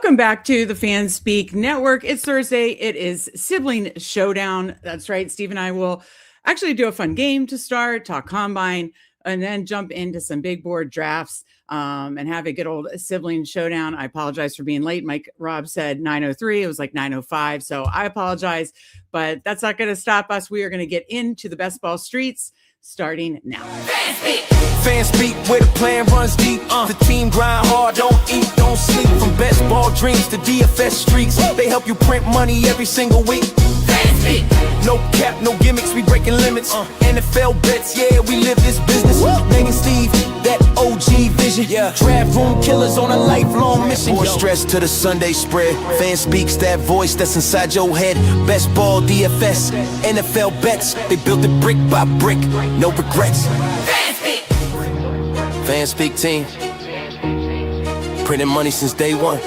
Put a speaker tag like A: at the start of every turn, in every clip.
A: Welcome back to the Fanspeak Network. It's Thursday. It is Sibling Showdown. That's right. Steve and I will actually do a fun game to start, talk combine, and then jump into some big board drafts and have a good old Sibling Showdown. I apologize for being late. Mike Robb said 9:03. It was like 9:05. So I apologize, but that's not going to stop us. We are going to get into the best ball streets starting now.
B: Fanspeak, where the plan runs deep. The team grind hard, don't eat, don't sleep. From best ball dreams to DFS streaks, they help you print money every single week. Fanspeak. No cap, no gimmicks, we breaking limits. NFL bets, yeah, we live this business. Megan Steve, that OG vision. Draft room killers on a lifelong mission. More stress to the Sunday spread. Fanspeak's that voice that's inside your head. Best ball, DFS, NFL bets. They built it brick by brick, no regrets. Fanspeak team, printing money since day one.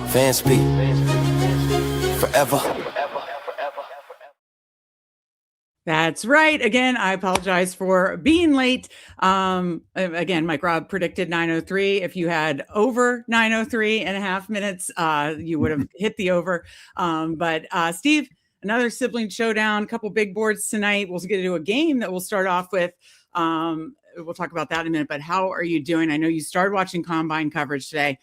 B: Fanspeak, forever.
A: That's right. Again, I apologize for being late. Again, Mike Robb predicted 9:03. If you had over 9:03 and a half minutes, you would have hit the over. But Steve, another Sibling Showdown, a couple big boards tonight. We'll get into a game that we'll start off with. We'll talk about that in a minute, but how are you doing? I know you started watching combine coverage today.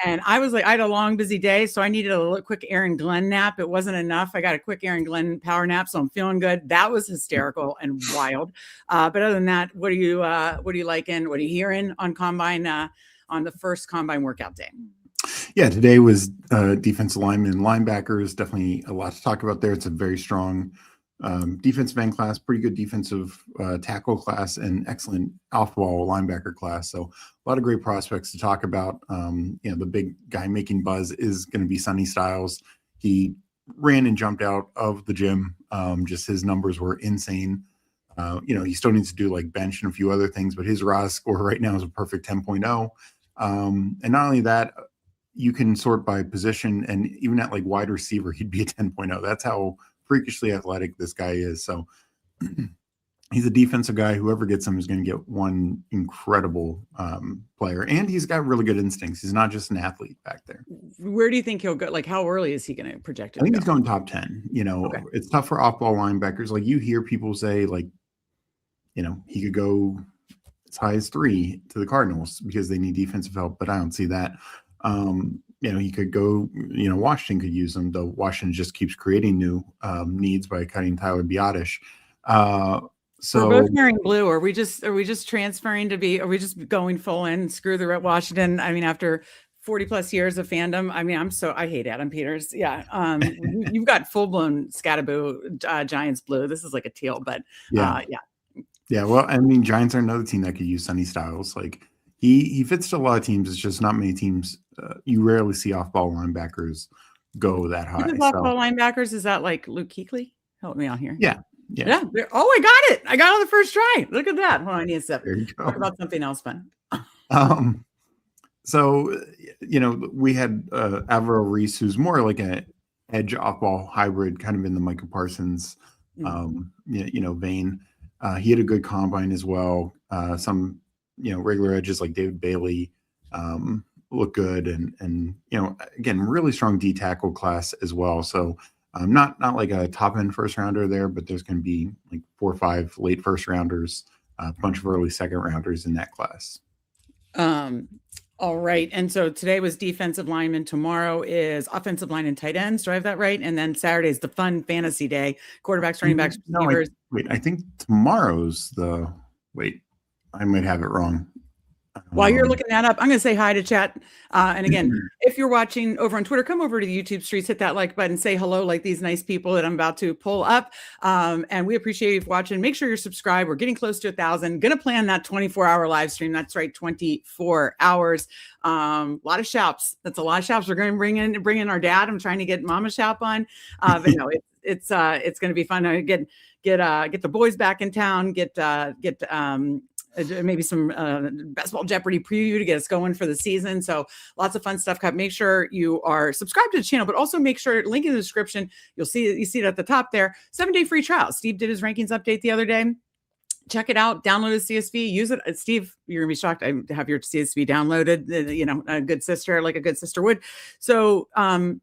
A: And I was like, I had a long, busy day, so I needed a quick Aaron Glenn nap. It wasn't enough. I got a quick Aaron Glenn power nap, so I'm feeling good. That was hysterical and wild. But other than that, what are you liking? What are you hearing on combine, on the first combine workout day?
C: Yeah, today was defensive linemen and linebackers. Definitely a lot to talk about there. It's a very strong defensive end class, pretty good defensive tackle class, and excellent off-ball linebacker class. So a lot of great prospects to talk about. The big guy making buzz is going to be Sonny Styles. He ran and jumped out of the gym. Just his numbers were insane. He still needs to do like bench and a few other things, but his raw score right now is a perfect 10.0. And not only that, you can sort by position, and even at like wide receiver, he'd be a 10.0. That's how freakishly athletic this guy is. So he's a defensive guy. Whoever gets him is going to get one incredible player, and he's got really good instincts. He's not just an athlete back there.
A: Where do you think he'll go? Like, how early is he going to project it?
C: I think he's going top 10. Okay. It's tough for off-ball linebackers. Like, you hear people say, like, he could go as high as 3 to the Cardinals because they need defensive help, but I don't see that. He could go, Washington could use him, though Washington just keeps creating new needs by cutting Tyler Biotish. So
A: we're both wearing blue. Are we just transferring are we just going full in, screw the Washington? I mean, after 40 plus years of fandom, I hate Adam Peters. Yeah. You've got full blown Scattaboo Giants blue. This is like a teal, but yeah.
C: Well, Giants are another team that could use Sonny Styles. Like, he fits to a lot of teams. It's just not many teams. You rarely see off-ball linebackers go that high.
A: Off-ball linebackers, is that like Luke Kuechly? Help me out here.
C: Yeah.
A: Oh, I got it. I got it on the first try. Look at that. Hold on, I need a sip.
C: There you go.
A: Talk about something else fun.
C: So, we had Averill Reese, who's more like an edge off-ball hybrid, kind of in the Micah Parsons, vein. He had a good combine as well. Some regular edges like David Bailey look good, and again, really strong D tackle class as well. So not like a top end first rounder there, but there's going to be like 4 or 5 late first rounders, a bunch of early second rounders in that class.
A: All right. And so today was defensive lineman. Tomorrow is offensive line and tight ends. Do I have that right? And then Saturday is the fun fantasy day. Quarterbacks, running backs, receivers.
C: I think tomorrow's I might have it wrong.
A: While you're looking that up, I'm going to say hi to chat. And again, if you're watching over on Twitter, come over to the YouTube streets, hit that like button, say hello like these nice people that I'm about to pull up. And we appreciate you for watching. Make sure you're subscribed. We're getting close to 1,000. Going to plan that 24-hour live stream. That's right, 24 hours. A lot of shouts. That's a lot of shouts. We're going to bring in our dad. I'm trying to get Mama Shout on. But no, it's going to be fun. Get the boys back in town. Get maybe some Basketball Jeopardy preview to get us going for the season. So lots of fun stuff. Make sure you are subscribed to the channel, but also make sure, link in the description, you see it at the top there, 7-day free trial. Steve did his rankings update the other day. check it out, download a CSV, use it. Steve, you're gonna be shocked. I have your CSV downloaded, a good sister, like a good sister would. So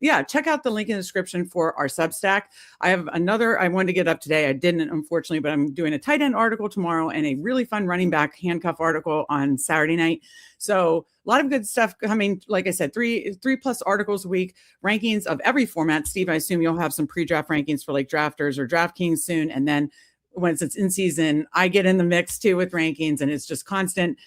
A: yeah, check out the link in the description for our Substack. I have another I wanted to get up today. I didn't, unfortunately, but I'm doing a tight end article tomorrow and a really fun running back handcuff article on Saturday night. So a lot of good stuff coming. Like I said, three plus articles a week, rankings of every format. Steve, I assume you'll have some pre-draft rankings for like drafters or DraftKings soon. And then once it's in season, I get in the mix too with rankings, and it's just constant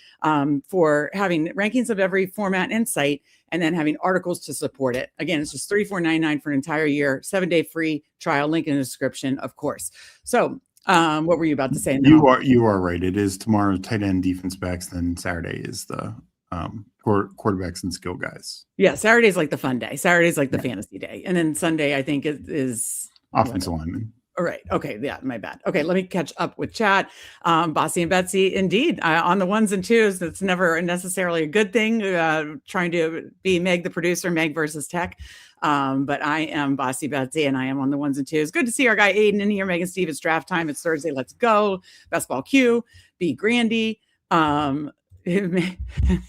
A: for having rankings of every format and site, and then having articles to support it. Again, it's just $34.99 for an entire year, 7-day free trial, link in the description, of course. So what were you about to say?
C: You are right. It is tomorrow tight end defense backs, then Saturday is the quarterbacks and skill guys.
A: Yeah, Saturday's like the fun day. Saturday's like the fantasy day. And then Sunday, I think, is
C: offensive lineman.
A: All right. Okay. Yeah, my bad. Okay, let me catch up with chat. Bossy and Betsy, indeed, on the ones and twos. That's never necessarily a good thing. Trying to be Meg the producer, Meg versus Tech. But I am Bossy Betsy, and I am on the ones and twos. Good to see our guy Aiden in here. Megan Steve, it's draft time. It's Thursday. Let's go. Best ball Q. B Grandy.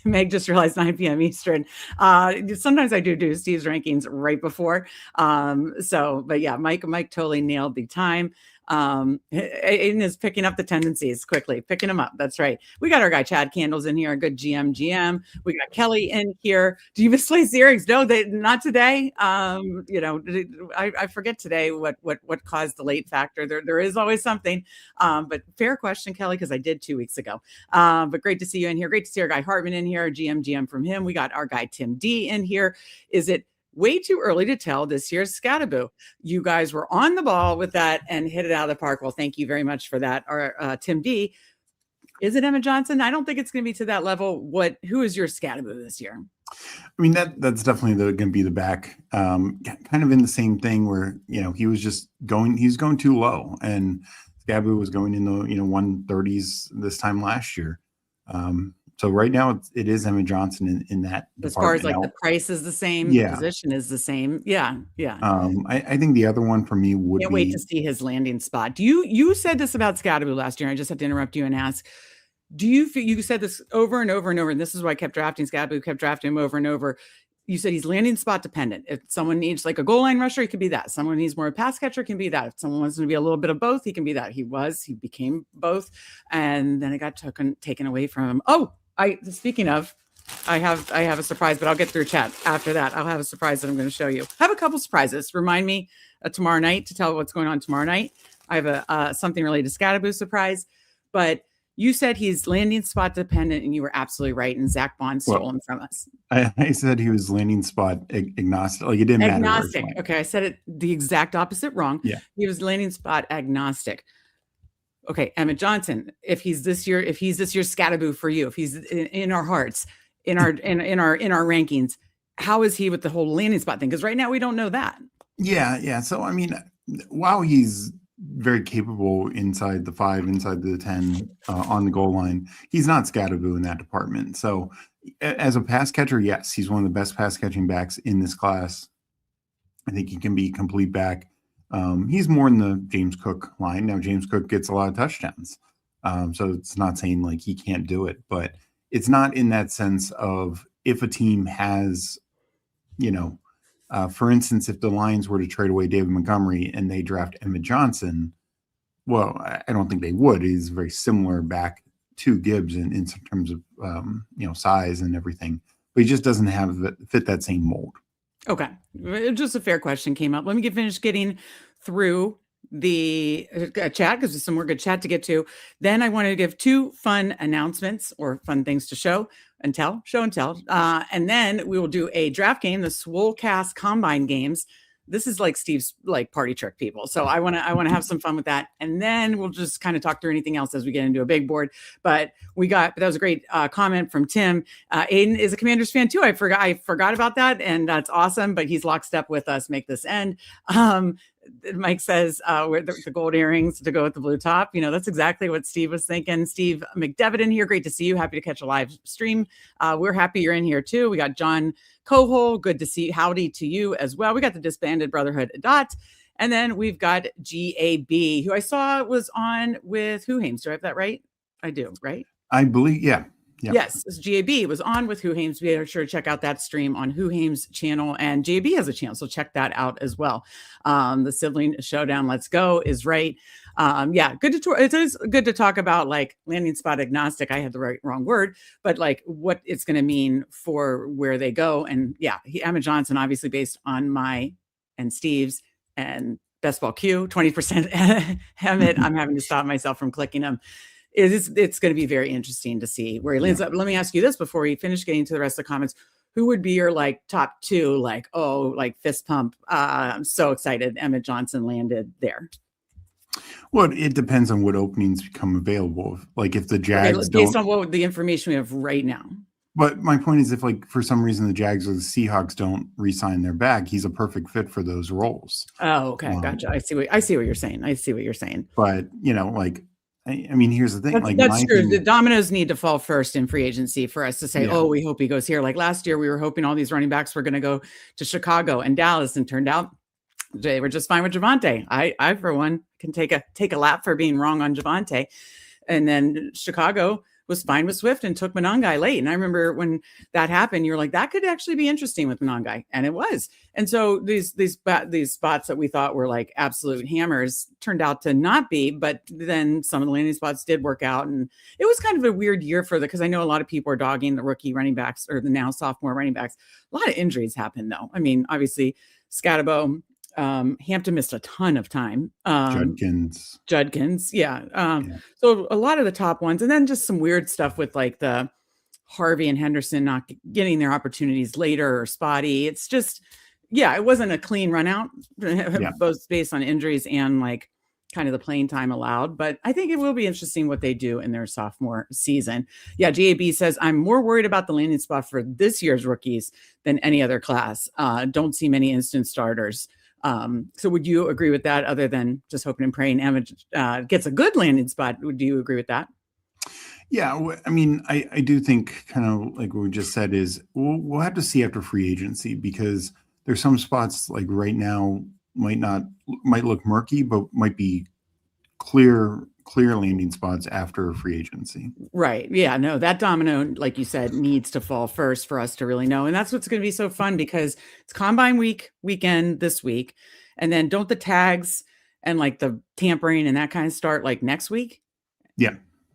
A: Meg just realized 9 p.m. Eastern. Sometimes I do Steve's rankings right before. But yeah, Mike totally nailed the time. Aiden is picking up the tendencies quickly, picking them up. That's right. We got our guy Chad Candles in here, a good GM. We got Kelly in here. Do you misplace earrings? No, not today. I forget today what caused the late factor. There is always something. But fair question, Kelly, because I did 2 weeks ago. But great to see you in here. Great to see our guy Hartman in here, GM from him. We got our guy Tim D in here. Is it way too early to tell this year's Scataboo? You guys were on the ball with that and hit it out of the park. Well, thank you very much for that. Our Tim D, is it Emma Johnson? I don't think it's going to be to that level. Who is your Scataboo this year?
C: I mean, that's definitely going to be the back, kind of in the same thing where, he's going too low, and Scataboo was going in the, 130s this time last year. So right now it is Emma Johnson in that
A: as far as like the price is the same,
C: yeah.
A: Position is the same. Yeah.
C: I think the other one for me would
A: Can't wait to see his landing spot. You said this about Scataboo last year. I just have to interrupt you and ask, you said this over and over and over, and this is why I kept drafting Scataboo, kept drafting him over and over. You said he's landing spot dependent. If someone needs like a goal line rusher, he could be that. Someone needs more a pass catcher, can be that. If someone wants to be a little bit of both, he can be that. He became both. And then it got taken away from him. Oh, speaking of, I have a surprise, but I'll get through chat after that. I'll have a surprise that I'm going to show you. I have a couple surprises. Remind me tomorrow night to tell what's going on tomorrow night. I have a something related to Scataboo surprise, but you said he's landing spot dependent, and you were absolutely right. And Zach Bond stole him from us.
C: I said he was landing spot agnostic. Like it didn't matter.
A: Agnostic. Okay, I said it the exact opposite wrong.
C: Yeah,
A: he was landing spot agnostic. Okay, Emmett Johnson. If he's this year's Scataboo for you, if he's in our hearts, in our rankings, how is he with the whole landing spot thing? Because right now we don't know that.
C: Yeah. So I mean, while he's very capable inside the 5, inside the 10, on the goal line, he's not Scataboo in that department. So as a pass catcher, yes, he's one of the best pass catching backs in this class. I think he can be complete back. He's more in the James Cook line. Now, James Cook gets a lot of touchdowns. So it's not saying like he can't do it, but it's not in that sense of if a team has, for instance, if the Lions were to trade away David Montgomery and they draft Emmett Johnson, well, I don't think they would. He's very similar back to Gibbs in terms of, size and everything, but he just doesn't fit that same mold.
A: Okay. Just a fair question came up. Let me finish getting through the chat because there's some more good chat to get to. Then I want to give 2 fun announcements or fun things to show and tell. And then we will do a draft game, the Swolecast Combine Games. This is like Steve's like party trick, people. So I want to have some fun with that. And then we'll just kind of talk through anything else as we get into a big board. But that was a great comment from Tim. Aiden is a Commanders fan too. I forgot about that. And that's awesome. But he's lockstep with us. Make this end. Mike says where the gold earrings to go with the blue top. That's exactly what Steve was thinking. Steve McDevitt in here. Great to see you. Happy to catch a live stream. We're happy you're in here too. We got John Cohol. Good to see. Howdy to you as well. We got the disbanded Brotherhood Dot. And then we've got GAB, who I saw was on with Who Hames. Do I have that right? I do, right?
C: I believe, yeah. Yep.
A: Yes, GAB was on with Who Hames. Be sure to check out that stream on Who Hames channel, and GAB has a channel, so check that out as well. The Sibling Showdown, let's go, is right. Yeah, it is good to talk about like landing spot agnostic. I had the wrong word, but like what it's going to mean for where they go. And yeah, Emmett Johnson, obviously based on my and Steve's and Best Ball Q, 20% Emmett. I'm having to stop myself from clicking them. It's going to be very interesting to see where he lands up. Let me ask you this before we finish getting to the rest of the comments. Who would be your like top two, like, oh, like fist pump? I'm so excited Emmett Johnson landed there.
C: Well, it depends on what openings become available. Like if the Jags
A: based on what the information we have right now.
C: But my point is, if like for some reason the Jags or the Seahawks don't re-sign their bag, he's a perfect fit for those roles.
A: Oh, okay, gotcha. I see what you're saying.
C: But like, I mean, here's the thing.
A: That's true. The dominoes need to fall first in free agency for us to say, oh, we hope he goes here. Like last year, we were hoping all these running backs were going to go to Chicago and Dallas, and turned out they were just fine with Javonte. I for one can take a lap for being wrong on Javonte. And then Chicago was fine with Swift and took Monangai late. And I remember when that happened, you were like, that could actually be interesting with Monangai. And it was. And so these spots that we thought were like absolute hammers turned out to not be, but then some of the landing spots did work out. And it was kind of a weird year because I know a lot of people are dogging the rookie running backs or the now sophomore running backs. A lot of injuries happened though. I mean, obviously Scatabo, Hampton missed a ton of time. Judkins. Yeah. So a lot of the top ones, and then just some weird stuff with like the Harvey and Henderson not getting their opportunities later or spotty. It's just, it wasn't a clean run out, both based on injuries and like kind of the playing time allowed. But I think it will be interesting what they do in their sophomore season. Yeah. GAB says, I'm more worried about the landing spot for this year's rookies than any other class. Don't see many instant starters. So would you agree with that, other than just hoping and praying Emmett gets a good landing spot? Do you agree with that?
C: Yeah, I mean, I do think kind of like what we just said is we'll have to see after free agency, because there's some spots like right now might look murky, but might be clear landing spots after free agency.
A: Right. Yeah, no, that domino, like you said, needs to fall first for us to really know. And that's what's going to be so fun, because it's combine weekend this week. And then don't the tags and like the tampering and that kind of start like next week?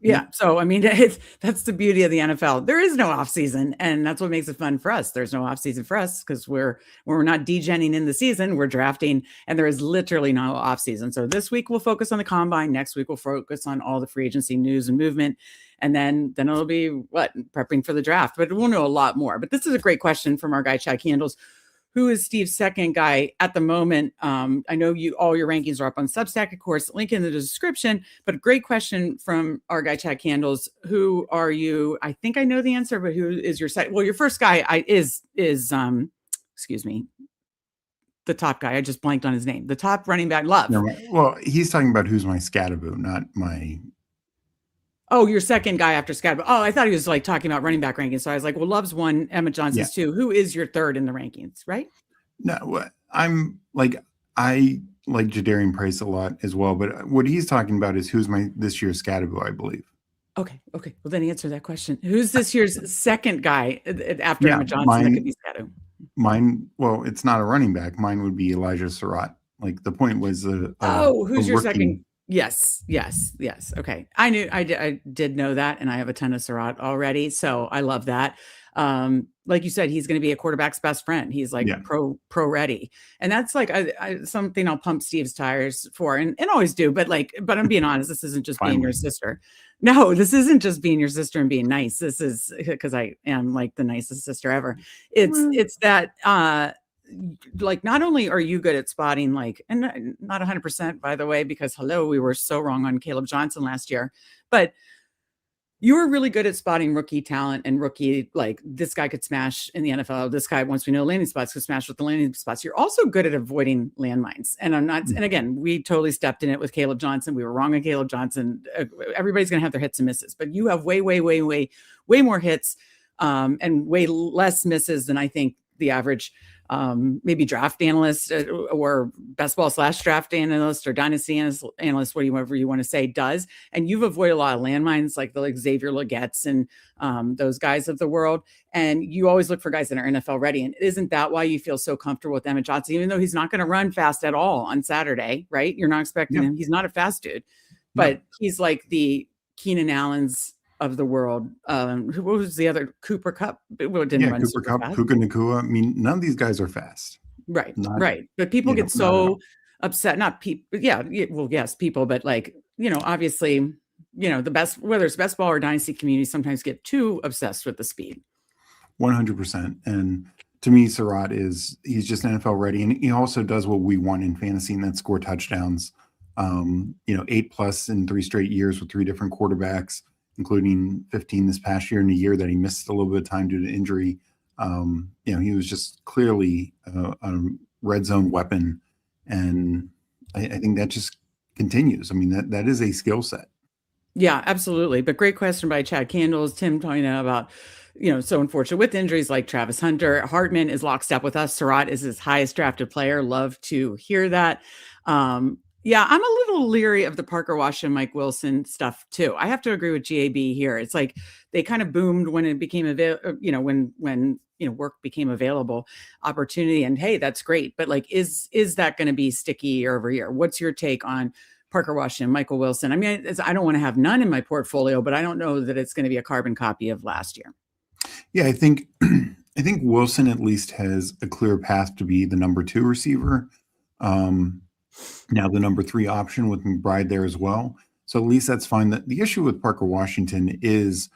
A: Yeah. So, I mean, that's the beauty of the NFL. There is no off season, and that's what makes it fun for us. There's no off season for us because we're not degenning in the season, we're drafting, and there is literally no off season. So this week we'll focus on the combine. Next week we'll focus on all the free agency news and movement. And then it'll be prepping for the draft, but we'll know a lot more. But this is a great question from our guy, Chad Candles. Who is Steve's second guy at the moment? I know all your rankings are up on Substack, of course, link in the description, but a great question from our guy, Chad Candles. Who are you? I think I know the answer, but who is your second? Well, your first guy is excuse me, the top guy. I just blanked on his name. The top running back, Love.
C: No, well, he's talking about who's my Scatabo, not my...
A: Oh, your second guy after Scott. Oh, I thought he was like talking about running back rankings. So I was like, well, Love's one, Emmett Johnson's two. Who is your third in the rankings, right?
C: No, I'm like, I like Jadarian Price a lot as well. But what he's talking about is who's my this year's Scatabo, I believe.
A: Okay. Well, then answer that question. Who's this year's second guy after Emmett Johnson that could be Scatabo?
C: Mine, well, it's not a running back. Mine would be Elijah Surratt. Like the point was,
A: who's your second? Yes. Okay. I did know that, and I have a ton of Surratt already. So I love that. Like you said, he's going to be a quarterback's best friend. He's like pro ready. And that's like something I'll pump Steve's tires for and always do. But I'm being honest, this isn't just being your sister. No, this isn't just being your sister and being nice. This is because I am like the nicest sister ever. It's that, like, not only are you good at spotting, like, and not 100%, by the way, because we were so wrong on Caleb Johnson last year, but you were really good at spotting rookie talent and rookie, like, this guy could smash in the NFL. This guy, once we know landing spots, could smash with the landing spots. You're also good at avoiding landmines. And and again, we totally stepped in it with Caleb Johnson. We were wrong on Caleb Johnson. Everybody's going to have their hits and misses, but you have way more hits and way less misses than I think the average maybe draft analyst or best ball / draft analyst or dynasty analyst, whatever you want to say, does. And you've avoided a lot of landmines like the Xavier Legetts and those guys of the world. And you always look for guys that are NFL ready. And isn't that why you feel so comfortable with Emmett Johnson, even though he's not going to run fast at all on Saturday, right? You're not expecting him. He's not a fast dude, but he's like the Keenan Allen's of the world. What was the other? Cooper Kupp? Didn't run
C: Cooper Kupp,
A: fast.
C: Puka Nacua. I mean, none of these guys are fast.
A: Right. But people get so upset. Not people. Yeah. Well, yes, people, but like, obviously, the best, whether it's best ball or dynasty community, sometimes get too obsessed with the speed.
C: 100%. And to me, Surratt he's just NFL ready. And he also does what we want in fantasy, and that's score touchdowns. 8+ in 3 straight years with 3 different quarterbacks, including 15 this past year, in a year that he missed a little bit of time due to injury. He was just clearly a red zone weapon. And I think that just continues. I mean, that is a skill set.
A: Yeah, absolutely. But great question by Chad Candles. Tim talking about, so unfortunate with injuries like Travis Hunter. Hartman is lockstep with us. Surratt is his highest drafted player. Love to hear that. Yeah, I'm a little leery of the Parker Washington, Mike Wilson stuff too. I have to agree with GAB here. It's like they kind of boomed when it became available, when work became available, opportunity, and hey, that's great. But like, is that going to be sticky year over year? What's your take on Parker Washington, Michael Wilson? I mean, I don't want to have none in my portfolio, but I don't know that it's going to be a carbon copy of last year.
C: Yeah, I think Wilson at least has a clear path to be the number 2 receiver. Now the number 3 option with McBride there as well. So at least that's fine. The issue with Parker Washington is,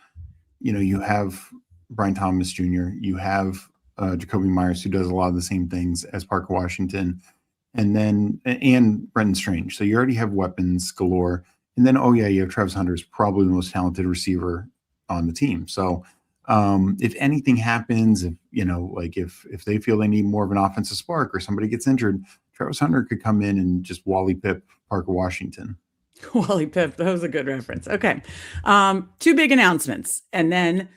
C: you have Brian Thomas Jr., you have Jacoby Myers, who does a lot of the same things as Parker Washington, and Brenton Strange. So you already have weapons galore. And then, you have Travis Hunter, is probably the most talented receiver on the team. So if anything happens, if they feel they need more of an offensive spark or somebody gets injured, Travis Hunter could come in and just Wally Pip Parker Washington.
A: Wally Pip, that was a good reference. Okay. 2 big announcements, and then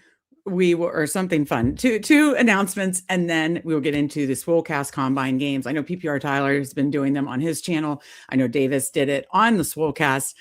A: or something fun. Two announcements, and then we will get into the Swolecast Combine games. I know PPR Tyler has been doing them on his channel. I know Davis did it on the Swolecast.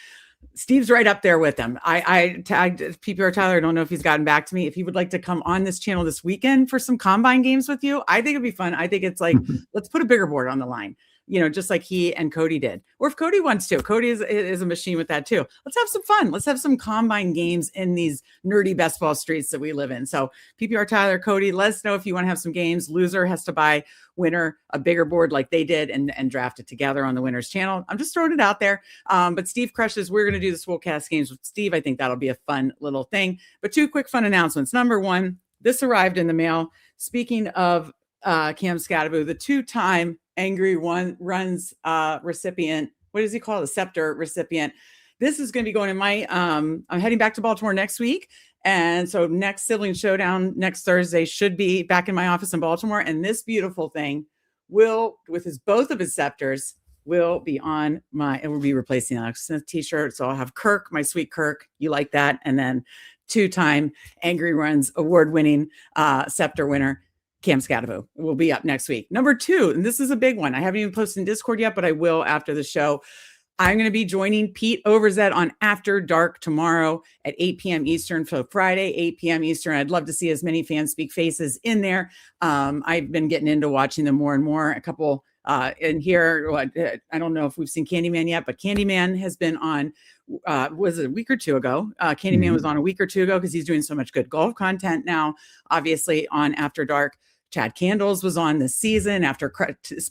A: Steve's right up there with them. I tagged PPR Tyler. I don't know if he's gotten back to me. If he would like to come on this channel this weekend for some Combine games with you, I think it'd be fun. I think it's like, let's put a bigger board on the line. Just like he and Cody did. Or if Cody wants to. Cody is a machine with that too. Let's have some fun. Let's have some Combine games in these nerdy best ball streets that we live in. So PPR Tyler, Cody, let us know if you want to have some games. Loser has to buy winner a bigger board like they did and draft it together on the winner's channel. I'm just throwing it out there. But Steve crushes. We're going to do the Swolecast games with Steve. I think that'll be a fun little thing. But 2 quick fun announcements. Number 1, this arrived in the mail. Speaking of Cam Scadaboo, the 2-time Angry Runs recipient. What does he call it? A scepter recipient. This is going to be going in my, I'm heading back to Baltimore next week. And so next Sibling Showdown next Thursday should be back in my office in Baltimore. And this beautiful thing will, with both of his scepters, will be on it will be replacing Alex Smith t-shirt. So I'll have Kirk, my sweet Kirk. You like that? And then 2-time Angry Runs award-winning scepter winner, Cam Scadaboo, will be up next week. Number 2, and this is a big one. I haven't even posted in Discord yet, but I will after the show. I'm going to be joining Pete Overzet on After Dark tomorrow at 8 p.m. Eastern. So Friday, 8 p.m. Eastern. I'd love to see as many Fanspeak faces in there. I've been getting into watching them more and more. A couple in here. I don't know if we've seen Candyman yet, but Candyman has been on, was it a week or 2 ago? Candyman was on a week or 2 ago because he's doing so much good golf content now, obviously on After Dark. Chad Candles was on this season after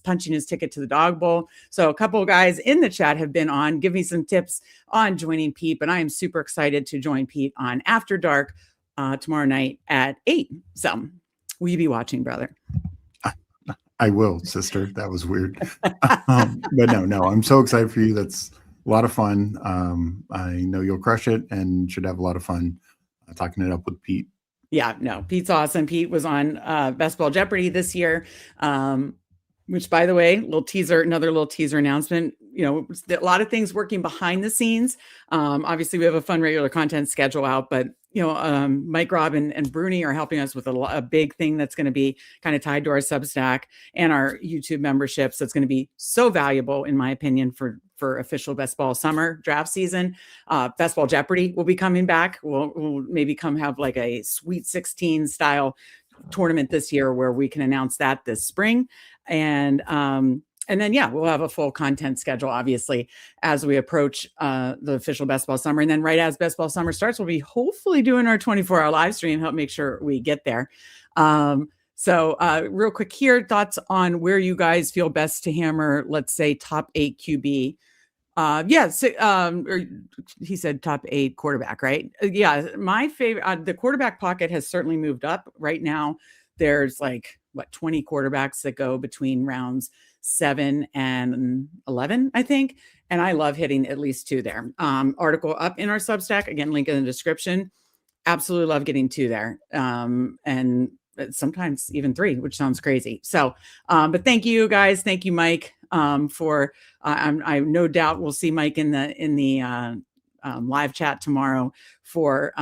A: punching his ticket to the Dog Bowl. So a couple of guys in the chat have been on. Give me some tips on joining Pete, but I am super excited to join Pete on After Dark tomorrow night at 8. So will you be watching, brother?
C: I will, sister. That was weird. But no, I'm so excited for you. That's a lot of fun. I know you'll crush it and should have a lot of fun talking it up with Pete.
A: Yeah, no, Pete's awesome. Pete was on Best Ball Jeopardy this year, which, by the way, another little teaser announcement. a lot of things working behind the scenes. Obviously, we have a fun regular content schedule out, but Mike, Rob, and Bruni are helping us with a big thing that's going to be kind of tied to our Substack and our YouTube memberships. That's going to be so valuable, in my opinion, for official best ball summer draft season. Best Ball Jeopardy will be coming back. We'll maybe have like a Sweet 16 style tournament this year where we can announce that this spring. And then, we'll have a full content schedule, obviously, as we approach the official best ball summer. And then right as best ball summer starts, we'll be hopefully doing our 24-hour live stream, help make sure we get there. So real quick here, thoughts on where you guys feel best to hammer, let's say, top 8 QB. Or he said top 8 quarterback, right? My favorite, the quarterback pocket has certainly moved up. Right now, there's 20 quarterbacks that go between rounds 7 and 11, I think. And I love hitting at least 2 there. Article up in our Substack, again, link in the description. Absolutely love getting 2 there. And sometimes even 3, which sounds crazy. So, but thank you guys. Thank you, Mike, for, I no doubt we'll see Mike in the live chat tomorrow for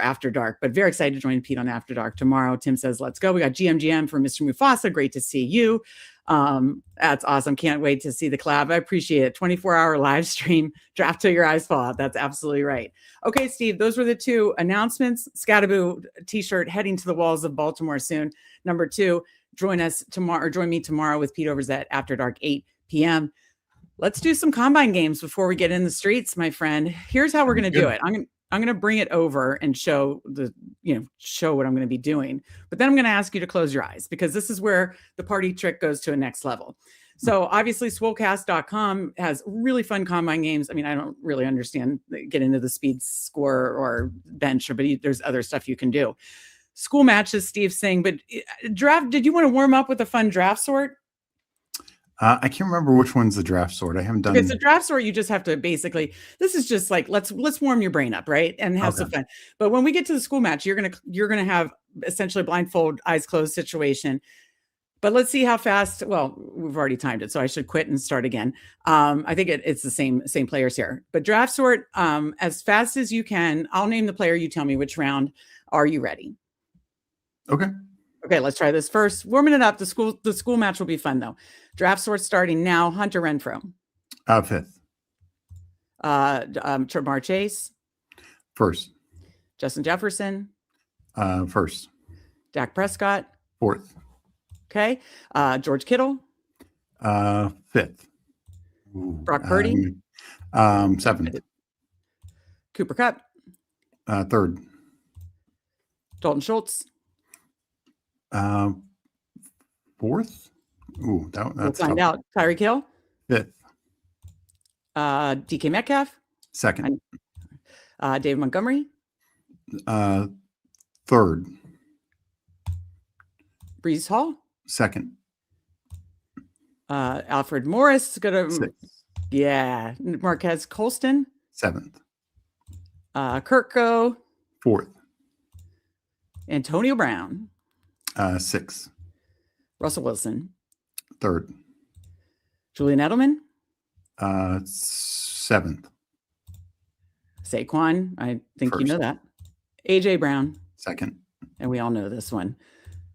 A: After Dark, but very excited to join Pete on After Dark tomorrow. Tim says, let's go. We got GMGM for Mr. Mufasa. Great to see you. That's awesome. Can't wait to see the collab. I appreciate it. 24-hour live stream, draft till your eyes fall out. That's absolutely right. Okay, Steve, those were the 2 announcements. Scataboo t-shirt heading to the walls of Baltimore soon. Number 2, join us tomorrow, or join me tomorrow with Pete Overs at After Dark, 8 p.m. Let's do some combine games before we get in the streets, my friend. Here's how we're going to do it. I'm going to bring it over and show what I'm going to be doing. But then I'm going to ask you to close your eyes, because this is where the party trick goes to a next level. So obviously swolecast.com has really fun combine games. I mean, I don't really get into the speed score or bench, but there's other stuff you can do. School matches, Steve's saying, but draft, did you want to warm up with a fun draft sort?
C: I can't remember which one's the draft sort. I haven't done.
A: It's a draft sort. You just have to basically. This is just like let's warm your brain up, right, and have some fun. But when we get to the school match, you're gonna have essentially a blindfold, eyes closed situation. But let's see how fast. Well, we've already timed it, so I should quit and start again. I think it's the same players here. But draft sort, as fast as you can. I'll name the player. You tell me which round. Are you ready? Okay, let's try this first. Warming it up. The school match will be fun though. Draft sort starting now. Hunter Renfrow.
C: 5th.
A: Jamar Chase.
C: 1st.
A: Justin Jefferson.
C: 1st.
A: Dak Prescott.
C: 4th.
A: Okay. George Kittle.
C: 5th.
A: Brock Purdy.
C: 7th.
A: Cooper Kupp.
C: 3rd.
A: Dalton Schultz.
C: 4th. Ooh, that's
A: we'll find out. Tyreek Hill.
C: 5th.
A: DK Metcalf.
C: 2nd.
A: David Montgomery.
C: 3rd.
A: Brees Hall.
C: 2nd.
A: Alfred Morris.
C: Yeah.
A: Marquez Colston.
C: 7th.
A: Kirko.
C: 4th.
A: Antonio Brown.
C: 6th.
A: Russell Wilson.
C: 3rd.
A: Julian Edelman.
C: 7th.
A: Saquon. I think
C: 1st.
A: You know that. AJ Brown.
C: 2nd.
A: And we all know this one.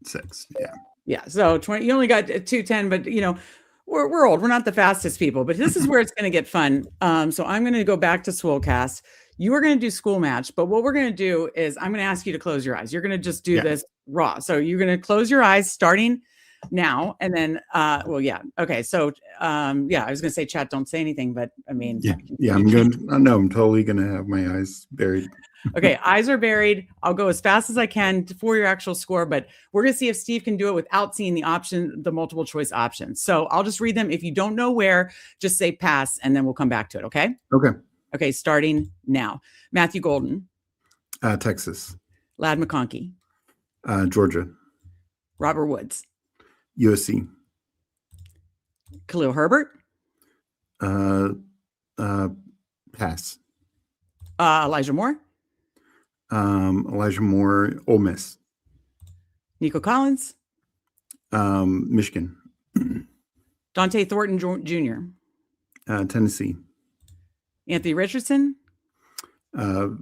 C: 6th. Yeah.
A: Yeah. So 20. You only got 210, but we're old. We're not the fastest people, but this is where it's going to get fun. So I'm going to go back to Swolecast. You are going to do school match, but what we're going to do is I'm going to ask you to close your eyes. You're going to just do this raw. So you're going to close your eyes starting now. And then, okay. So, I was going to say, chat, don't say anything, but I mean,
C: I'm good. No, I'm totally going to have my eyes buried.
A: Okay. Eyes are buried. I'll go as fast as I can for your actual score, but we're going to see if Steve can do it without seeing the multiple choice options. So I'll just read them. If you don't know where, just say pass, and then we'll come back to it. Okay. Okay, starting now. Matthew Golden.
C: Texas.
A: Ladd McConkey.
C: Georgia.
A: Robert Woods.
C: USC.
A: Khalil Herbert.
C: Pass.
A: Elijah Moore.
C: Elijah Moore, Ole Miss.
A: Nico Collins.
C: Michigan.
A: Dante Thornton Jr.
C: Tennessee.
A: Anthony Richardson.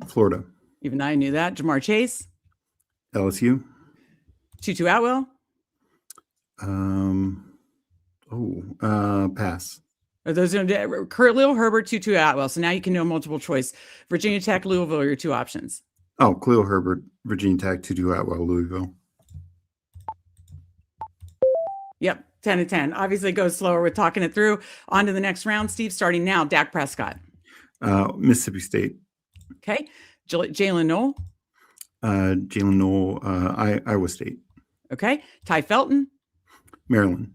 C: Florida.
A: Even I knew that. Jamar Chase.
C: LSU.
A: Tutu Atwell.
C: Pass.
A: Or those are Khalil Herbert, Tutu Atwell. So now you can know multiple choice. Virginia Tech, Louisville are your two options.
C: Oh, Khalil Herbert, Virginia Tech, Tutu Atwell, Louisville.
A: Yep, 10 to 10. Obviously, it goes slower with talking it through. On to the next round, Steve, starting now. Dak Prescott.
C: Mississippi State.
A: Okay. Jalen Noel.
C: Jalen Noel, Iowa State.
A: Okay. Ty Felton.
C: Maryland.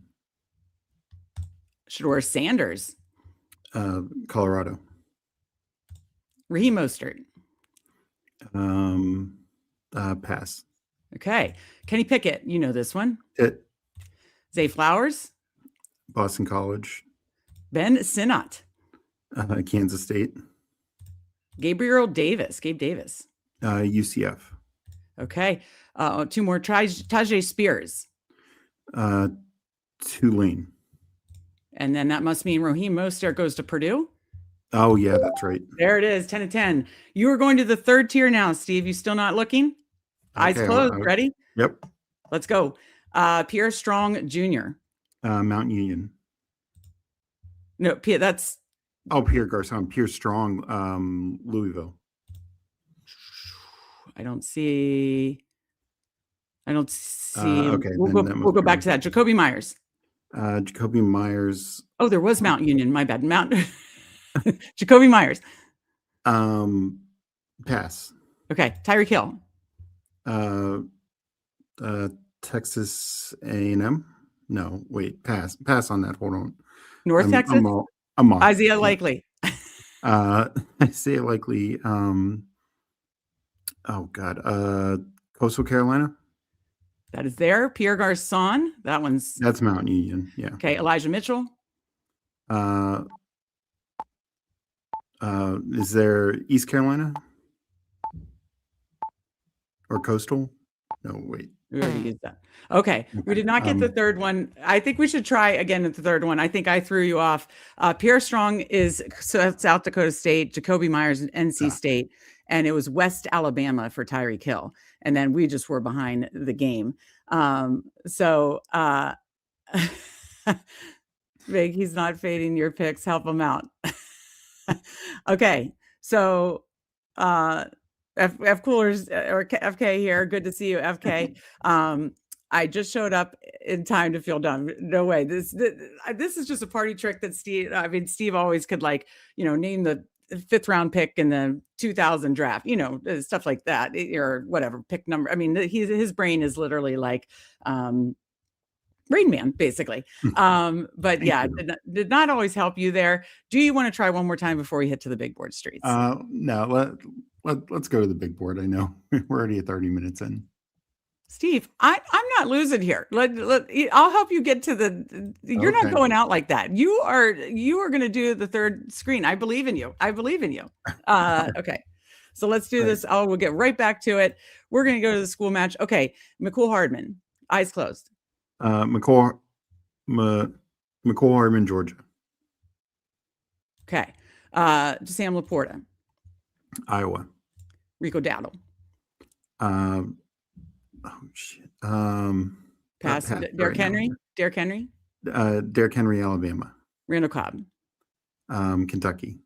A: Shador Sanders.
C: Colorado.
A: Raheem Mostert.
C: Pass.
A: Okay. Kenny Pickett. You know this one.
C: Hit.
A: Zay Flowers.
C: Boston College.
A: Ben Sinnott.
C: Kansas State.
A: Gabe Davis.
C: UCF.
A: Okay. Two more. Tajay Spears.
C: Tulane.
A: And then that must mean Raheem Mostert goes to Purdue.
C: Oh, yeah, that's right.
A: There it is, 10 to 10. You are going to the third tier now, Steve. You still not looking? Eyes closed. Ready?
C: Yep.
A: Let's go. Pierre Strong Jr.
C: Mount Union.
A: No, that's...
C: Oh, Pierre Garcon. Pierre Strong, Louisville.
A: I don't see...
C: Okay.
A: We'll go back to that. Jacoby Myers.
C: Jacoby Myers.
A: Oh, there was Mount Union. My bad. Jacoby Myers.
C: Pass.
A: Okay. Tyreek Hill.
C: Texas A&M. No, wait. Pass on that. Hold on.
A: North Texas.
C: I'm off.
A: Isaiah Likely.
C: Isaiah Likely. Oh God. Coastal Carolina.
A: That is there. Pierre Garcon. That's
C: Mount Union. Yeah.
A: Okay. Elijah Mitchell.
C: Is there East Carolina or Coastal? No, wait.
A: We already used that. Okay. We did not get the third one. I think we should try again at the third one. I think I threw you off. Pierre Strong is South Dakota State, Jacoby Myers, NC State, and it was West Alabama for Tyreek Hill. And then we just were behind the game. Big, he's not fading your picks. Help him out. Okay. So, F Coolers or FK here. Good to see you, FK. I just showed up in time to feel done. No way. This is just a party trick that Steve always could name the 5th round pick in the 2000 draft, stuff like that, or whatever pick number. I mean, his brain is literally like, Rain Man, basically. But yeah, did not always help you there. Do you want to try one more time before we hit to the big board streets?
C: No, let's go to the big board. I know we're already at 30 minutes in.
A: Steve, I'm not losing here. I'll help you get to you're not going out like that. You are going to do the third screen. I believe in you. Okay. So let's do this. We'll get right back to it. We're going to go to the school match. Okay. McCool Hardman, eyes closed.
C: McCool Hardman, Georgia.
A: Okay. Sam Laporta.
C: Iowa.
A: Rico Dowdle.
C: Oh shit.
A: Pass. Derrick Henry. Derrick Henry,
C: Alabama.
A: Randall Cobb.
C: Kentucky.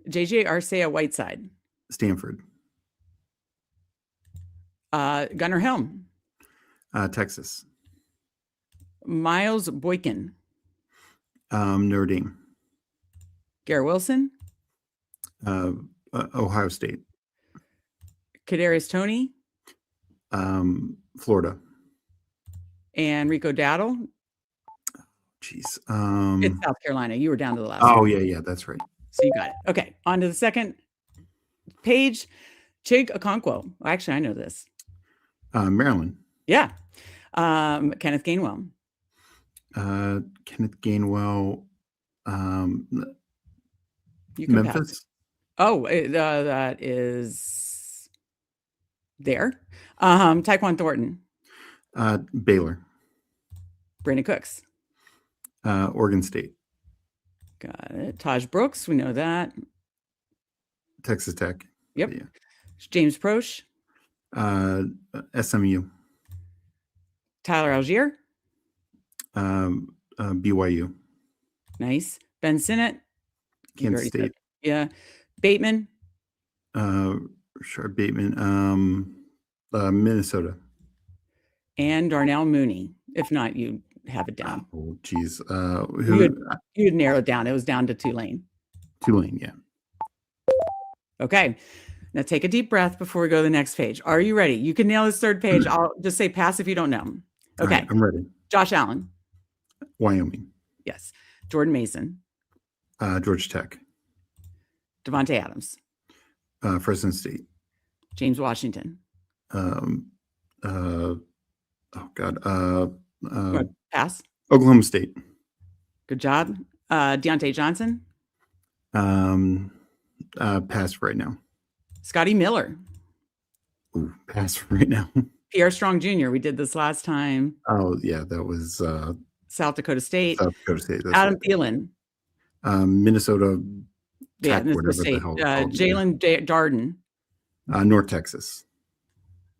A: JJ Arcea-Whiteside.
C: Stanford.
A: Gunnar Helm.
C: Texas.
A: Miles Boykin.
C: Notre Dame.
A: Garrett Wilson.
C: Ohio State.
A: Kadarius Toney.
C: Florida.
A: And Rico Dowdle.
C: Jeez.
A: It's South Carolina. You were down to the last
C: one.
A: one.
C: Yeah, that's right.
A: So you got it. Okay, on to the second page. Chig Okonkwo. Actually, I know this.
C: Maryland.
A: Yeah. Kenneth Gainwell.
C: Memphis.
A: Pass. Oh, that is there. Tyquan Thornton.
C: Baylor.
A: Brandon Cooks.
C: Oregon State.
A: Got it. Taj Brooks, we know that.
C: Texas Tech.
A: Yep.
C: Yeah.
A: James Proche.
C: SMU.
A: Tyler Algier.
C: BYU.
A: Nice. Ben Sinnott.
C: Kansas State.
A: Yeah. Bateman.
C: Sure. Bateman. Minnesota.
A: And Darnell Mooney. If not, you have it down.
C: Oh, geez.
A: You'd narrow it down. It was down to Tulane.
C: Tulane, yeah.
A: Okay. Now take a deep breath before we go to the next page. Are you ready? You can nail this third page. I'll just say pass if you don't know. Okay.
C: Right, I'm ready.
A: Josh Allen.
C: Wyoming.
A: Yes. Jordan Mason.
C: Georgia Tech.
A: Devontae Adams.
C: Fresno State.
A: James Washington.
C: Oh God.
A: Pass.
C: Oklahoma State.
A: Good job. Deontay Johnson.
C: Pass for right now.
A: Scotty Miller.
C: Ooh, pass for right now.
A: Pierre Strong Jr. We did this last time.
C: Oh yeah, that was
A: South Dakota State.
C: South Dakota State.
A: Adam Thielen.
C: Minnesota.
A: Yeah,
C: Tech,
A: Minnesota State. Jalen Darden.
C: North Texas.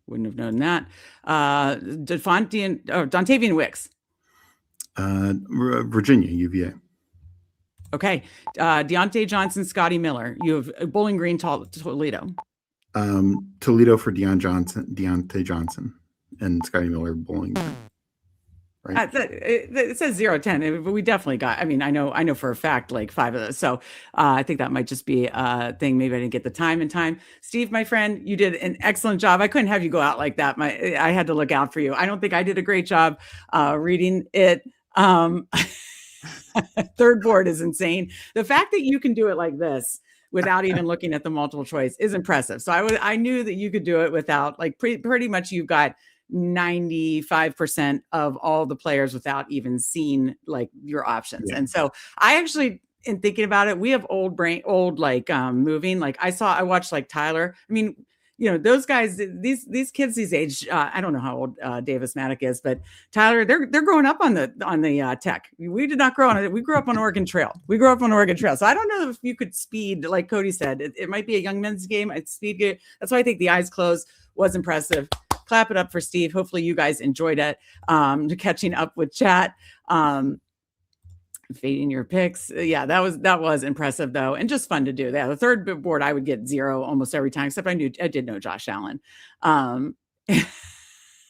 A: Wouldn't have known that. Dontavian Wicks.
C: Virginia, UVA.
A: Okay. Deontay Johnson, Scotty Miller. You have Bowling Green, Toledo.
C: Toledo for Deontay Johnson, and Scotty Miller, Bowling Green. Right.
A: It says 0-10, but we definitely got. I mean, I know for a fact like 5 of those. So I think that might just be a thing. Maybe I didn't get the time in time. Steve, my friend, you did an excellent job. I couldn't have you go out like that. I had to look out for you. I don't think I did a great job reading it. Third board is insane. The fact that you can do it like this without even looking at the multiple choice is impressive. So I knew that you could do it without like pretty much you've got 95% of all the players without even seeing like your options. Yeah. And so I actually, in thinking about it, we have old like moving. Like I watched like Tyler. I mean, you know, those guys, these kids these age, I don't know how old Davis Maddock is, but Tyler, they're growing up on the tech. We did not grow on it. We grew up on Oregon Trail. So I don't know if you could speed, like Cody said, it might be a young men's game. It's speed game. That's why I think the eyes closed was impressive. Clap it up for Steve. Hopefully you guys enjoyed it. Catching up with chat. Fading your picks. Yeah, that was impressive though. And just fun to do. Yeah, the third board, I would get 0 almost every time, except I did know Josh Allen.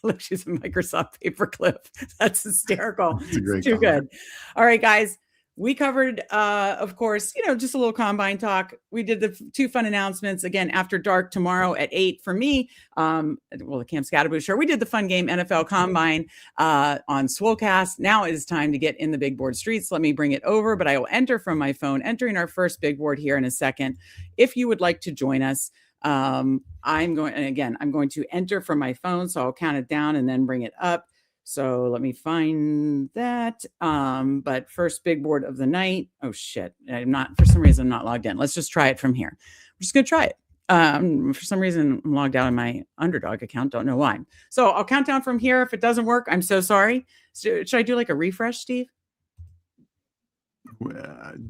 A: Look, she's a Microsoft paperclip. That's hysterical. That's it's too good. All right, guys. We covered, of course, just a little combine talk. We did the 2 fun announcements again after dark tomorrow at 8 for me. The Camp Scatterboo show. We did the fun game NFL Combine on Swolecast. Now it is time to get in the big board streets. Let me bring it over, but I will enter from my phone, entering our first big board here in a second. If you would like to join us, I'm going to enter from my phone, so I'll count it down and then bring it up. So let me find that. But first big board of the night. Oh shit. For some reason, I'm not logged in. Let's just try it from here. We're just going to try it. For some reason, I'm logged out on my Underdog account. Don't know why. So I'll count down from here. If it doesn't work, I'm so sorry. So, should I do like a refresh, Steve?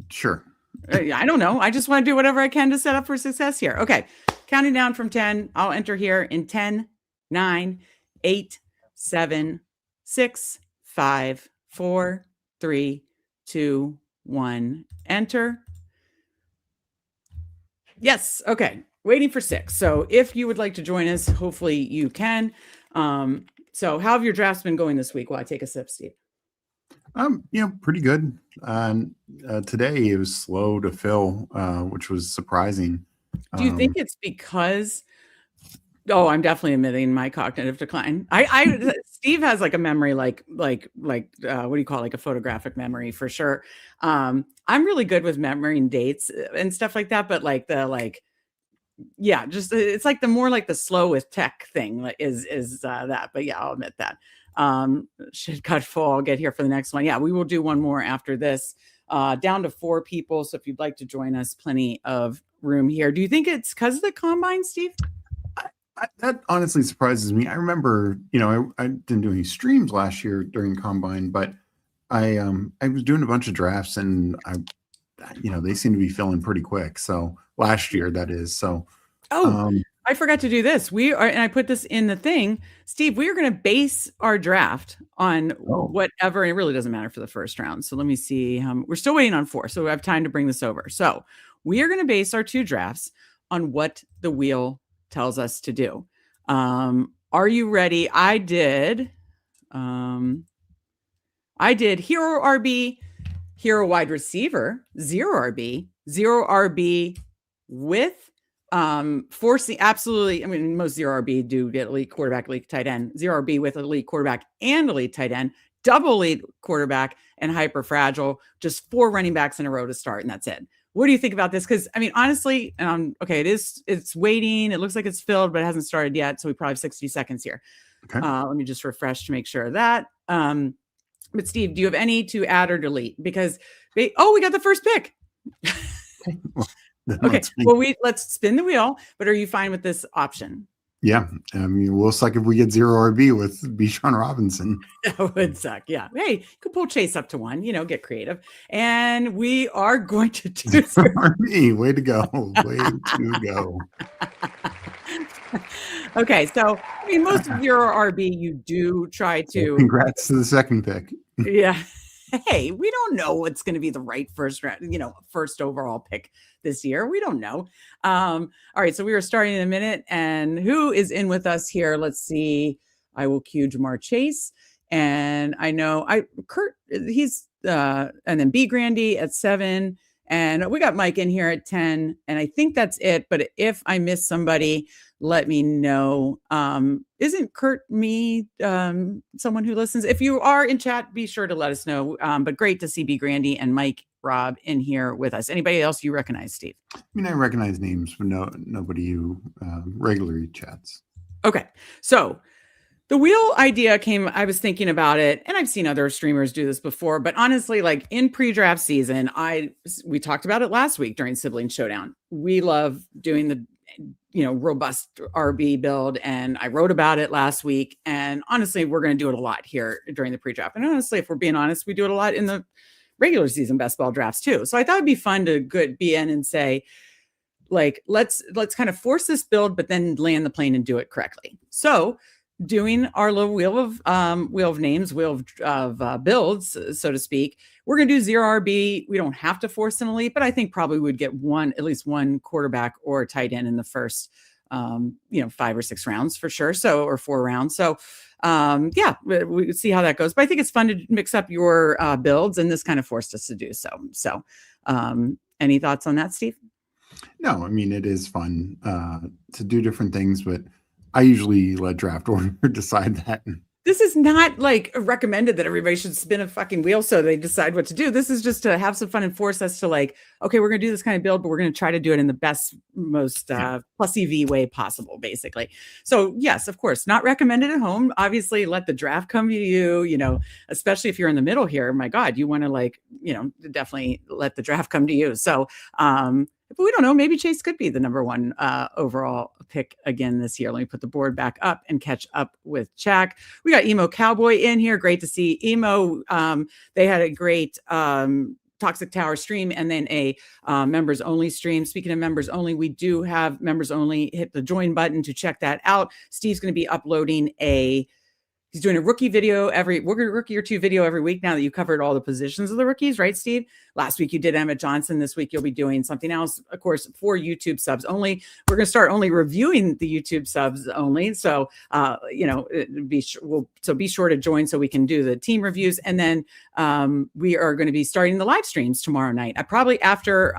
C: Sure.
A: I don't know. I just want to do whatever I can to set up for success here. Okay. Counting down from 10. I'll enter here in 10, 9, 8, 7, 6, 5, 4, 3, 2, 1. Enter. Yes. Okay. Waiting for 6. So if you would like to join us, hopefully you can. So how have your drafts been going this week while I take a sip, Steve?
C: Pretty good. Today it was slow to fill, which was surprising.
A: Do you think it's because I'm definitely admitting my cognitive decline. Steve has like a memory, like what do you call it? Like a photographic memory for sure. I'm really good with remembering dates and stuff like that, but it's like the more like the slow with tech thing is that. But yeah, I'll admit that. Should cut full. I'll get here for the next one. Yeah, we will do one more after this. Down to 4 people. So if you'd like to join us, plenty of room here. Do you think it's because of the combine, Steve?
C: That honestly surprises me. I remember, I didn't do any streams last year during combine, but I was doing a bunch of drafts and they seem to be filling pretty quick. So last year, that is. So,
A: I forgot to do this. And I put this in the thing, Steve, we are going to base our draft on whatever, and it really doesn't matter for the first round. So let me see. We're still waiting on 4, so we have time to bring this over. So we are going to base our 2 drafts on what the wheel tells us to do. Are you ready? I did hero RB, hero wide receiver, 0 RB, 0 RB with forcing absolutely. I mean, most 0 RB do get elite quarterback, elite tight end, 0 RB with elite quarterback and elite tight end, double elite quarterback and hyper fragile, just 4 running backs in a row to start. And that's it. What do you think about this? Because I mean, honestly, okay, it's waiting. It looks like it's filled, but it hasn't started yet. So we probably have 60 seconds here.
C: Okay.
A: Let me just refresh to make sure of that. But Steve, do you have any to add or delete? Because we got the first pick. Okay. Well, let's spin the wheel, but are you fine with this option?
C: Yeah. I mean, we'll suck if we get 0 RB with Bijan Robinson.
A: That would suck. Yeah. Hey, you could pull Chase up to 1, get creative. And we are going to do
C: 0 RB. Way to go. Way to go.
A: Okay. So, I mean, most of your RB, you do try to.
C: Congrats to the second pick.
A: Yeah. Hey, we don't know what's going to be the right first overall pick this year. We don't know. All right. So we are starting in a minute. And who is in with us here? Let's see. I will cue Jamar Chase. And I know Kurt, he's and then B Grandy at 7. And we got Mike in here at 10. And I think that's it. But if I miss somebody, let me know. Isn't Kurt me someone who listens? If you are in chat, be sure to let us know. But great to see B Grandy and Mike Rob in here with us. Anybody else you recognize, Steve?
C: I mean, I recognize names, but nobody who regularly chats. Okay.
A: So the wheel idea came, I was thinking about it, and I've seen other streamers do this before, but honestly, like in pre-draft season, we talked about it last week during Sibling Showdown. We love doing the robust RB build, and I wrote about it last week. And honestly, we're going to do it a lot here during the pre-draft. And honestly, if we're being honest, we do it a lot in the regular season best ball drafts too. So I thought it'd be fun to be in and say, like, let's kind of force this build, but then land the plane and do it correctly. So doing our little wheel of names, wheel of builds, so to speak. We're going to do 0 RB. We don't have to force an elite, but I think probably would get at least one quarterback or tight end in the first, 5 or 6 rounds for sure. So, or 4 rounds. So, we see how that goes. But I think it's fun to mix up your builds, and this kind of forced us to do so. So, any thoughts on that, Steve?
C: No, I mean, it is fun to do different things, but I usually let draft order decide that.
A: This is not like recommended that everybody should spin a fucking wheel so they decide what to do. This is just to have some fun and force us to okay, we're going to do this kind of build, but we're going to try to do it in the best, most plus EV way possible, basically. So yes, of course, not recommended at home. Obviously, let the draft come to you, especially if you're in the middle here. My God, you want to definitely let the draft come to you. So, but we don't know. Maybe Chase could be the number 1 overall pick again this year. Let me put the board back up and catch up with Chak. We got Emo Cowboy in here. Great to see Emo. They had a great Toxic Tower stream and then a members only stream. Speaking of members only, we do have members only. Hit the join button to check that out. Steve's going to be uploading he's doing a rookie or 2 video every week now that you covered all the positions of the rookies, right, Steve? Last week you did Emmett Johnson. This week you'll be doing something else, of course, for YouTube subs only. We're going to start only reviewing the YouTube subs only. So, be sure to join so we can do the team reviews. And then we are going to be starting the live streams tomorrow night, probably after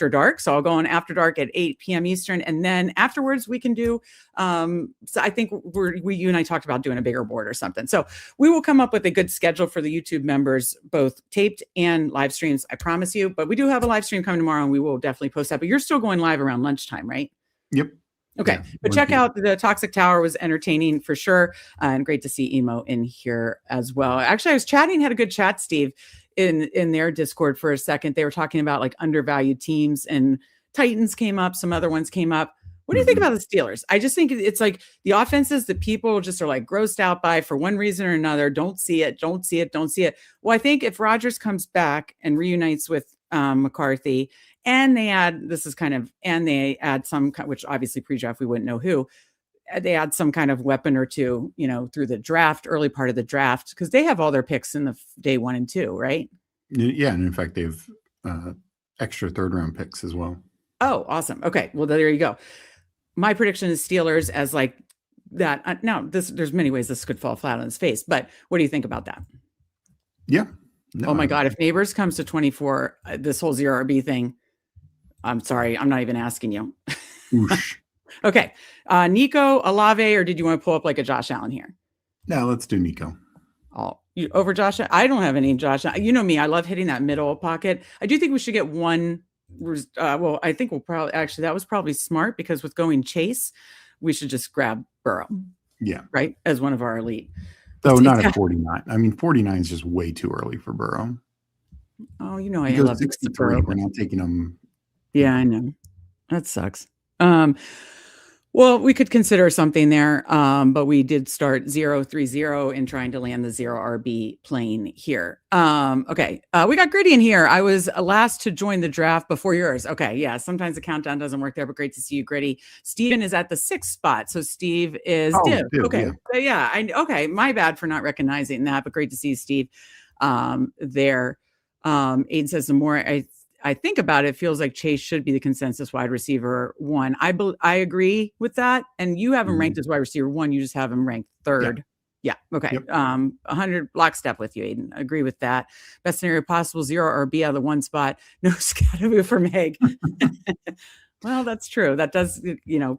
A: dark. So I'll go on after dark at 8 p.m. Eastern. And then afterwards we can do, so I think you and I talked about doing a bigger board or something. So we will come up with a good schedule for the YouTube members, both taped and live streams, I promise you. But we do have a live stream coming tomorrow and we will definitely post that. But you're still going live around lunchtime, right?
C: Yep.
A: Okay. Yeah, but check out the Toxic Tower was entertaining for sure. And great to see Emo in here as well. Actually, I was had a good chat, Steve, in their Discord for a second. They were talking about undervalued teams, and Titans came up. Some other ones came up. What do you think about the Steelers? I just think it's like the offenses that people just are grossed out by for one reason or another. Don't see it. Well, I think if Rodgers comes back and reunites with McCarthy, and they add some, which obviously pre-draft we wouldn't know who. They add some kind of weapon or two, through the draft, early part of the draft, because they have all their picks in the day 1 and 2, right?
C: Yeah, and in fact, they've extra 3rd round picks as well.
A: Oh, awesome. Okay, well there you go. My prediction is Steelers as like that. Now, there's many ways this could fall flat on its face, but what do you think about that?
C: Yeah. No,
A: oh my God, if Neighbors comes to 24, this whole 0 RB thing, I'm sorry, I'm not even asking you. Okay. Nico, Olave, or did you want to pull up like a Josh Allen here?
C: No, let's do Nico.
A: Over Josh? I don't have any Josh. You know me, I love hitting that middle pocket. I do think we should get one. Well, I think we'll probably, actually, that was probably smart, because with going Chase, we should just grab Burrow.
C: Yeah.
A: Right? As one of our elite.
C: Though not at 49. I mean, 49 is just way too early for Burrow.
A: Oh, I love
C: 63. We're not taking him.
A: Yeah, I know. That sucks. Well, we could consider something there, but we did start 0-3-0 in trying to land the 0 RB plane here. Okay, we got Gritty in here. I was last to join the draft before yours. Okay, yeah, sometimes the countdown doesn't work there, but great to see you, Gritty. Steven is at the 6th spot, so Steve is div. Okay, yeah, okay, my bad for not recognizing that, but great to see you, Steve. There. Aiden says, the more I think about it, feels like Chase should be the consensus wide receiver 1. I agree with that. And you have him ranked as wide receiver 1. You just have him ranked 3rd. Yeah. Okay. Yep. 100 lockstep with you, Aiden. Agree with that. Best scenario possible, 0 RB out of the 1 spot. No Scatteroo for Meg. Well, that's true. That does,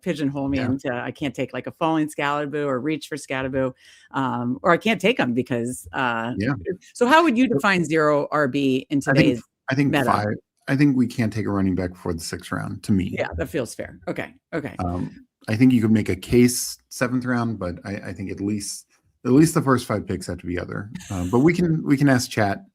A: pigeonhole me into, I can't take like a falling Scalaboo or reach for Scatteroo, or I can't take them because, So how would you define 0 RB in today's
C: I think
A: meta?
C: 5. I think we can't take a running back before the 6th round, to me.
A: Yeah, that feels fair. Okay.
C: I think you could make a case 7th round, but I think at least the first 5 picks have to be other. But we can ask chat.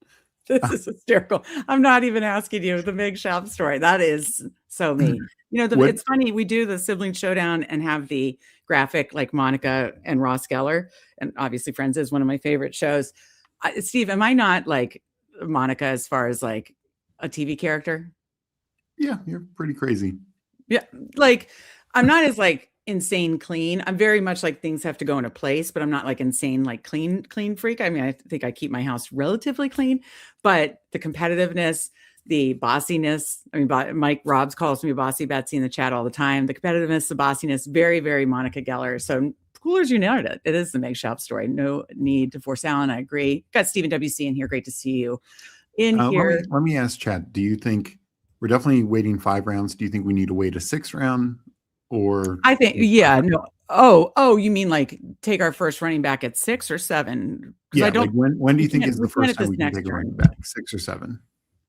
A: This is hysterical. I'm not even asking you the Meg Schaub story. That is so me. It's funny. We do the Sibling Showdown and have the graphic like Monica and Ross Geller, and obviously Friends is one of my favorite shows. Steve, am I not like Monica as far as like a TV character?
C: Yeah, you're pretty crazy.
A: Yeah, like I'm not as like insane clean. I'm very much like things have to go into place, but I'm not like insane like clean freak. I mean, I think I keep my house relatively clean, but the competitiveness, the bossiness. I mean, Mike Robbs calls me Bossy Betsy in the chat all the time. The competitiveness, the bossiness, very, very Monica Geller. So Coolers, you nailed it. It is the Meg Schaub story. No need to force Allen. I agree. Got Stephen WC in here. Great to see you in here.
C: Let me ask Chad, do you think we're definitely waiting 5 rounds? Do you think we need to wait a 6th round? Or
A: I think, no. Oh, you mean like take our first running back at 6 or 7?
C: Yeah, like when do you think is the first time we can take a running back? 6 or 7?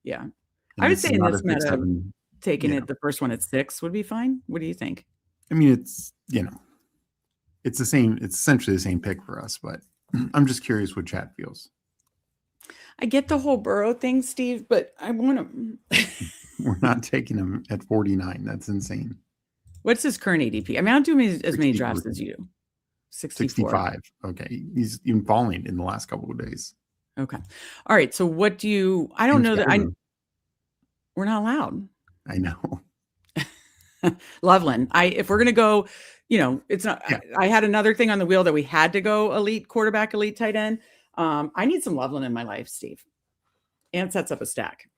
A: Yeah.
C: And
A: I would say in this meta,
C: 7,
A: taking it the first one at 6 would be fine. What do you think?
C: I mean, it's it's the same. It's essentially the same pick for us, but I'm just curious what Chad feels.
A: I get the whole Burrow thing, Steve, but I want to.
C: We're not taking him at 49. That's insane.
A: What's his current ADP? I mean, I don't do as many drafts as you do.
C: 65. Okay. He's even falling in the last couple of days.
A: Okay. All right. So what do you, I don't know that we're not allowed.
C: I know.
A: Loveland. If we're going to go, it's not, I had another thing on the wheel that we had to go elite quarterback, elite tight end. I need some Loveland in my life, Steve. And sets up a stack.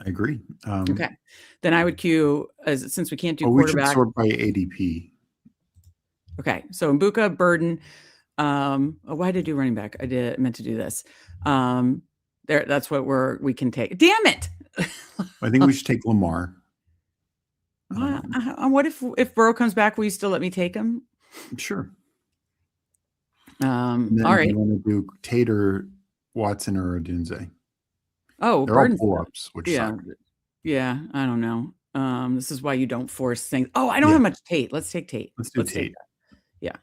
C: I agree.
A: Okay. Then I would queue, since we can't do quarterback.
C: We should sort by ADP.
A: Okay. So Mbuka, Burden. Why did I do running back? I meant to do this. That's what we can take. Damn it.
C: I think we should take Lamar.
A: What if Burrow comes back? Will you still let me take him?
C: Sure.
A: All right.
C: You want to do Tater, Watson, or Odunze?
A: Oh,
C: they're all pull-ups, which suck.
A: Yeah, I don't know. This is why you don't force things. Oh, I don't have much Tate. Let's take Tate.
C: Let's do Tate.
A: Yeah.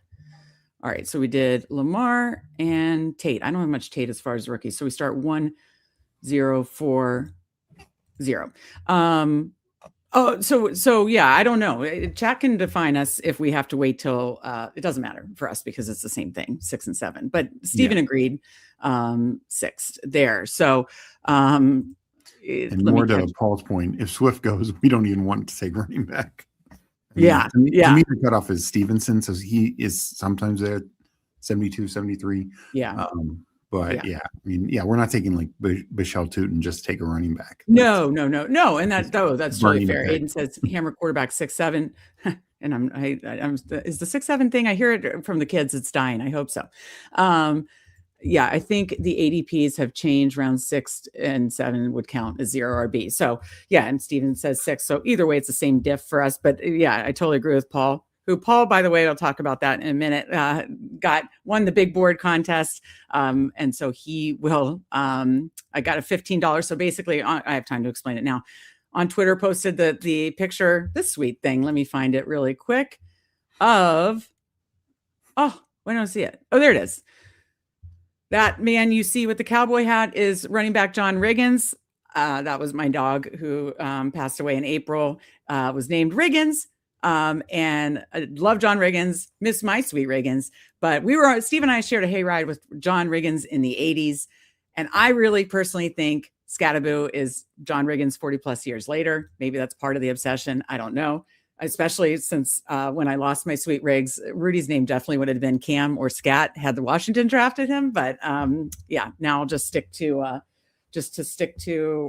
A: All right. So we did Lamar and Tate. I don't have much Tate as far as rookies. So we start 1-0-4-0. So yeah, I don't know. Chat can define us if we have to wait till it doesn't matter for us because it's the same thing, 6 and 7. But Stephen agreed 6th there. So
C: And more to Paul's point, if Swift goes, we don't even want to take running back. I mean, to me, the cutoff is Stevenson, so he is sometimes there, 72, 73.
A: Yeah.
C: But I mean, we're not taking like Michelle Tootin, just take a running back.
A: No. And that's totally fair. Aiden says hammer quarterback 6'7". And I'm is the 6'7" thing, I hear it from the kids, it's dying. I hope so. I think the ADPs have changed. Round 6 and 7 would count as 0 RB. So and Steven says 6. So either way, it's the same diff for us. But I totally agree with Paul. Paul, by the way, I'll talk about that in a minute, won the big board contest. And so he will, I got a $15. So basically, I have time to explain it now. On Twitter, posted the picture, this sweet thing. Let me find it really quick I don't see it. Oh, there it is. That man you see with the cowboy hat is running back John Riggins. That was my dog who passed away in April, was named Riggins. And I love John Riggins, miss my sweet Riggins. But Steve and I shared a hayride with John Riggins in the 80s. And I really personally think Scattaboo is John Riggins 40 plus years later. Maybe that's part of the obsession. I don't know. Especially since when I lost my sweet Riggs, Rudy's name definitely would have been Cam or Scat had the Washington drafted him. But now I'll just stick to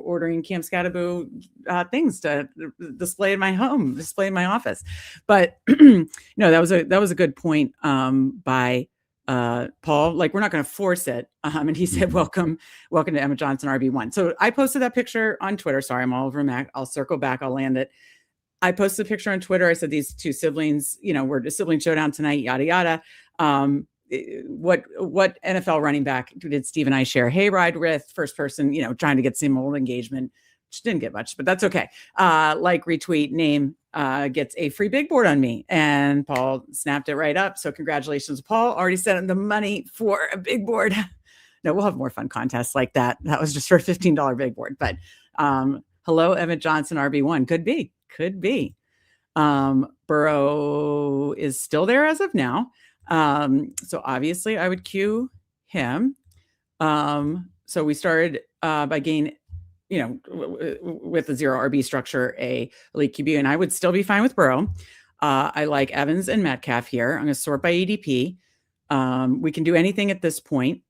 A: ordering Cam Scattaboo things to display in my home, display in my office. But no, that was a good point by Paul. Like, we're not going to force it. And he said, welcome to Emma Johnson RB1. So I posted that picture on Twitter. Sorry, I'm all over Mac. I'll circle back. I'll land it. I posted a picture on Twitter. I said, these two siblings, we're a sibling showdown tonight, yada, yada. What NFL running back did Steve and I share hayride with? First person, trying to get some old engagement, which didn't get much, but that's okay. Retweet, name gets a free big board on me. And Paul snapped it right up. So congratulations, Paul. Already sent him the money for a big board. No, we'll have more fun contests like that. That was just for a $15 big board. But hello, Emma Johnson, RB1. Could be. Burrow is still there as of now. So obviously I would cue him. So we started by getting, with the 0 RB structure, a elite QB, and I would still be fine with Burrow. I like Evans and Metcalf here. I'm going to sort by ADP. We can do anything at this point.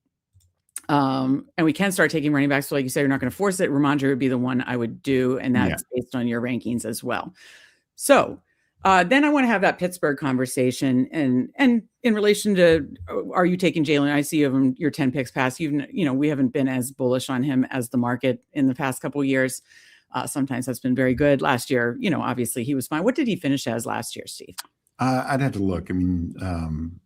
A: And we can start taking running backs. So like you said, you're not going to force it. Ramondre would be the one I would do. And that's based on your rankings as well. So then I want to have that Pittsburgh conversation. And in relation to, are you taking Jalen? I see you have your 10 picks past. We haven't been as bullish on him as the market in the past couple of years. Sometimes that's been very good. Last year, obviously he was fine. What did he finish as last year, Steve?
C: I'd have to look. I mean,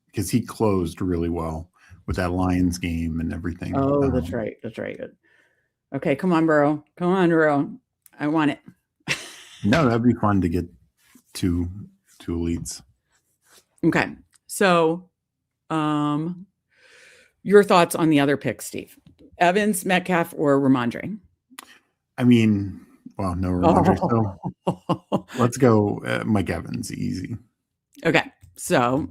C: because he closed really well with that Lions game and everything.
A: Oh, that's right. Okay, come on, Burrow. I want it.
C: No, that'd be fun to get two elites.
A: Okay, so your thoughts on the other picks, Steve? Evans, Metcalf, or Ramondre?
C: I mean, well, no Ramondre. So let's go Mike Evans, easy.
A: Okay, so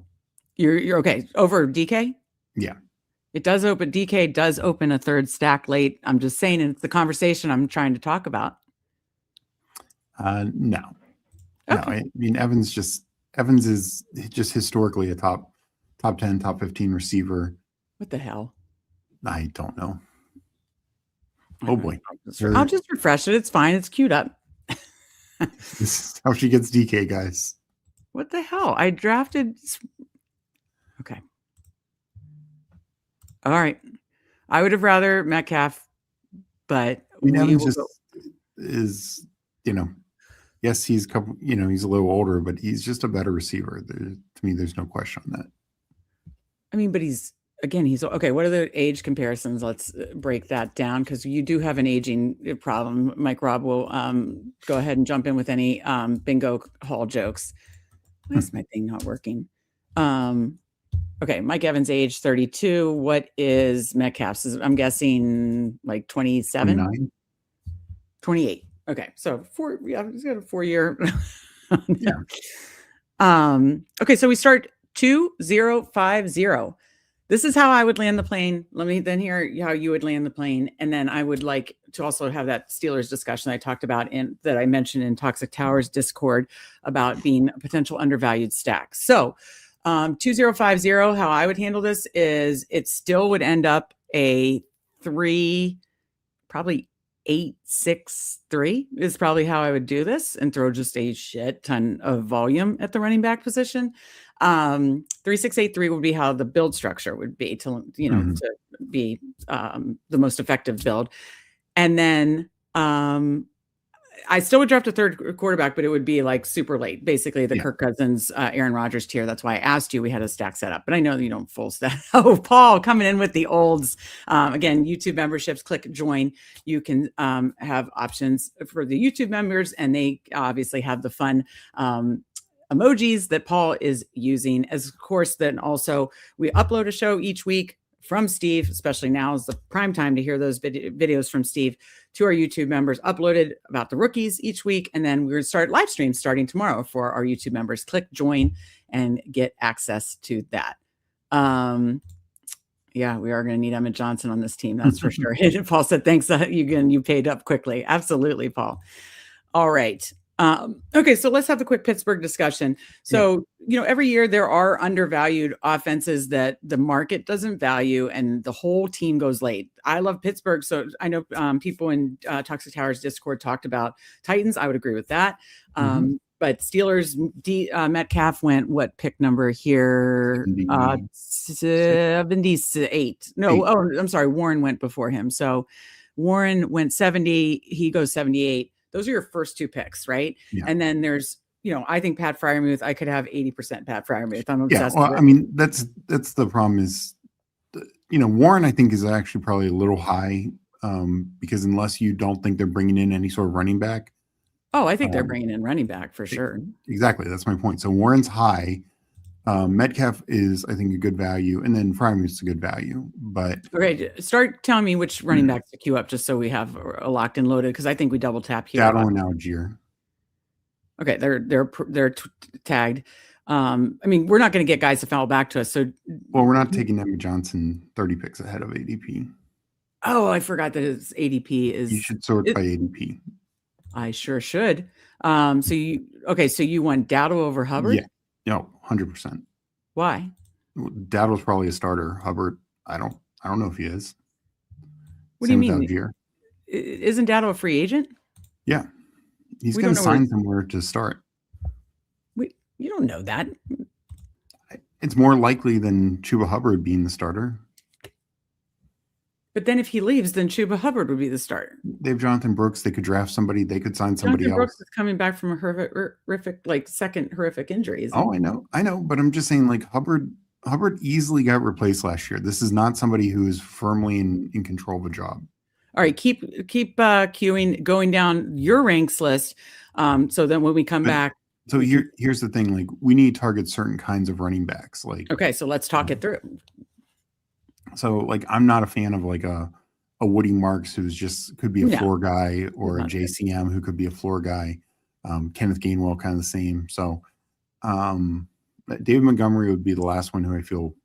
A: you're okay over DK?
C: Yeah.
A: It does open. DK does open a third stack late. I'm just saying, it's the conversation I'm trying to talk about.
C: No.
A: Okay.
C: No, I mean, Evans is just historically a top 10, top 15 receiver.
A: What the hell?
C: I don't know. Oh boy.
A: I'll just refresh it. It's fine. It's queued up.
C: This is how she gets DK, guys.
A: What the hell? I drafted. Okay. All right. I would have rather Metcalf, but
C: Evans just is, yes, he's he's a little older, but he's just a better receiver. To me, there's no question on that.
A: I mean, but he's okay. What are the age comparisons? Let's break that down, because you do have an aging problem. Mike Robb will go ahead and jump in with any bingo hall jokes. Why is my thing not working? Okay, Mike Evans, age 32. What is Metcalf's? I'm guessing like 27?
C: 29.
A: 28. Okay, so he's got a 4-year.
C: Yeah.
A: Okay, so we start 2-0-5-0. This is how I would land the plane. Let me then hear how you would land the plane. And then I would like to also have that Steelers discussion I talked about that I mentioned in Toxic Towers Discord about being a potential undervalued stack. So 2050, how I would handle this is it still would end up a 3, probably 8-6-3 is probably how I would do this and throw just a shit ton of volume at the running back position. 3-6-8-3 would be how the build structure would be to be the most effective build. And then I still would draft a third quarterback, but it would be like super late, basically the Kirk Cousins, Aaron Rodgers tier. That's why I asked you, we had a stack set up, but I know you don't full stack. Oh, Paul coming in with the olds. Again, YouTube memberships, click join. You can have options for the YouTube members, and they obviously have the fun emojis that Paul is using. As of course, then also we upload a show each week from Steve, especially now is the prime time to hear those videos from Steve to our YouTube members, uploaded about the rookies each week. And then we're going to start live streams starting tomorrow for our YouTube members. Click join and get access to that. Yeah, we are going to need Emmett Johnson on this team. That's for sure. Paul said, thanks. You paid up quickly. Absolutely, Paul. All right. Okay, so let's have the quick Pittsburgh discussion. So, every year there are undervalued offenses that the market doesn't value and the whole team goes late. I love Pittsburgh. So I know people in Toxic Towers Discord talked about Titans. I would agree with that. But Steelers, Metcalf went, what pick number here? 78. No, I'm sorry. Warren went before him. So Warren went 70. He goes 78. Those are your first two picks, right? Yeah. And then there's, I think Pat Freiermuth, I could have 80% Pat Freiermuth. I'm obsessed with it.
C: I mean, that's the problem is, Warren, I think, is actually probably a little high because unless you don't think they're bringing in any sort of running back.
A: Oh, I think they're bringing in running back for sure.
C: Exactly. That's my point. So Warren's high. Metcalf is, I think, a good value, and then Freiermuth's a good value. But
A: okay, start telling me which running backs to queue up, just so we have a locked and loaded. Because I think we double tap here.
C: Dowdle and Algier.
A: Okay, they're tagged. I mean, we're not going to get guys to foul back to us. So,
C: well, we're not taking Emmett Johnson 30 picks ahead of ADP.
A: Oh, I forgot that his ADP is.
C: You should sort by ADP.
A: I sure should. So you want Dowdle over Hubbard?
C: Yeah. No, 100%.
A: Why?
C: Dowdle's probably a starter. Hubbard, I don't know if he is.
A: What do you mean? Isn't Dowdle a free agent?
C: Yeah, he's going to sign somewhere to start.
A: You don't know that.
C: It's more likely than Chuba Hubbard being the starter.
A: But then if he leaves, then Chuba Hubbard would be the starter.
C: They have Jonathan Brooks. They could draft somebody. They could sign somebody else.
A: Brooks is coming back from a horrific, second horrific injury.
C: Oh, I know. But I'm just saying, Hubbard easily got replaced last year. This is not somebody who is firmly in control of a job.
A: All right, keep queuing, going down your ranks list. So then when we come back.
C: So here's the thing, we need to target certain kinds of running backs.
A: Okay, so let's talk it through.
C: So I'm not a fan of a Woody Marks who's just could be a floor guy, or a JCM who could be a floor guy. Kenneth Gainwell, kind of the same. So David Montgomery would be the last one who I feel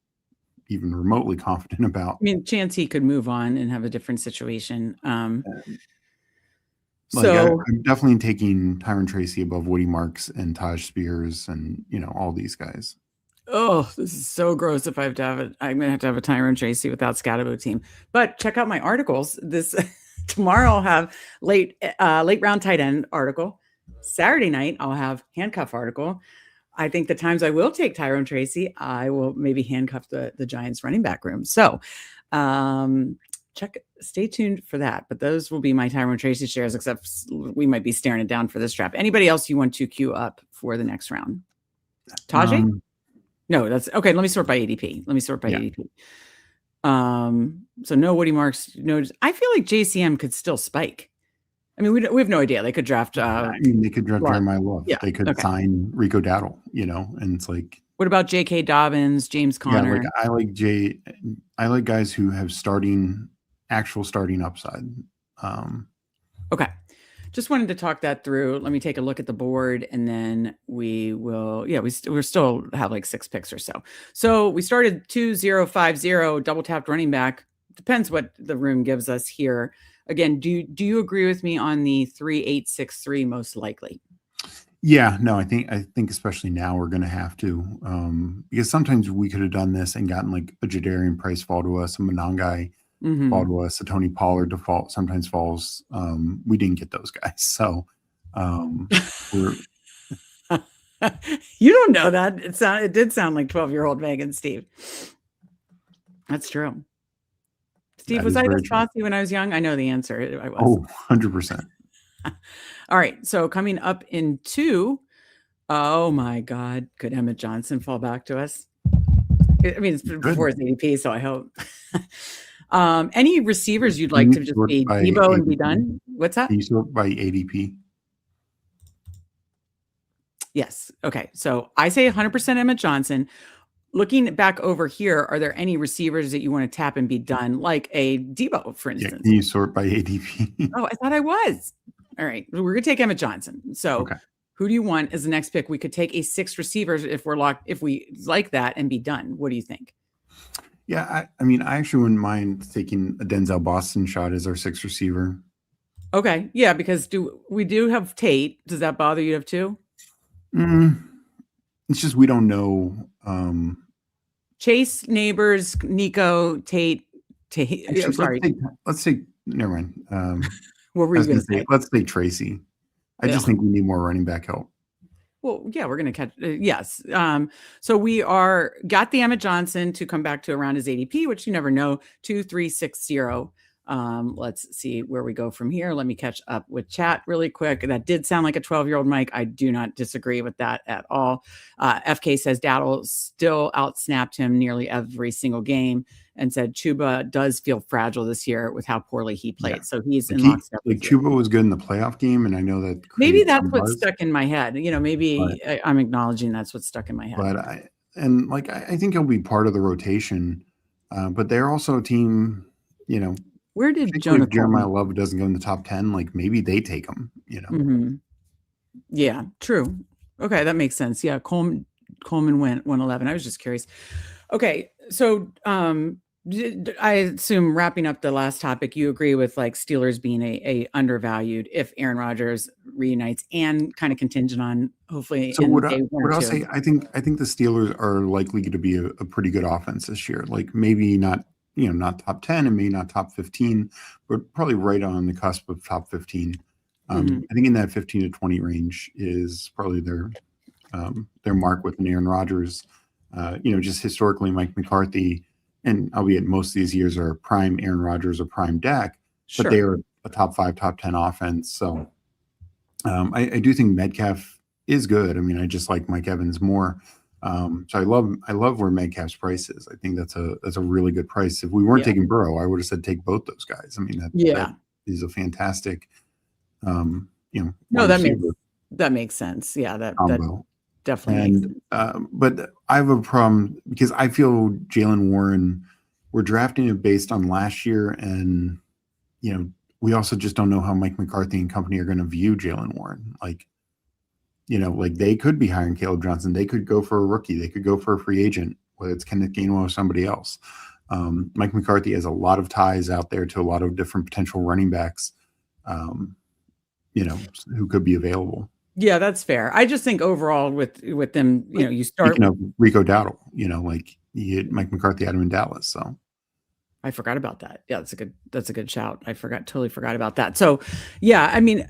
C: even remotely confident about.
A: I mean, chance he could move on and have a different situation.
C: I'm definitely taking Tyron Tracy above Woody Marks and Taj Spears and all these guys.
A: Oh, this is so gross. If I have to have it, I'm gonna have to have a Tyron Tracy without Scatabo team. But check out my articles. This tomorrow I'll have late round tight end article. Saturday night I'll have handcuff article. I think the times I will take Tyron Tracy, I will maybe handcuff the Giants running back room. So stay tuned for that. But those will be my Tyron Tracy shares, except we might be staring it down for this draft. Anybody else you want to queue up for the next round? Tajay? No, that's okay. Let me sort by ADP. ADP. So no Woody Marks. No, I feel like JCM could still spike. I mean, we have no idea. They could draft.
C: They could draft Jeremiah Love. Yeah, they could sign Rico Dowdle. And it's
A: what about J.K. Dobbins, James Conner?
C: Yeah, I like guys who have actual starting upside.
A: Okay. just wanted to talk that through. Let me take a look at the board, and then we will. Yeah, we still have like 6 picks or so. So we started 2-0-5-0 double tapped running back. Depends what the room gives us here. Again, do you agree with me on the 3-8-6-3 most likely?
C: Yeah, no, I think especially now we're going to have to, because sometimes we could have done this and gotten like a Jadarian Price fall to us, a Monangai fall to us, a Tony Pollard default sometimes falls. We didn't get those guys, so we're.
A: You don't know that. It did sound like 12-year-old Megan, Steve. That's true. Steve, was I this saucy when I was young? I know the answer. I was.
C: Oh, 100%.
A: All right. So coming up in 2, oh my God, could Emmett Johnson fall back to us? I mean, it's before his ADP, so I hope. Any receivers you'd like to just be Debo and be done? What's that?
C: Can you sort by ADP?
A: Yes. Okay. So I say 100% Emmett Johnson. Looking back over here, are there any receivers that you want to tap and be done, like a Debo, for instance?
C: Yeah, can you sort by ADP?
A: Oh, I thought I was. All right. We're going to take Emmett Johnson. So who do you want as the next pick? We could take a 6 receivers if we like that and be done. What do you think?
C: Yeah, I mean, I actually wouldn't mind taking a Denzel Boston shot as our 6th receiver.
A: Okay. Yeah, because we do have Tate. Does that bother you to have 2?
C: It's just we don't know.
A: Chase, Neighbors, Nico, Tate.
C: Actually,
A: I'm sorry.
C: Let's say never mind.
A: What were you going to say?
C: Let's say Tracy. I just think we need more running back help.
A: Well, yeah, we're going to catch. Yes. So we got the Emmett Johnson to come back to around his ADP, which you never know. 2-3-6-0. Let's see where we go from here. Let me catch up with chat really quick. That did sound like a 12-year-old Mike. I do not disagree with that at all. FK says Dowdle still outsnapped him nearly every single game and said Chuba does feel fragile this year with how poorly he played. Yeah. So he's in lockstep.
C: Like Chuba was good in the playoff game, and I know that
A: maybe that's what's stuck in my head. Maybe I'm acknowledging that's what's stuck in my head.
C: But I think he'll be part of the rotation. But they're also a team,
A: Where did
C: Jeremiah Love doesn't go in the top 10? Like maybe they take him,
A: Mm-hmm. Yeah, true. Okay, that makes sense. Yeah, Coleman went 111. I was just curious. Okay, so I assume wrapping up the last topic, you agree with like Steelers being a undervalued if Aaron Rodgers reunites and kind of contingent on hopefully.
C: So what I'll say, I think the Steelers are likely to be a pretty good offense this year. Like maybe not. Not top 10 and maybe not top 15, but probably right on the cusp of top 15. I think in that 15 to 20 range is probably their mark with an Aaron Rodgers. Just historically, Mike McCarthy, and albeit most of these years are prime Aaron Rodgers or prime Dak, but they are a top 5, top 10 offense. So I do think Metcalf is good. I mean, I just like Mike Evans more. So I love where Metcalf's price is. I think that's a really good price. If we weren't taking Burrow, I would have said take both those guys. I mean, that is a fantastic,
A: No, that makes sense. Yeah, that definitely makes sense.
C: But I have a problem because I feel Jaylen Warren, we're drafting it based on last year, and we also just don't know how Mike McCarthy and company are going to view Jaylen Warren. Like they could be hiring Caleb Johnson. They could go for a rookie. They could go for a free agent, whether it's Kenneth Gainwell or somebody else. Mike McCarthy has a lot of ties out there to a lot of different potential running backs, who could be available.
A: Yeah, that's fair. I just think overall with them, you start
C: Rico Dowdle, you get Mike McCarthy out of in Dallas. So
A: I forgot about that. Yeah, that's a good shout. Totally forgot about that. So yeah, I mean,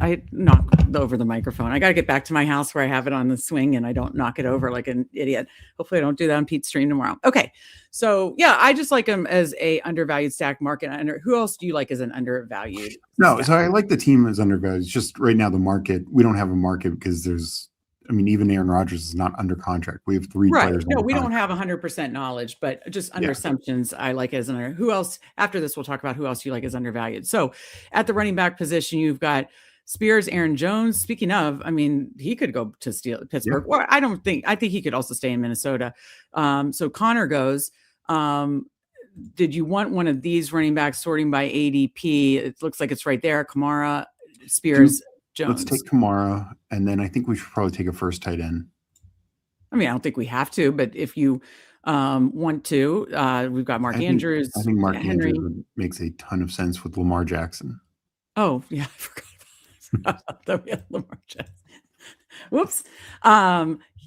A: I knocked over the microphone. I got to get back to my house where I have it on the swing and I don't knock it over like an idiot. Hopefully I don't do that on Pete's stream tomorrow. Okay. So yeah, I just like him as a undervalued stack market. Who else do you like as an undervalued?
C: No, so I like the team as undervalued. It's just right now the market, we don't have a market because even Aaron Rodgers is not under contract. We have 3 players.
A: No, we don't have 100% knowledge, but just under assumptions, I like as an who else after this, we'll talk about who else you like as undervalued. So at the running back position, you've got Spears, Aaron Jones. Speaking of, I mean, he could go to Pittsburgh, or I think he could also stay in Minnesota. So Connor goes, did you want one of these running backs sorting by ADP? It looks like it's right there. Kamara, Spears, Jones.
C: Let's take Kamara, and then I think we should probably take a first tight end.
A: I mean, I don't think we have to, but if you want to, we've got Mark Andrews.
C: I think Mark
A: Henry.
C: Andrews makes a ton of sense with Lamar Jackson.
A: Oh, yeah, I forgot that we had Lamar Jackson. Whoops.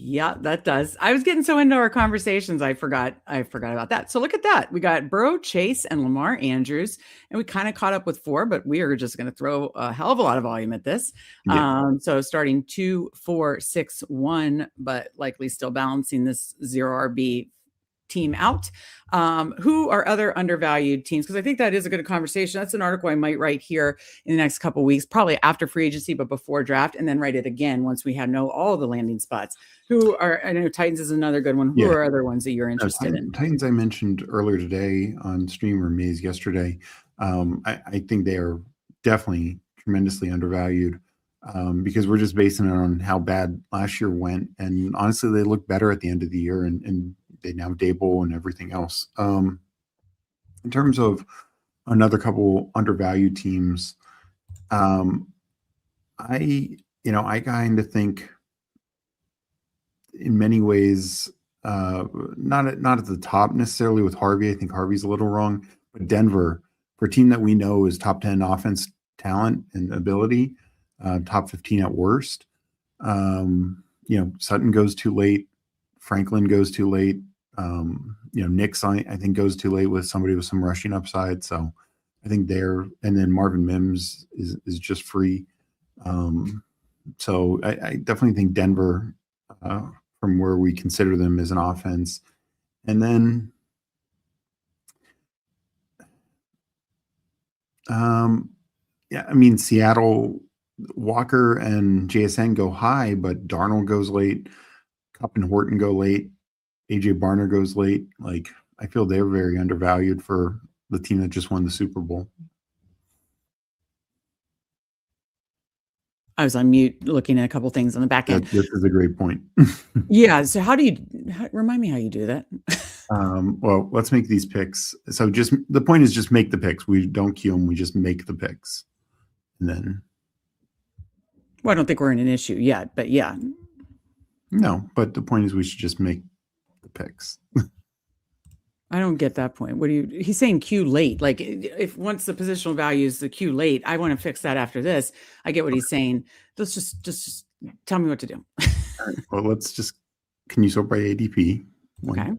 A: Yeah, that does. I was getting so into our conversations, I forgot about that. So look at that. We got Burrow, Chase, and Lamar Andrews, and we kind of caught up with 4, but we are just going to throw a hell of a lot of volume at this. Yeah. So starting 2, 4, 6, 1, but likely still balancing this 0 RB team out. Who are other undervalued teams? Because I think that is a good conversation. That's an article I might write here in the next couple of weeks, probably after free agency, but before draft, and then write it again once we know all the landing spots. Who are, I know Titans is another good one. Who are other ones that you're interested in?
C: Titans I mentioned earlier today on stream, or Maze yesterday. I think they are definitely tremendously undervalued because we're just basing it on how bad last year went. And honestly, they look better at the end of the year, and they now have Dable and everything else. In terms of another couple undervalued teams, I kind of think in many ways, not at the top necessarily with Harvey. I think Harvey's a little wrong, but Denver, for a team that we know is top 10 offense talent and ability, top 15 at worst. Sutton goes too late. Franklin goes too late. Nix, I think, goes too late with somebody with some rushing upside. So I think and then Marvin Mims is just free. So I definitely think Denver, from where we consider them as an offense. And then, Seattle, Walker and JSN go high, but Darnold goes late. Kupp and Horton go late. AJ Barner goes late. Like, I feel they're very undervalued for the team that just won the Super Bowl.
A: I was on mute looking at a couple things on the back end.
C: This is a great point.
A: Yeah. So remind me how you do that?
C: Well, let's make these picks. So the point is just make the picks. We don't queue them. We just make the picks. And then.
A: Well, I don't think we're in an issue yet, but yeah.
C: No, but the point is we should just make the picks.
A: I don't get that point. He's saying queue late. Like, if once the positional value is the queue late, I want to fix that after this. I get what he's saying. Let's just tell me what to do.
C: All right. Well, can you sort by ADP?
A: Okay.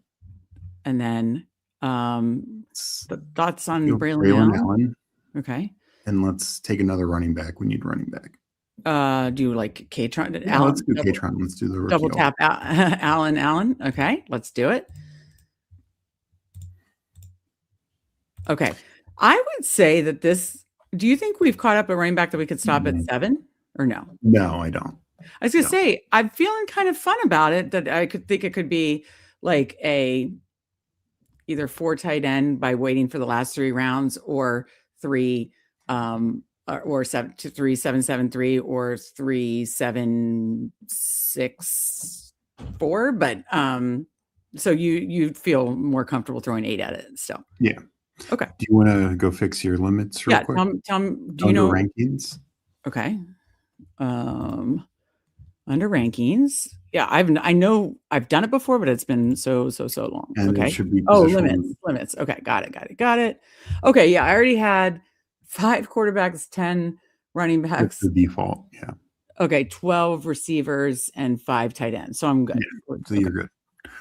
A: And then the thoughts on Braylon
C: Allen.
A: Okay.
C: And let's take another running back. We need a running back.
A: Do you like K-Tron?
C: Yeah, let's do K-Tron. Let's do the rookie
A: double tap Allen. Okay, let's do it. Okay. I would say that do you think we've caught up a running back that we could stop at 7 or no?
C: No, I don't.
A: I was going to say, I'm feeling kind of fun about it, that I could think it could be like either 4 tight end by waiting for the last 3 rounds, or 3 or 7 to 3 7 7 3 or 3 7 6 4. But so you feel more comfortable throwing 8 at it still?
C: Yeah.
A: Okay.
C: Do you want to go fix your limits real quick?
A: Tell me, do you know
C: rankings?
A: Okay. Under rankings. Yeah, I know I've done it before, but it's been so long.
C: And
A: okay.
C: It should be
A: limits. Okay, got it. Okay, yeah, I already had 5 quarterbacks, 10 running backs.
C: That's the default, yeah.
A: Okay, 12 receivers and 5 tight ends. So I'm good.
C: Yeah, so you're good.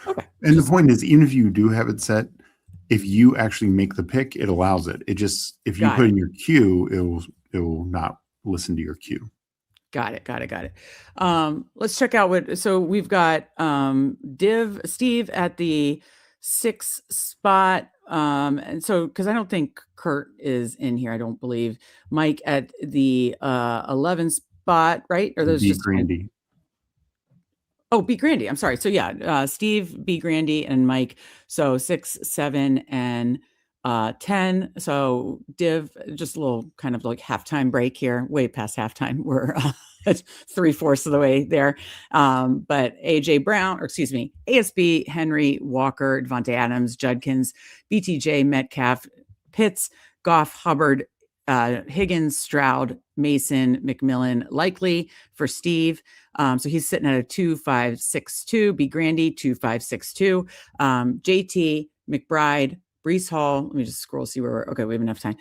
A: Okay.
C: And the point is, even if you do have it set, if you actually make the pick, it allows it. It just, if you put in your queue, it will not listen to your queue.
A: Got it. Let's check out so we've got Steve at the 6th spot. And so, because I don't think Kurt is in here, I don't believe. Mike at the 11th spot, right? Or those just
C: Grandy.
A: Oh, B. Grandy. I'm sorry. So yeah, Steve, B. Grandy, and Mike. So 6, 7, and 10. So Div, just a little kind of like halftime break here, way past halftime. We're 3/4 of the way there. But AJ Brown, or excuse me, ASB, Henry, Walker, Devontae Adams, Judkins, BTJ, Metcalf, Pitts, Goff, Hubbard, Higgins, Stroud, Mason, McMillan, Likely for Steve. So he's sitting at a 2.562. B Grandy 2.562. JT, McBride, Brees Hall. Let me just scroll, see where we're. Okay, we have enough time.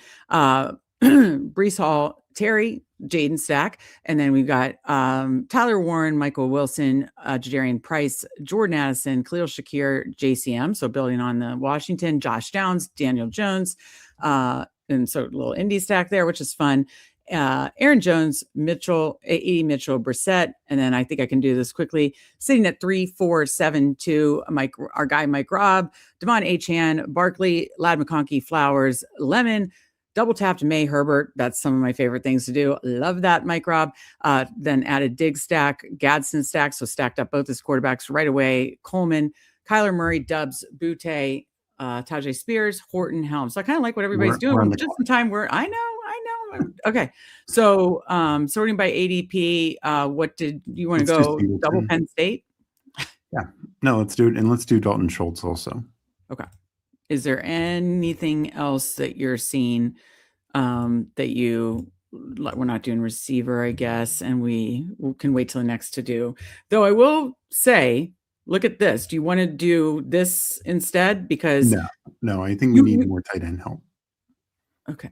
A: Brees Hall, Terry, Jaden Stack, and then we've got Tyler Warren, Michael Wilson, Jadarian Price, Jordan Addison, Khalil Shakir, JCM. So building on the Washington, Josh Downs, Daniel Jones, and so a little indie stack there, which is fun. Aaron Jones, Mitchell, A.E. Mitchell, Brissett, and then I think I can do this quickly. Sitting at 3.472, our guy Mike Robb, Devon Achan, Barkley, Lad McConkey, Flowers, Lemon, double tapped May Herbert. That's some of my favorite things to do. Love that, Mike Robb. Then added Dig stack, Gadsden stack, so stacked up both his quarterbacks right away. Coleman, Kyler Murray, Dubs, Butte, Tajay Spears, Horton, Helms. So I kind of like what everybody's doing. Just in time where I know. Okay. So sorting by ADP, what did you want to go? Double Penn State?
C: Yeah. No, let's do it. And let's do Dalton Schultz also.
A: Okay. Is there anything else that you're seeing that we're not doing receiver, I guess, and we can wait till the next to do. Though I will say, look at this. Do you want to do this instead? Because
C: no, I think we need more tight end help.
A: Okay.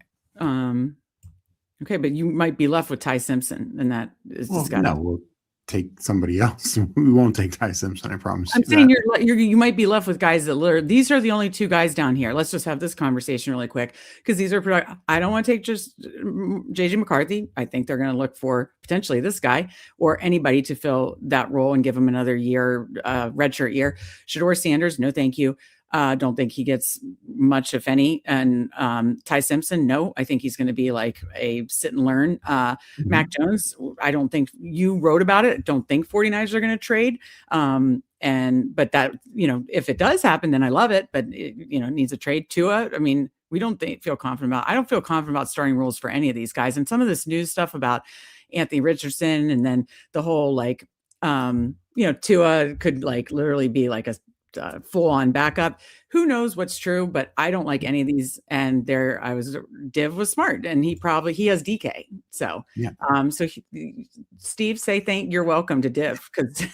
A: Okay, but you might be left with Ty Simpson, and that is
C: we'll take somebody else. We won't take Ty Simpson, I promise.
A: I'm saying you might be left with guys that these are the only two guys down here. Let's just have this conversation really quick, because these are I don't want to take just JJ McCarthy. I think they're going to look for potentially this guy or anybody to fill that role and give him another year, redshirt year. Shador Sanders, no thank you. Don't think he gets much, if any. And Ty Simpson, no, I think he's going to be like a sit and learn. Mac Jones, I don't think you wrote about it. Don't think 49ers are going to trade. But that, if it does happen, then I love it. But it needs a trade. Tua, I mean, we don't feel confident about. I don't feel confident about starting rules for any of these guys. And some of this news stuff about Anthony Richardson, and then the whole Tua could literally be like a full-on backup. Who knows what's true, but I don't like any of these. And Div was smart, and he has DK. So yeah. Steve, say you're welcome to Div, because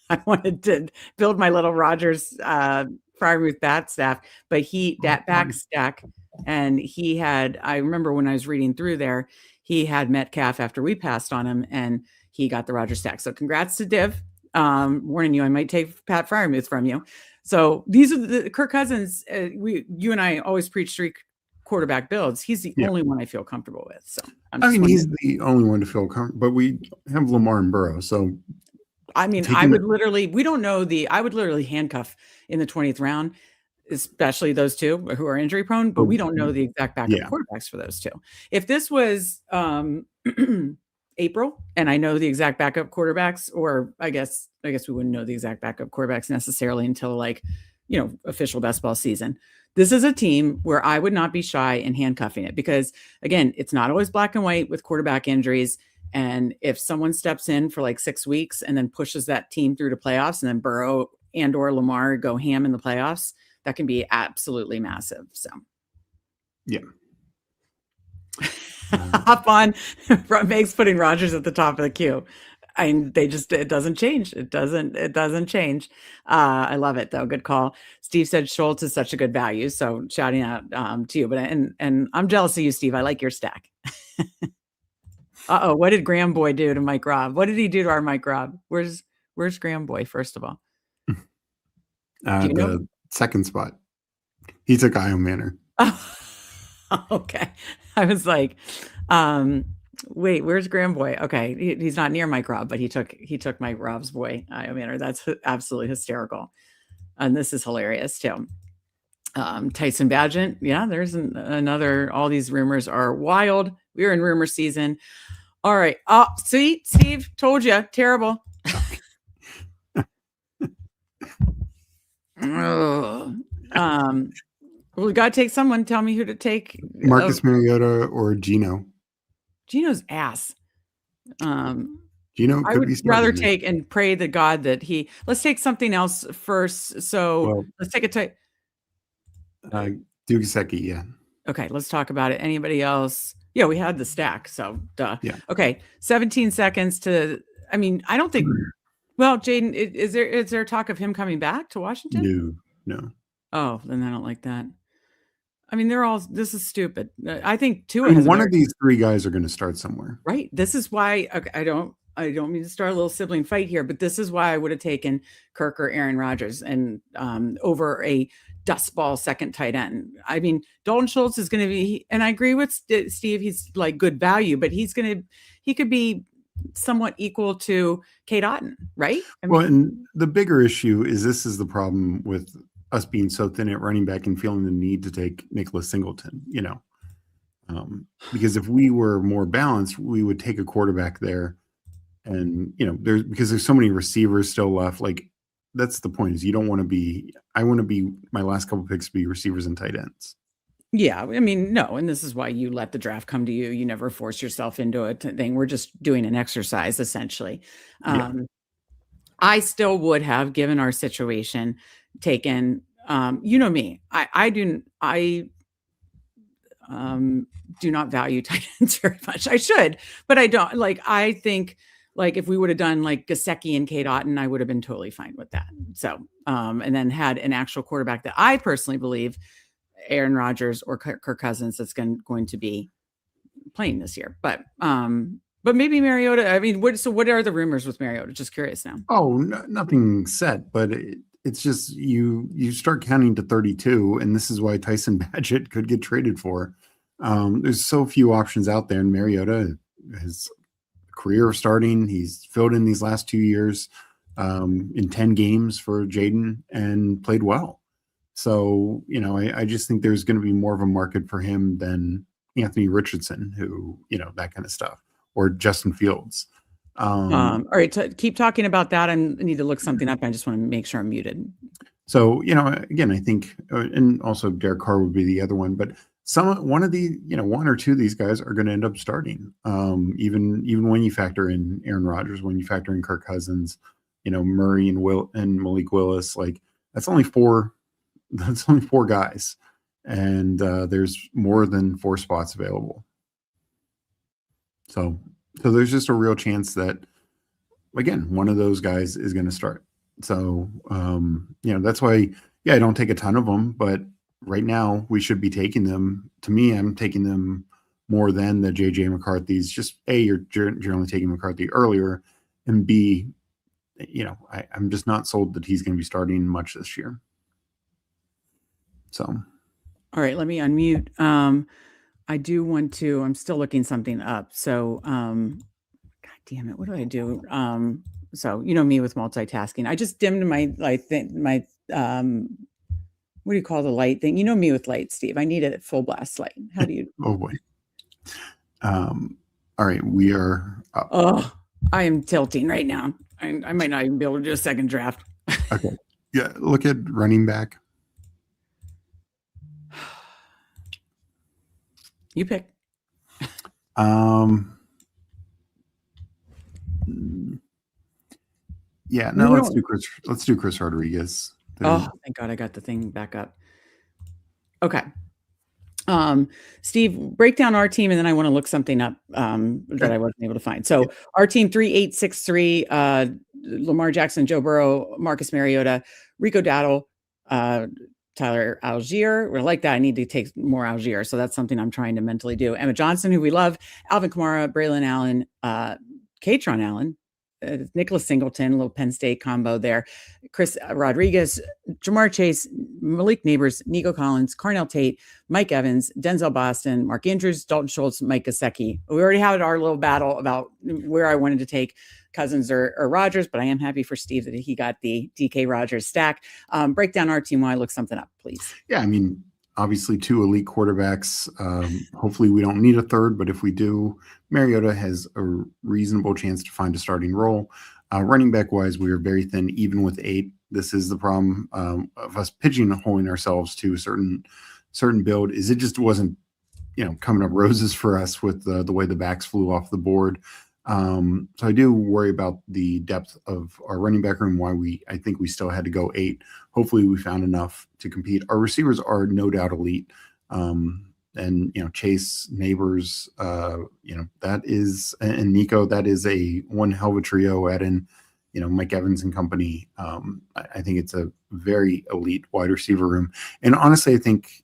A: I wanted to build my little Rogers Freiermuth bat staff, but that back stack, and he had, I remember when I was reading through there, he had Metcalf after we passed on him, and he got the Rogers stack. So congrats to Div. Warning you, I might take Pat Freiermuth from you. So these are the Kirk Cousins. You and I always preach 3 quarterback builds. He's the only one I feel comfortable with. So
C: he's the only one to feel comfortable. But we have Lamar and Burrow. So
A: I would literally handcuff in the 20th round, especially those two who are injury prone. But we don't know the exact backup quarterbacks for those two. If this was April, and I know the exact backup quarterbacks, or I guess we wouldn't know the exact backup quarterbacks necessarily until official best ball season. This is a team where I would not be shy in handcuffing it, because again, it's not always black and white with quarterback injuries. And if someone steps in for 6 weeks and then pushes that team through to playoffs, and then Burrow and or Lamar go ham in the playoffs, that can be absolutely massive. So
C: yeah.
A: Hop on. Meg's putting Rogers at the top of the queue. It doesn't change. It doesn't change. I love it though. Good call. Steve said Schultz is such a good value. So shouting out to you, but and I'm jealous of you, Steve. I like your stack. What did Graham Boy do to Mike Robb? What did he do to our Mike Robb? Where's Graham Boy, first of all?
C: The second spot. He took Io Manor.
A: Okay. I was like, wait, where's Graham Boy? Okay. He's not near Mike Robb, but he took Mike Robb's boy. I mean, that's absolutely hysterical. And this is hilarious too. Tyson Badgett. Yeah, there's another, all these rumors are wild. We're in rumor season. All right. Oh, see, Steve, told you, terrible. Well, we got to take someone. Tell me who to take.
C: Marcus Mariota or Geno.
A: Geno's ass.
C: Geno
A: I
C: could
A: would
C: be
A: rather
C: starting.
A: take and pray to God that let's take something else first. So
C: Well,
A: let's take a
C: Duke Gesicki, yeah.
A: Okay, let's talk about it. Anybody else? Yeah, we had the stack. So duh.
C: Yeah.
A: Okay. 17 seconds to, I mean, I don't think, well, Jaden, is there talk of him coming back to Washington?
C: No.
A: Oh, then I don't like that. I mean, this is stupid. I think Tua
C: I mean,
A: has
C: one of these three guys are going to start somewhere.
A: Right. This is why I don't mean to start a little sibling fight here, but this is why I would have taken Kirk or Aaron Rodgers and over a dust ball second tight end. I mean, Dalton Schultz is going to be, and I agree with Steve, he's like good value, but he could be somewhat equal to Kate Otten, right? I mean,
C: And the bigger issue is this is the problem with us being so thin at running back and feeling the need to take Nicholas Singleton, because if we were more balanced, we would take a quarterback there. And, because there's so many receivers still left. Like, that's the point, is I want to be my last couple picks to be receivers and tight ends.
A: Yeah, I mean, no, and this is why you let the draft come to you. You never force yourself into a thing. We're just doing an exercise, essentially.
C: Yeah.
A: I still would have, given our situation, taken, me. I do not value tight ends very much. I should, but I don't. Like, I think, like, if we would have done like Gesicki and Kate Otten, I would have been totally fine with that. So, and then had an actual quarterback that I personally believe, Aaron Rodgers or Kirk Cousins, that's going to be playing this year. But maybe Mariota. I mean, what are the rumors with Mariota? Just curious now.
C: Oh, nothing set, but it's just you start counting to 32, and this is why Tyson Badgett could get traded for. There's so few options out there, and Mariota has a career of starting. He's filled in these last 2 years in 10 games for Jaden and played well. So, I just think there's going to be more of a market for him than Anthony Richardson, who, that kind of stuff, or Justin Fields.
A: All right, keep talking about that. I need to look something up. I just want to make sure I'm muted.
C: So, again, I think, and also Derek Carr would be the other one, but one of the, one or two of these guys are going to end up starting. Even when you factor in Aaron Rodgers, when you factor in Kirk Cousins, Murray and Malik Willis, like that's only four guys, and there's more than 4 spots available. So there's just a real chance that, again, one of those guys is going to start. So, that's why, I don't take a ton of them, but right now we should be taking them. To me, I'm taking them more than the JJ McCarthy's. Just A, you're generally taking McCarthy earlier, and B, I'm just not sold that he's going to be starting much this year. So,
A: all right, let me unmute. I do want to, I'm still looking something up. So, God damn it, what do I do? So, me with multitasking. I just dimmed my what do you call the light thing? Me with light, Steve. I need it at full blast light. How do you?
C: Oh boy. All right, we are up.
A: Oh, I am tilting right now. I might not even be able to do a second draft.
C: Okay. Yeah, look at running back.
A: You pick.
C: Yeah, no, let's do Chris Rodriguez.
A: Oh, thank God I got the thing back up. Okay. Steve, break down our team, and then I want to look something up that I wasn't able to find. So our team 3863, Lamar Jackson, Joe Burrow, Marcus Mariota, Rico Dowdle, Tyler Algier. I like that. I need to take more Algier. So that's something I'm trying to mentally do. Emma Johnson, who we love, Alvin Kamara, Braylon Allen, Katron Allen, Nicholas Singleton, a little Penn State combo there. Chris Rodriguez, Jamar Chase, Malik Neighbors, Nico Collins, Carnell Tate, Mike Evans, Denzel Boston, Mark Andrews, Dalton Schultz, Mike Gesicki. We already had our little battle about where I wanted to take Cousins or Rodgers, but I am happy for Steve that he got the DK Rodgers stack. Break down our team while I look something up, please.
C: Yeah, I mean, obviously 2 elite quarterbacks. Hopefully we don't need a third, but if we do, Mariota has a reasonable chance to find a starting role. Running back wise, we are very thin, even with 8. This is the problem of us pigeonholing ourselves to certain certain build is it just wasn't, coming up roses for us with the way the backs flew off the board. So I do worry about the depth of our running back room, I think we still had to go 8. Hopefully we found enough to compete. Our receivers are no doubt elite. And, Chase, Neighbors, that is, and Nico, that is a one hell of a trio. Add in, Mike Evans and company. I think it's a very elite wide receiver room. And honestly, I think,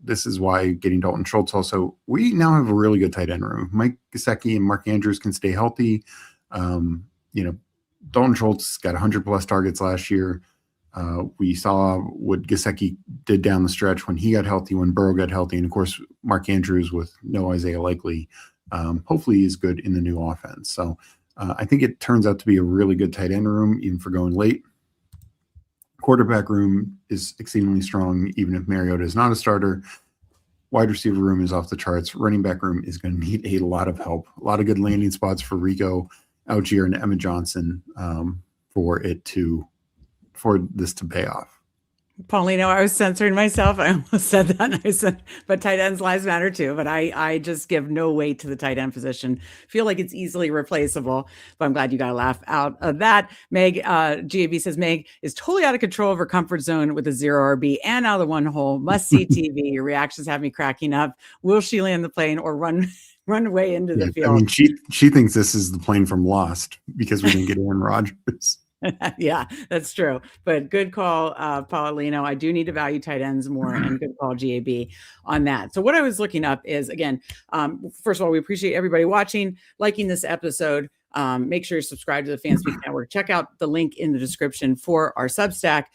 C: this is why getting Dalton Schultz also, we now have a really good tight end room. Mike Gesicki and Mark Andrews can stay healthy. Dalton Schultz got 100+ targets last year. We saw what Gesicki did down the stretch when he got healthy, when Burrow got healthy. And of course, Mark Andrews with no Isaiah Likely, hopefully is good in the new offense. So I think it turns out to be a really good tight end room, even for going late. Quarterback room is exceedingly strong, even if Mariota is not a starter. Wide receiver room is off the charts. Running back room is going to need a lot of help. A lot of good landing spots for Rico, Algier, and Emma Johnson for this to pay off.
A: Paulino, I was censoring myself. I almost said that. And I said, but tight ends lives matter too. But I just give no weight to the tight end position. Feel like it's easily replaceable. But I'm glad you got a laugh out of that. Meg, GAB says, Meg is totally out of control of her comfort zone with a 0 RB and out of the one hole. Must see TV. Your reactions have me cracking up. Will she land the plane or run away into the field?
C: I mean, she thinks this is the plane from Lost because we didn't get Aaron Rodgers.
A: Yeah, that's true. But good call, Paulino. I do need to value tight ends more, and good call, GAB, on that. So what I was looking up is, again, first of all, we appreciate everybody watching, liking this episode. Make sure you're subscribed to the Fanspeak Network. Check out the link in the description for our Substack.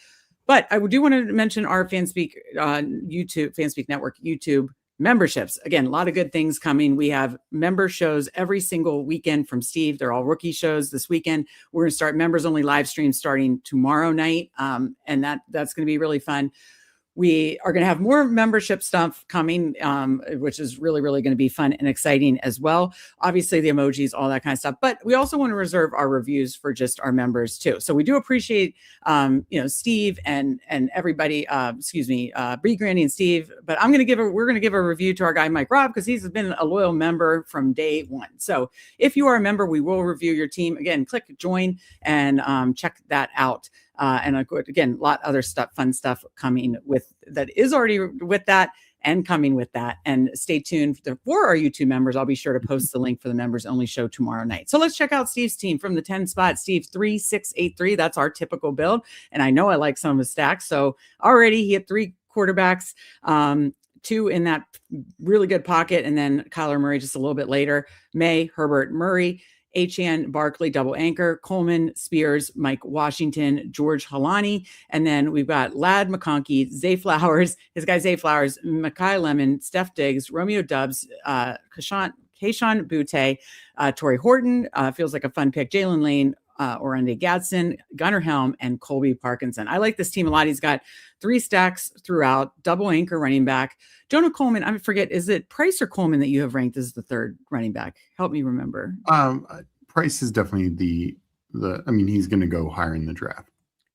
A: But I do want to mention our Fanspeak Fanspeak Network YouTube memberships. Again, a lot of good things coming. We have member shows every single weekend from Steve. They're all rookie shows this weekend. We're going to start members only live streams starting tomorrow night. And that's going to be really fun. We are going to have more membership stuff coming, which is really, really going to be fun and exciting as well. Obviously, the emojis, all that kind of stuff. But we also want to reserve our reviews for just our members too. So we do appreciate, Steve and everybody. Bree, Granny, and Steve. But we're going to give a review to our guy Mike Robb because he's been a loyal member from day one. So if you are a member, we will review your team. Again, click join and check that out. And again, a lot of other stuff, fun stuff coming with that is already with that and coming with that. And stay tuned for our YouTube members. I'll be sure to post the link for the members only show tomorrow night. So let's check out Steve's team from the 10 spot. Steve 3-6-8-3. That's our typical build. And I know I like some of his stacks. So already he had 3 quarterbacks, 2 in that really good pocket. And then Kyler Murray just a little bit later. May, Herbert, Murray, Achane, Barkley, double anchor, Coleman, Spears, Mike Washington, George Halani. And then we've got Ladd McConkey, Zay Flowers, his guy Zay Flowers, Mekhi Lemon, Steph Diggs, Romeo Dubs, Kayshon Boutte, Torrey Horton, feels like a fun pick, Jalen Lane, Orlando Gadsden, Gunnar Helm, and Colby Parkinson. I like this team a lot. He's got 3 stacks throughout, double anchor running back. Jonah Coleman, I forget, is it Price or Coleman that you have ranked as the 3rd running back? Help me remember.
C: Price is definitely he's going to go higher in the draft.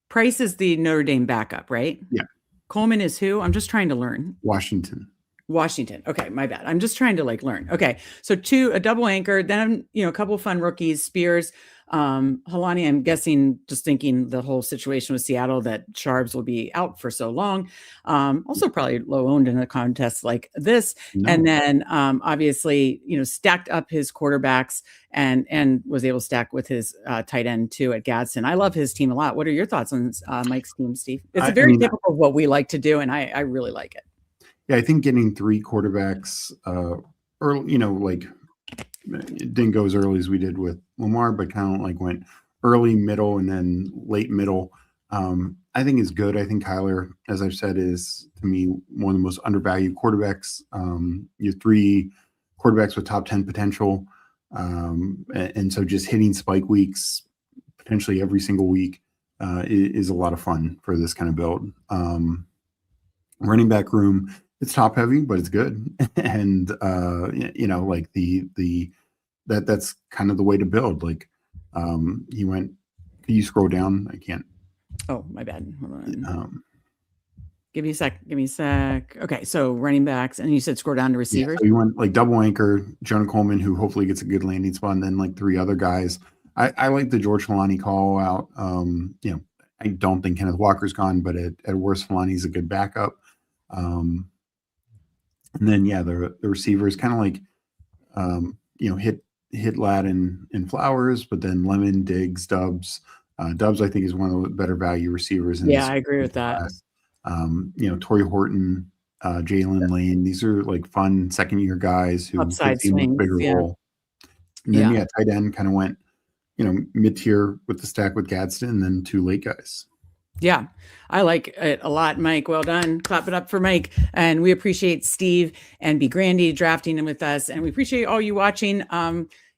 A: Price is the Notre Dame backup, right?
C: Yeah.
A: Coleman is who? I'm just trying to learn.
C: Washington.
A: Okay, my bad. I'm just trying to learn. Okay, so 2, a double anchor, then a couple of fun rookies, Spears, Halani. I'm guessing, just thinking the whole situation with Seattle, that Sharps will be out for so long. Also probably low owned in a contest like this. No. And then obviously, stacked up his quarterbacks and was able to stack with his tight end too at Gadsden. I love his team a lot. What are your thoughts on Mike's team, Steve? It's very typical of what we like to do, and I really like it.
C: Yeah, I think getting 3 quarterbacks early, it didn't go as early as we did with Lamar, but kind of went early, middle, and then late middle. I think is good. I think Kyler, as I've said, is to me one of the most undervalued quarterbacks. You have 3 quarterbacks with top 10 potential. And so just hitting spike weeks potentially every single week is a lot of fun for this kind of build. Running back room, it's top heavy, but it's good. And that's kind of the way to build. He went, can you scroll down? I can't.
A: Oh, my bad. Hold on. Give me a sec. Okay, so running backs, and you said scroll down to
C: Yeah,
A: receivers.
C: so you want like double anchor, Jonah Coleman, who hopefully gets a good landing spot, and then like three other guys. I like the George Filani call out. I don't think Kenneth Walker's gone, but at worst, Filani's a good backup. And then the receivers kind of like hit Ladd and Flowers, but then Lemon, Diggs, Dubs. Dubs, I think, is one of the better value receivers.
A: I agree with that.
C: Torrey Horton, Jalen Lane. These are like fun second-year guys who
A: Upside
C: could see a
A: swings,
C: bigger role. And then tight end kind of went, mid-tier with the stack with Gadsden, and then two late guys.
A: Yeah, I like it a lot, Mike. Well done. Clap it up for Mike. And we appreciate Steve and B. Grandy drafting with us. And we appreciate all you watching.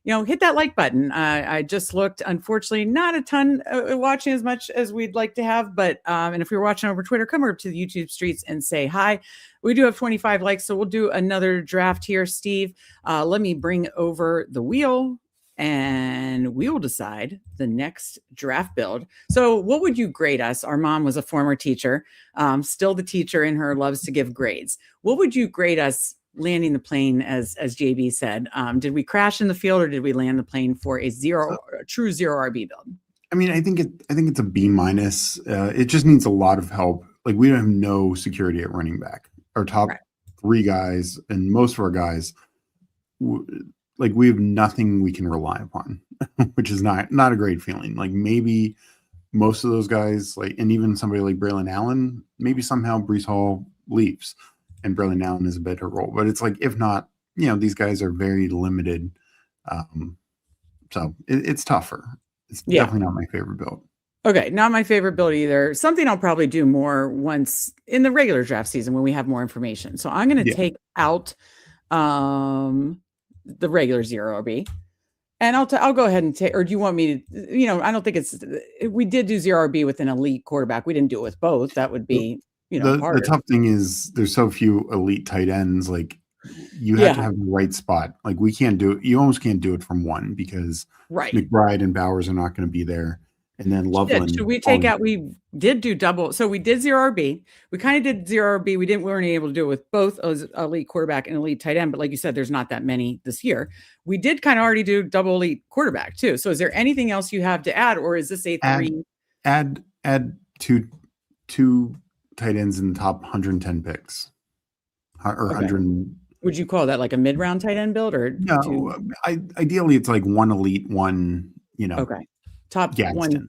A: Hit that like button. I just looked, unfortunately, not a ton watching as much as we'd like to have. But and if you're watching over Twitter, come over to the YouTube streets and say hi. We do have 25 likes, so we'll do another draft here, Steve. Let me bring over the wheel, and we will decide the next draft build. So what would you grade us? Our mom was a former teacher, still the teacher in her, loves to give grades. What would you grade us landing the plane, as JB said? Did we crash in the field, or did we land the plane for a true zero RB build?
C: I mean, I think it's a B-. It just needs a lot of help. Like, we don't have no security at running back. Our top three guys and most of our guys, we have nothing we can rely upon, which is not a great feeling. Like, maybe most of those guys, and even somebody like Braylon Allen, maybe somehow Breece Hall leaves and Braylon Allen is a better role. But it's like, if not, these guys are very limited. So it's tougher. It's definitely not my favorite build.
A: Okay, not my favorite build either. Something I'll probably do more once in the regular draft season when we have more information. So I'm going to take out the regular zero RB, and I'll go ahead and take. Or do you want me to? I don't think we did do zero RB with an elite quarterback. We didn't do it with both. That would be
C: the tough thing is there's so few elite tight ends. Like, you have to have the right spot. Like, we can't do it. You almost can't do it from one, because McBride and Bowers are not going to be there. And then Loveland.
A: Should we take out? We did do double. So we did zero RB. We kind of did zero RB. We weren't able to do it with both elite quarterback and elite tight end. But like you said, there's not that many this year. We did kind of already do double elite quarterback too. So is there anything else you have to add, or is this a three?
C: Add two tight ends in the top 110 picks, or 100.
A: Would you call that like a mid-round tight end build, or
C: no? Ideally, it's like one elite, one.
A: Okay. Top
C: Gadsden.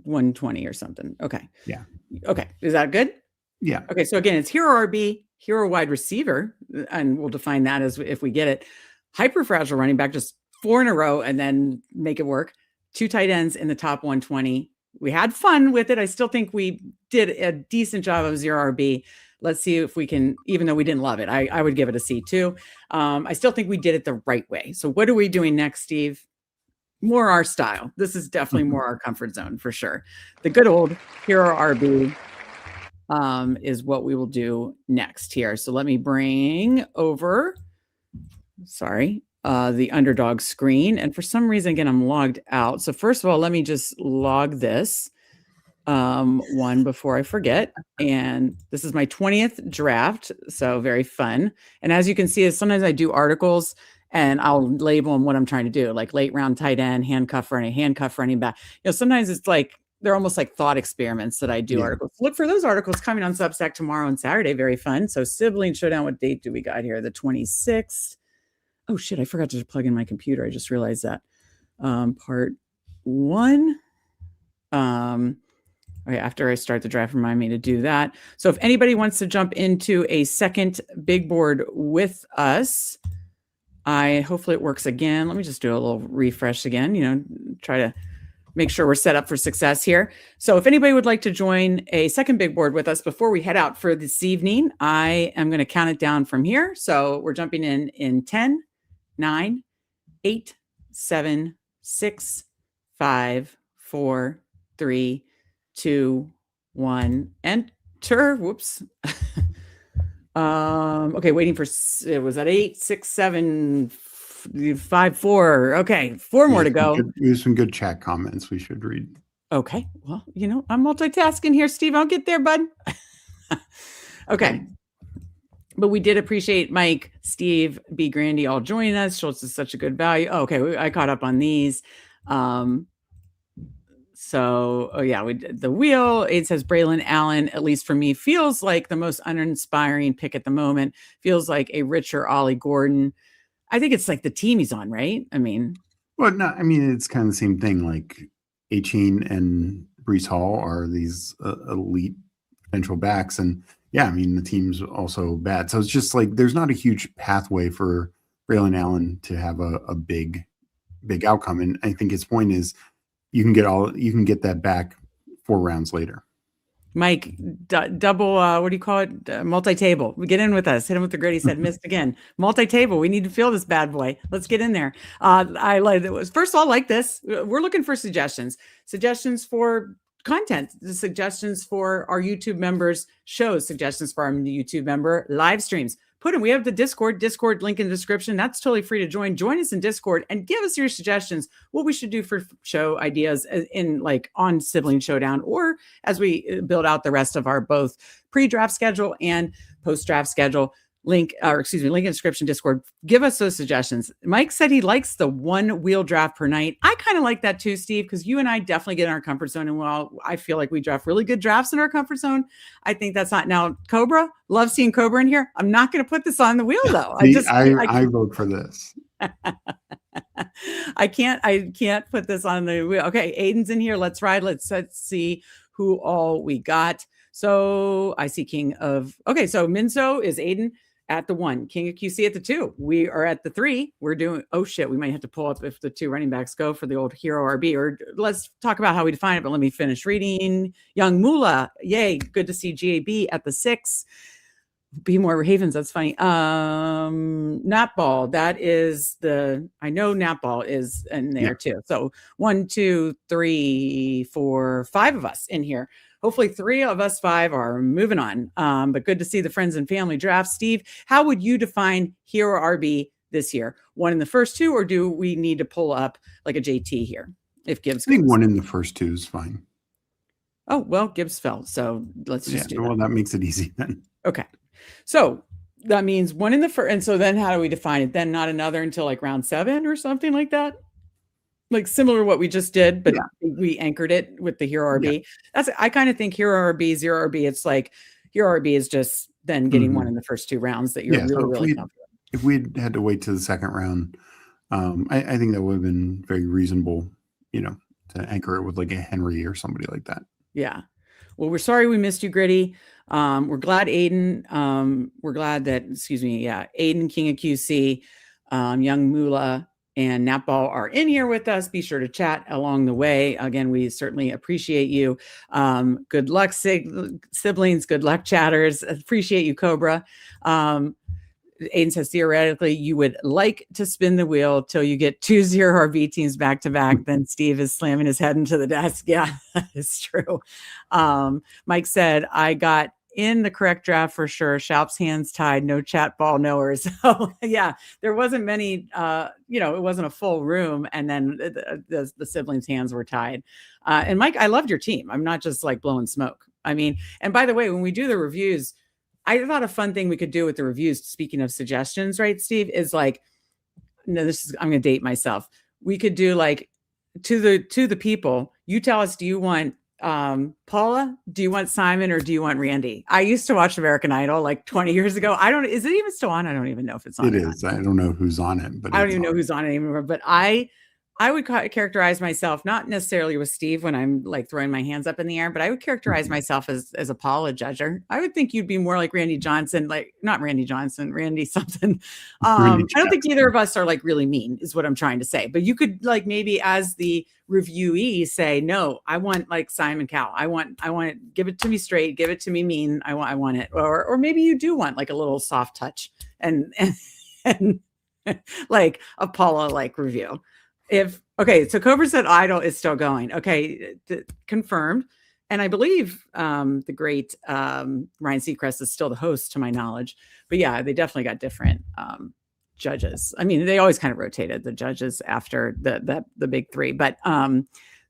A: 120 or something. Okay.
C: Yeah.
A: Okay. Is that good?
C: Yeah.
A: Okay. So again, it's hero RB, hero wide receiver, and we'll define that as if we get it. Hyper fragile running back, just 4 in a row, and then make it work. 2 tight ends in the top 120. We had fun with it. I still think we did a decent job of zero RB. Let's see if we can, even though we didn't love it, I would give it a C too. I still think we did it the right way. So what are we doing next, Steve? More our style. This is definitely more our comfort zone for sure. The good old hero RB is what we will do next here. So let me bring over, the Underdog screen. And for some reason, again, I'm logged out. So first of all, let me just log this one before I forget. And this is my 20th draft. So very fun. And as you can see, sometimes I do articles and I'll label them what I'm trying to do, like late round tight end, handcuff running back. Sometimes it's like, they're almost like thought experiments that I do articles. Look for those articles coming on Substack tomorrow and Saturday. Very fun. So Sibling Showdown, what date do we got here? The 26th. Oh shit, I forgot to plug in my computer. I just realized that. Part 1. Okay, after I start the draft, remind me to do that. So if anybody wants to jump into a second big board with us, hopefully it works again. Let me just do a little refresh again, try to make sure we're set up for success here. So if anybody would like to join a second big board with us before we head out for this evening, I am going to count it down from here. So we're jumping in 10, 9, 8, 7, 6, 5, 4, 3, 2, 1, enter. Whoops. Okay, waiting for, it was at 8, 6, 7, 5, 4. Okay, 4 more to go.
C: There's some good chat comments we should read.
A: Okay, well, I'm multitasking here, Steve. I'll get there, bud. Okay.
C: Right.
A: But we did appreciate Mike, Steve, B. Grandy all joining us. Schultz is such a good value. Oh, okay, I caught up on these. So, we did the wheel. It says Braylon Allen, at least for me, feels like the most uninspiring pick at the moment. Feels like a richer Ollie Gordon. I think it's like the team he's on, right? I mean,
C: well, no, I mean, it's kind of the same thing. Like A-Chain and Brees Hall are these elite potential backs. And yeah, I mean, the team's also bad. So it's just like there's not a huge pathway for Braylon Allen to have a big outcome. And I think his point is you can get that back 4 rounds later.
A: Mike, double, what do you call it? Multi-table. Get in with us. Hit him with the grid. He said, missed again. Multi-table. We need to feel this bad boy. Let's get in there. I like it. First of all, like this. We're looking for suggestions for content, the suggestions for our YouTube members shows, suggestions for our YouTube member live streams. Put in, we have the Discord link in the description. That's totally free to join. Join us in Discord and give us your suggestions, what we should do for show ideas in like on Sibling Showdown, or as we build out the rest of our both pre-draft schedule and post-draft schedule. Link in description, Discord. Give us those suggestions. Mike said he likes the 1 wheel draft per night. I kind of like that too, Steve, because you and I definitely get in our comfort zone. And while I feel like we draft really good drafts in our comfort zone, I think that's not now. Cobra, love seeing Cobra in here. I'm not going to put this on the wheel though.
C: I vote for this.
A: I can't put this on the wheel. Okay, Aiden's in here. Let's ride. Let's see who all we got. So I see so Minso is Aiden at the 1, King of QC at the 2. We are at the 3. We're doing, oh shit, we might have to pull up if the 2 running backs go for the old hero RB, or let's talk about how we define it, but let me finish reading. Young Mula, yay, good to see GAB at the 6. Be more Havens, that's funny. Napball, that is I know Napball is in there too. So 1, 2, 3, 4, 5 of us in here. Hopefully 3 of us 5 are moving on. But good to see the friends and family draft. Steve, how would you define hero RB this year? 1 in the first 2, or do we need to pull up like a JT here? If Gibbs,
C: I think 1 in the first 2 is fine.
A: Oh, well, Gibbs fell. So let's just do that.
C: Well, that makes it easy then.
A: Okay. So that means 1 in the first. And so then how do we define it? Then not another until like round 7 or something like that? Like similar to what we just did, but we anchored it with the hero RB. I kind of think hero RB, 0 RB. It's like hero RB is just then getting 1 in the first 2 rounds that you're really comfortable.
C: If we had to wait to the second round, I think that would have been very reasonable, to anchor it with like a Henry or somebody like that.
A: Yeah. Well, we're sorry we missed you, Gritty. We're glad Aiden. We're glad that, Aiden, King of QC, Young Mula, and Napball are in here with us. Be sure to chat along the way. Again, we certainly appreciate you. Good luck, siblings. Good luck, chatters. Appreciate you, Cobra. Aiden says, theoretically, you would like to spin the wheel till you get 2 0 RB teams back to back. Then Steve is slamming his head into the desk. Yeah, that is true. Mike said, I got in the correct draft for sure. Schaup's hands tied, no chat ball knowers. So yeah, there wasn't many, it wasn't a full room. And then the siblings' hands were tied. And Mike, I loved your team. I'm not just like blowing smoke. I mean, and by the way, when we do the reviews, I thought a fun thing we could do with the reviews, speaking of suggestions, right, Steve, is like, I'm going to date myself. We could do like to the people, you tell us, do you want Paula, do you want Simon, or do you want Randy? I used to watch American Idol like 20 years ago. Is it even still on? I don't even know if it's on.
C: It is. I don't know who's on it, but
A: I don't even know who's on it anymore. But I would characterize myself, not necessarily with Steve when I'm like throwing my hands up in the air, but I would characterize myself as a Paula judger. I would think you'd be more like Randy Johnson, like not Randy Johnson, Randy something. I don't think either of us are like really mean is what I'm trying to say, but you could like maybe as the reviewee say, no, I want like Simon Cowell. I want it, give it to me straight, give it to me mean. I want it. Or maybe you do want like a little soft touch and like a Paula like review. So Cobra said Idol is still going. Okay, confirmed. And I believe the great Ryan Seacrest is still the host, to my knowledge. But yeah, they definitely got different judges. I mean, they always kind of rotated the judges after the big 3. But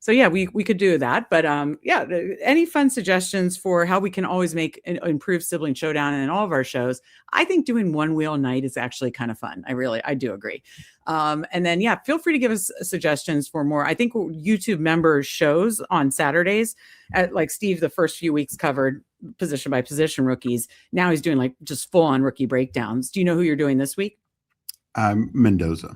A: So yeah, we could do that. But yeah, any fun suggestions for how we can always improve Sibling Showdown and all of our shows? I think doing one wheel night is actually kind of fun. I do agree. And then yeah, feel free to give us suggestions for more. I think YouTube members shows on Saturdays, like Steve, the first few weeks covered position by position rookies. Now he's doing like just full on rookie breakdowns. Do you know who you're doing this week?
C: Mendoza.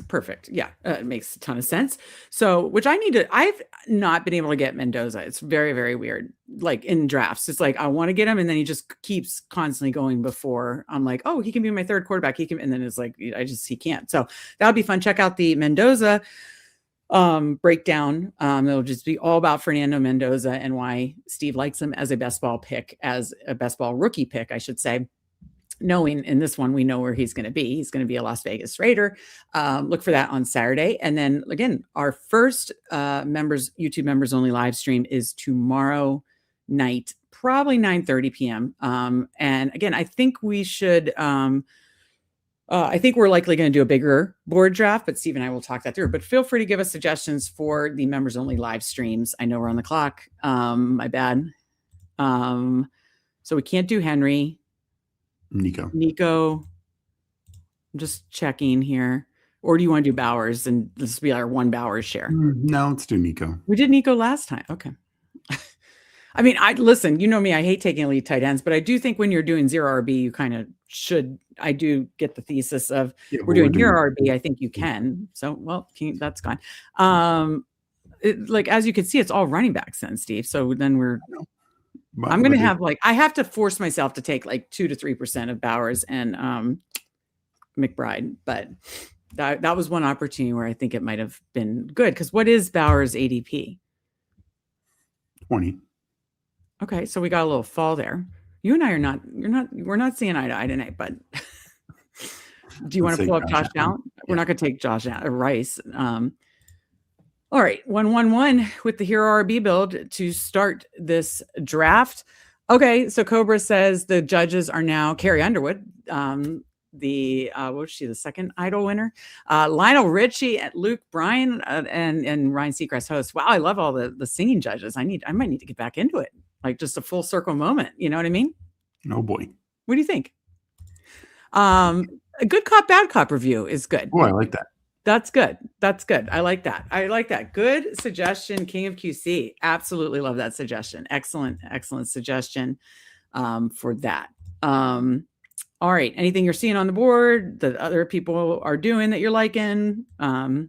A: Perfect. Yeah, it makes a ton of sense. So, I've not been able to get Mendoza. It's very, very weird. Like in drafts, it's like I want to get him, and then he just keeps constantly going before I'm like, oh, he can be my third quarterback. And then it's like he can't. So that would be fun. Check out the Mendoza breakdown. It'll just be all about Fernando Mendoza and why Steve likes him as a best ball rookie pick, I should say. Knowing in this one, we know where he's going to be. He's going to be a Las Vegas Raider. Look for that on Saturday. And then again, our first YouTube members only live stream is tomorrow night, probably 9:30 p.m. And again, I think we should, I think we're likely going to do a bigger board draft, but Steve and I will talk that through. But feel free to give us suggestions for the members only live streams. I know we're on the clock. My bad. So we can't do Henry. Nico. I'm just checking here. Or do you want to do Bowers and this will be our one Bowers share?
C: No, let's do Nico.
A: We did Nico last time. Okay. I mean, listen, you know me, I hate taking elite tight ends, but I do think when you're doing zero RB, you kind of should. I do get the thesis of we're doing zero RB. I think you can. So, well, that's gone. Like, as you can see, it's all running backs then, Steve. So then I'm going to have I have to force myself to take like 2 to 3% of Bowers and McBride. But that was one opportunity where I think it might have been good. Because what is Bowers ADP?
C: 20.
A: Okay. So we got a little fall there. You and I we're not seeing eye to eye tonight, but do you want to pull up Josh Allen? Yeah. We're not going to take Josh Rice. All right, 1-1-1 with the Hero RB build to start this draft. Okay, so Cobra says the judges are now Carrie Underwood, the second Idol winner, Lionel Richie, and Luke Bryan, and Ryan Seacrest host. Wow, I love all the singing judges. I might need to get back into it, like just a full circle moment. You know what I mean?
C: Oh boy,
A: what do you think? A good cop, bad cop review is good.
C: Oh, I like that.
A: That's good. I like that. Good suggestion, King of QC. Absolutely love that suggestion. Excellent suggestion for that. All right. Anything you're seeing on the board that other people are doing that you're liking?
C: No,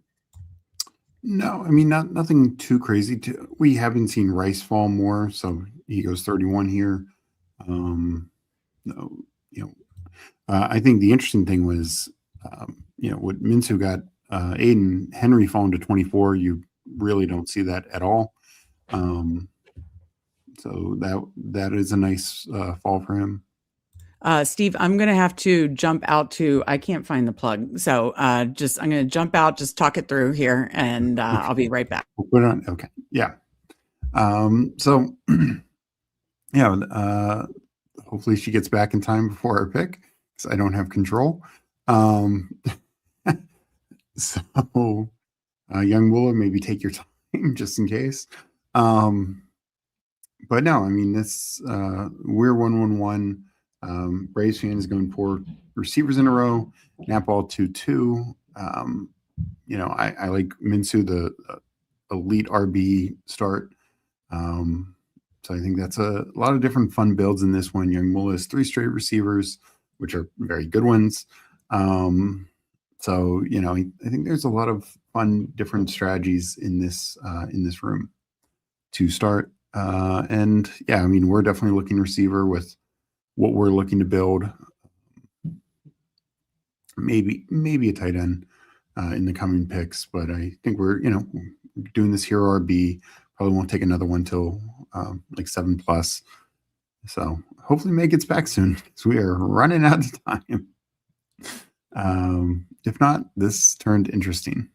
C: I mean, nothing too crazy. We haven't seen Rice fall more, so he goes 31 here. I think the interesting thing was, what Minsu got. Aiden Henry falling to 24, you really don't see that at all. So that is a nice fall for him.
A: Steve, I'm going to have to jump out I can't find the plug. So I'm going to jump out, just talk it through here, and I'll be right back.
C: We'll put it on. Okay. Yeah. So hopefully she gets back in time before our pick, because I don't have control. So, young Wooler, maybe take your time just in case. But no, I mean, we're 1-1-1. Braves fans going 4 receivers in a row. Napball 2-2. I like Minsu, the elite RB start. So I think that's a lot of different fun builds in this one. Young Wooler has 3 straight receivers, which are very good ones. So, I think there's a lot of fun, different strategies in this room to start. And yeah, I mean, we're definitely looking receiver with what we're looking to build. Maybe a tight end in the coming picks, but I think we're, doing this Hero RB. Probably won't take another one till like 7+. So hopefully May gets back soon, because we are running out of time. If not, this turned interesting.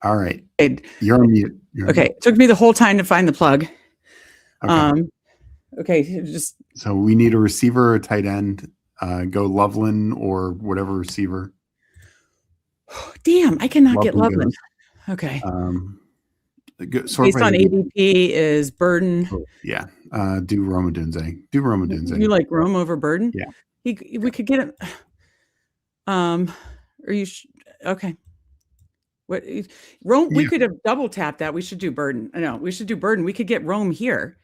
C: All right. You're on mute.
A: Okay. It took me the whole time to find the plug. Okay.
C: So we need a receiver or a tight end. Go Loveland or whatever receiver.
A: Damn, I cannot get
C: Loveland
A: Loveland. Okay.
C: Sort
A: Based on
C: by
A: ADP is Burden.
C: yeah. Do Roma Dunze. Do Roma Dunze.
A: You like Rome over Burden?
C: Yeah.
A: We could get it. Are you okay? What Rome? We could have double tapped that. We should do Burden. No, we should do Burden. We could get Rome here.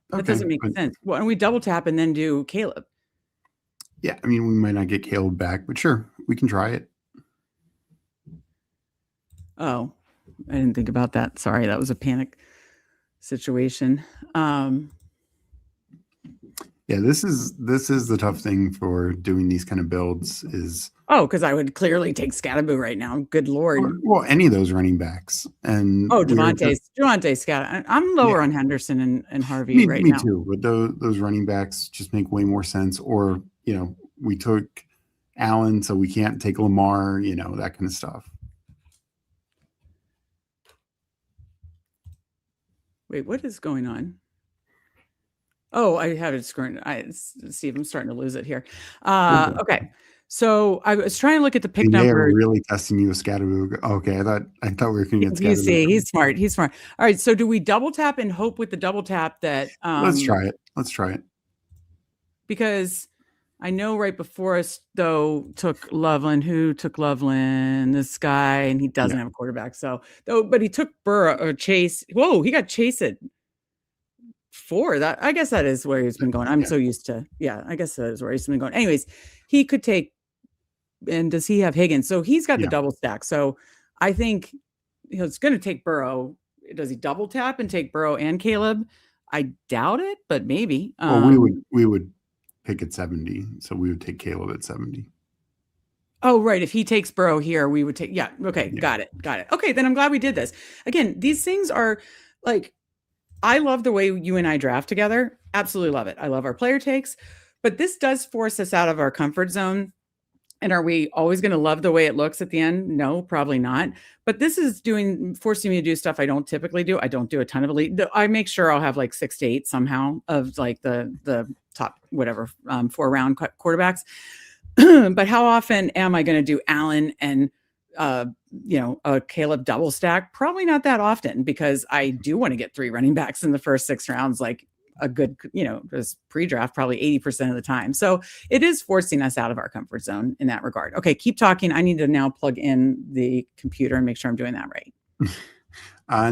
A: That doesn't make sense. Why don't we double tap and then do Caleb?
C: Yeah, I mean, we might not get Caleb back, but sure, we can try it.
A: Oh, I didn't think about that. Sorry, that was a panic situation.
C: Yeah, this is the tough thing for doing these kind of builds is
A: because I would clearly take Scatterboo right now. Good Lord.
C: Well, any of those running backs. And
A: Devontae Scott. I'm lower on Henderson and Harvey right now.
C: Me too. But those running backs just make way more sense. Or, we took Allen, so we can't take Lamar, that kind of stuff.
A: Wait, what is going on? Oh, I have it screwed. Steve, I'm starting to lose it here. Okay. So I was trying to look at the pick number.
C: They are really testing you with Scatterboo. Okay, I thought we were going to get Scatterboo.
A: You see, he's smart. All right, so do we double tap and hope with the double tap that?
C: Let's try it.
A: Because I know right before us though took Loveland. Who took Loveland? This guy, and he doesn't have a quarterback. So but he took Burrow or Chase. Whoa, he got Chase at 4. That I guess that is where he's been going. I'm so used to. Yeah, I guess that is where he's been going. Anyways, he could take. And does he have Higgins? So he's got the double stack. So I think it's going to take Burrow. Does he double tap and take Burrow and Caleb? I doubt it, but maybe.
C: Well, we would pick at 70. So we would take Caleb at 70.
A: Oh, right. If he takes Burrow here, we would take. Yeah. Okay. Yeah. Got it. Okay. Then I'm glad we did this. Again, these things are like, I love the way you and I draft together. Absolutely love it. I love our player takes, but this does force us out of our comfort zone. And are we always going to love the way it looks at the end? No, probably not. But this is forcing me to do stuff I don't typically do. I don't do a ton of elite. I make sure I'll have like 6 to 8 somehow of like the top, whatever, 4 round quarterbacks. But how often am I going to do Allen and, a Caleb double stack? Probably not that often, because I do want to get 3 running backs in the first 6 rounds, like a good, this pre-draft probably 80% of the time. So it is forcing us out of our comfort zone in that regard. Okay, keep talking. I need to now plug in the computer and make sure I'm doing that right.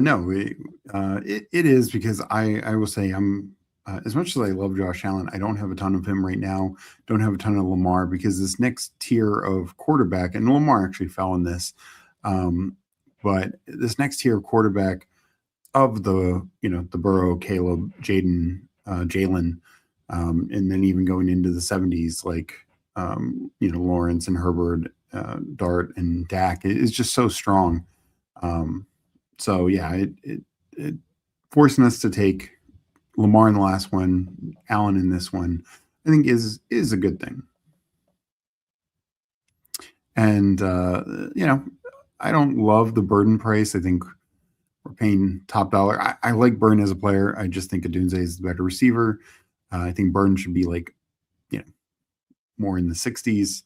C: No, it is, because I will say I'm as much as I love Josh Allen, I don't have a ton of him right now. Don't have a ton of Lamar, because this next tier of quarterback, and Lamar actually fell in this, but this next tier of quarterback of the Burrow, Caleb, Jalen, and then even going into the 70s, like Lawrence and Herbert, Dart and Dak is just so strong. So yeah, it forcing us to take Lamar in the last one, Allen in this one, I think is a good thing. And I don't love the Burden price. I think we're paying top dollar. I like Burden as a player. I just think Adunze is the better receiver. I think Burden should be like, more in the 60s.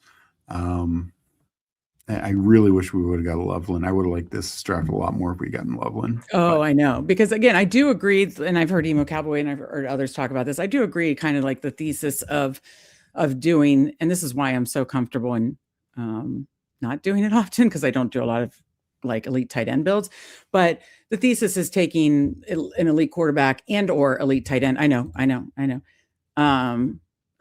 C: I really wish we would have got a Loveland. I would have liked this draft a lot more if we gotten Loveland.
A: Oh, I know. Because again, I do agree, and I've heard Emo Cowboy and I've heard others talk about this. I do agree, kind of like the thesis of doing, and this is why I'm so comfortable in not doing it often, because I don't do a lot of like elite tight end builds, but the thesis is taking an elite quarterback and or elite tight end. I know.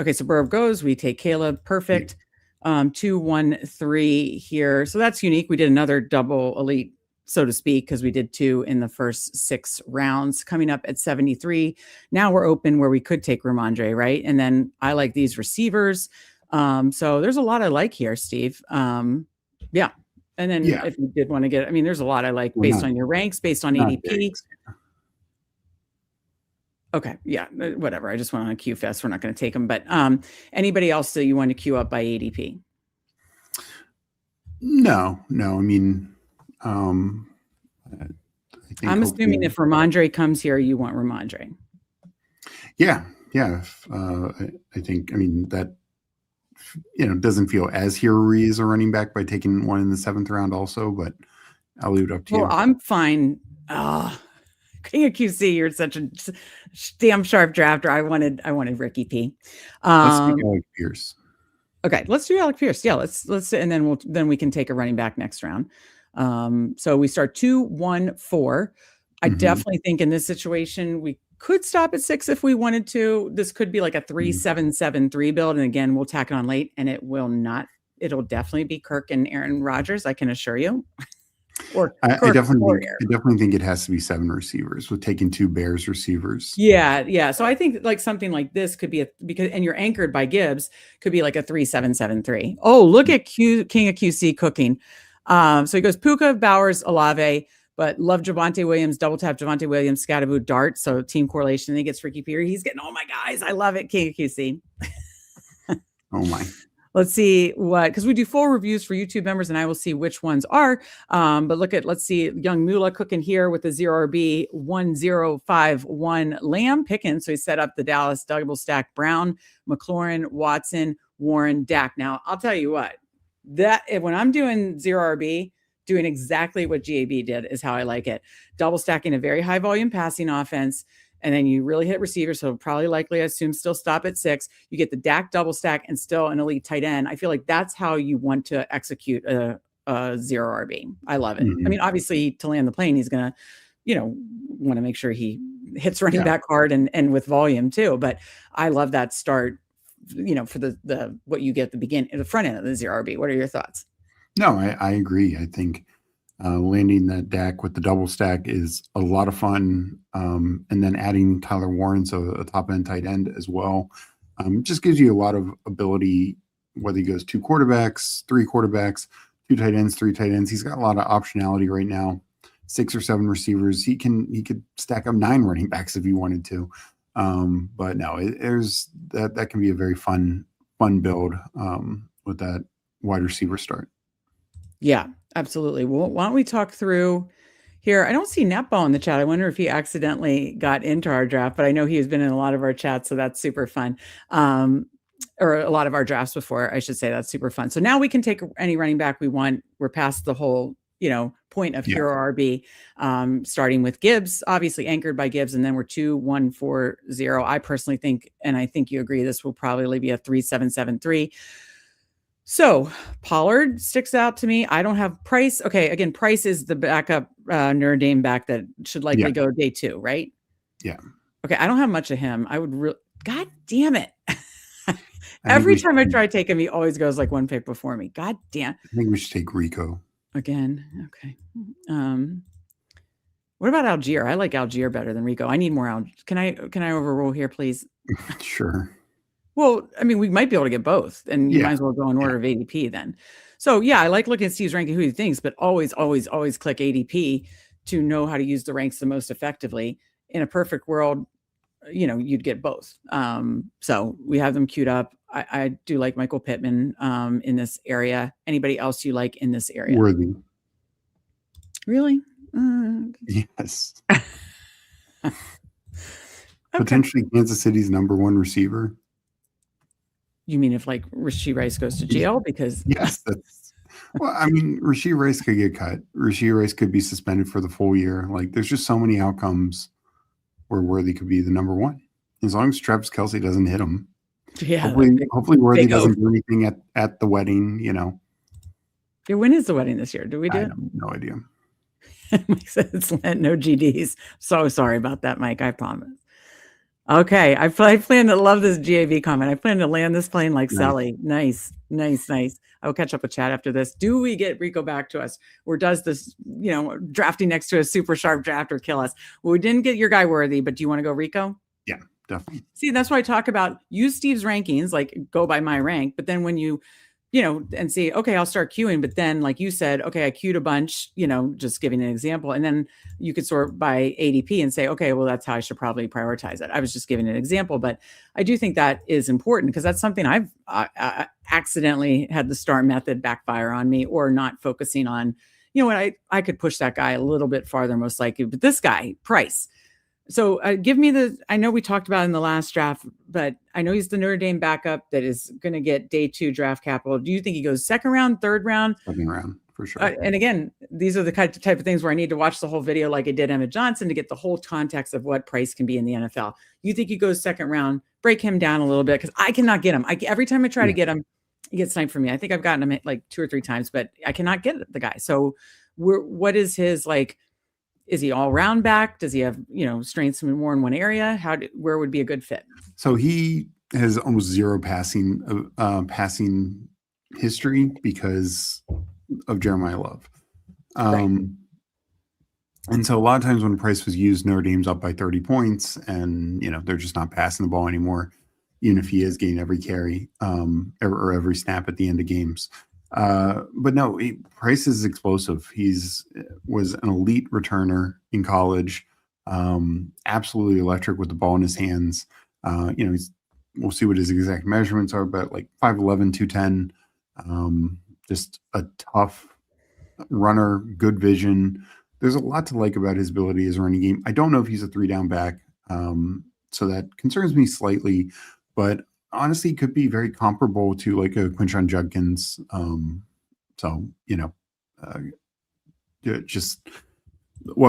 A: Okay, so Burrow goes, we take Caleb, perfect. 2, 1, 3 here. So that's unique. We did another double elite, so to speak, because we did 2 in the first 6 rounds. Coming up at 73. Now we're open where we could take Ramondre, right? And then I like these receivers. So there's a lot I like here, Steve. Yeah. And then if you did want to get, there's a lot I like based on your ranks, based on ADP. Okay. Yeah. Whatever. I just went on a Q fest. We're not going to take them, but anybody else that you want to queue up by ADP?
C: No.
A: I'm assuming if Ramondre comes here, you want Ramondre.
C: Yeah. I think, that doesn't feel as hero-y as a running back by taking one in the 7th round also, but I'll leave it up to you.
A: I'm fine. King of QC, you're such a damn sharp drafter. I wanted Ricky P.
C: Let's do Alec Pierce.
A: Okay, let's do Alec Pierce. Yeah, let's and then we can take a running back next round. So we start 2, 1, 4. I definitely think in this situation we could stop at 6 if we wanted to. This could be like a 3-7-7-3 build, and again we'll tack it on late, and it'll definitely be Kirk and Aaron Rodgers, I can assure you.
C: I definitely think it has to be 7 receivers with taking 2 Bears receivers.
A: Yeah. So I think like something like this could be and you're anchored by Gibbs, could be like a 3-7-7-3. Oh, look at King of QC cooking. So he goes Puka, Bowers, Olave, but love Javonte Williams, double tap Javonte Williams, Scatterboo, Dart. So team correlation. Then he gets Ricky Peary. He's getting all my guys. I love it. King of QC.
C: Oh my.
A: Let's see because we do full reviews for YouTube members, and I will see which ones are. But let's see young Mula cooking here with the 0RB 1051 Lamb picking. So he set up the Dallas double stack Brown, McLaurin, Watson, Warren, Dak. Now I'll tell you what, that when I'm doing 0RB, doing exactly what GAB did is how I like it. Double stacking a very high volume passing offense. And then you really hit receivers. So probably likely, I assume, still stop at 6. You get the Dak double stack and still an elite tight end. I feel like that's how you want to execute a 0RB. I love it. I mean, obviously to land the plane, he's going to, want to make sure he hits running back hard and with volume too. But I love that start, for the what you get at the front end of the 0RB. What are your thoughts?
C: No, I agree. I think landing that Dak with the double stack is a lot of fun. And then adding Tyler Warren, so a top end tight end as well, just gives you a lot of ability, whether he goes 2 quarterbacks, 3 quarterbacks, 2 tight ends, 3 tight ends. He's got a lot of optionality right now, 6 or 7 receivers. He could stack up 9 running backs if he wanted to. But no, there's that can be a very fun build with that wide receiver start.
A: Yeah, absolutely. Well, why don't we talk through here? I don't see Netball in the chat. I wonder if he accidentally got into our draft, but I know he has been in a lot of our chats, so that's super fun. Or a lot of our drafts before, I should say. That's super fun. So now we can take any running back we want. We're past the whole, point of hero RB, starting with Gibbs, obviously anchored by Gibbs, and then we're 2-1-4-0. I personally think, and I think you agree, this will probably be a 3-7-7-3. So Pollard sticks out to me. I don't have Price. Okay, again, Price is the backup Notre Dame back that should likely go day 2, right?
C: Yeah.
A: Okay, I don't have much of him. I would God damn it. Every time I try to take him, he always goes like 1 pick before me. God damn.
C: I think we should take Rico.
A: Again. Okay. What about Algier? I like Algier better than Rico. I need more Algier. Can I overrule here, please?
C: Sure.
A: Well, I mean, we might be able to get both, and you might as well go in order of ADP then. So yeah, I like looking at Steve's ranking who he thinks, but always click ADP to know how to use the ranks the most effectively. In a perfect world, you'd get both. So we have them queued up. I do like Michael Pittman in this area. Anybody else you like in this area?
C: Worthy.
A: Really?
C: Yes. Potentially Kansas City's number 1 receiver.
A: You mean if like Rashee Rice goes to jail? Because
C: yes, well, I mean, Rashee Rice could get cut. Rashee Rice could be suspended for the full year. Like, there's just so many outcomes where Worthy could be the number 1, as long as Travis Kelce doesn't hit him.
A: Yeah,
C: hopefully Worthy doesn't do anything at the wedding. Yeah,
A: when is the wedding this year? Do we do?
C: I have no idea.
A: Mike says no GDs. So sorry about that, Mike. I promise. Okay, I plan to love this GAV comment. I plan to land this plane like Sally. Nice. I will catch up with Chad after this. Do we get Rico back to us, or does this, drafting next to a super sharp drafter kill us? Well, we didn't get your guy Worthy, but do you want to go Rico?
C: Yeah, definitely. See,
A: that's why I talk about use Steve's rankings, like go by my rank. But then when you and see, okay, I'll start queuing. But then, like you said, okay, I queued a bunch, just giving an example. And then you could sort by ADP and say, okay, well, that's how I should probably prioritize it. I was just giving an example, but I do think that is important because that's something I've accidentally had the STAR method backfire on me, or not focusing on, I could push that guy a little bit farther, most likely. But this guy, Price, So give me I know we talked about it in the last draft, but I know he's the Notre Dame backup that is going to get day 2 draft capital. Do you think he goes second round, third round?
C: Second round for sure.
A: And again, these are the type of things where I need to watch the whole video like I did Emmett Johnson to get the whole context of what Price can be in the NFL. You think he goes second round, break him down a little bit because I cannot get him. Every time I try to get him, he gets sniped for me. I think I've gotten him like 2 or 3 times, but I cannot get the guy. So what is his like? Is he all round back? Does he have, strengths in more in one area? Where would be a good fit?
C: So he has almost zero passing history because of Jeremiah Love. And so a lot of times when Price was used, Notre Dame's up by 30 points and, they're just not passing the ball anymore, even if he is getting every carry or every snap at the end of games. But no, Price is explosive. Was an elite returner in college, absolutely electric with the ball in his hands. We'll see what his exact measurements are, but like 5'11", 210, just a tough runner, good vision. There's a lot to like about his ability as a running game. I don't know if he's a 3-down back, so that concerns me slightly, but honestly could be very comparable to like a Quinshon Judkins.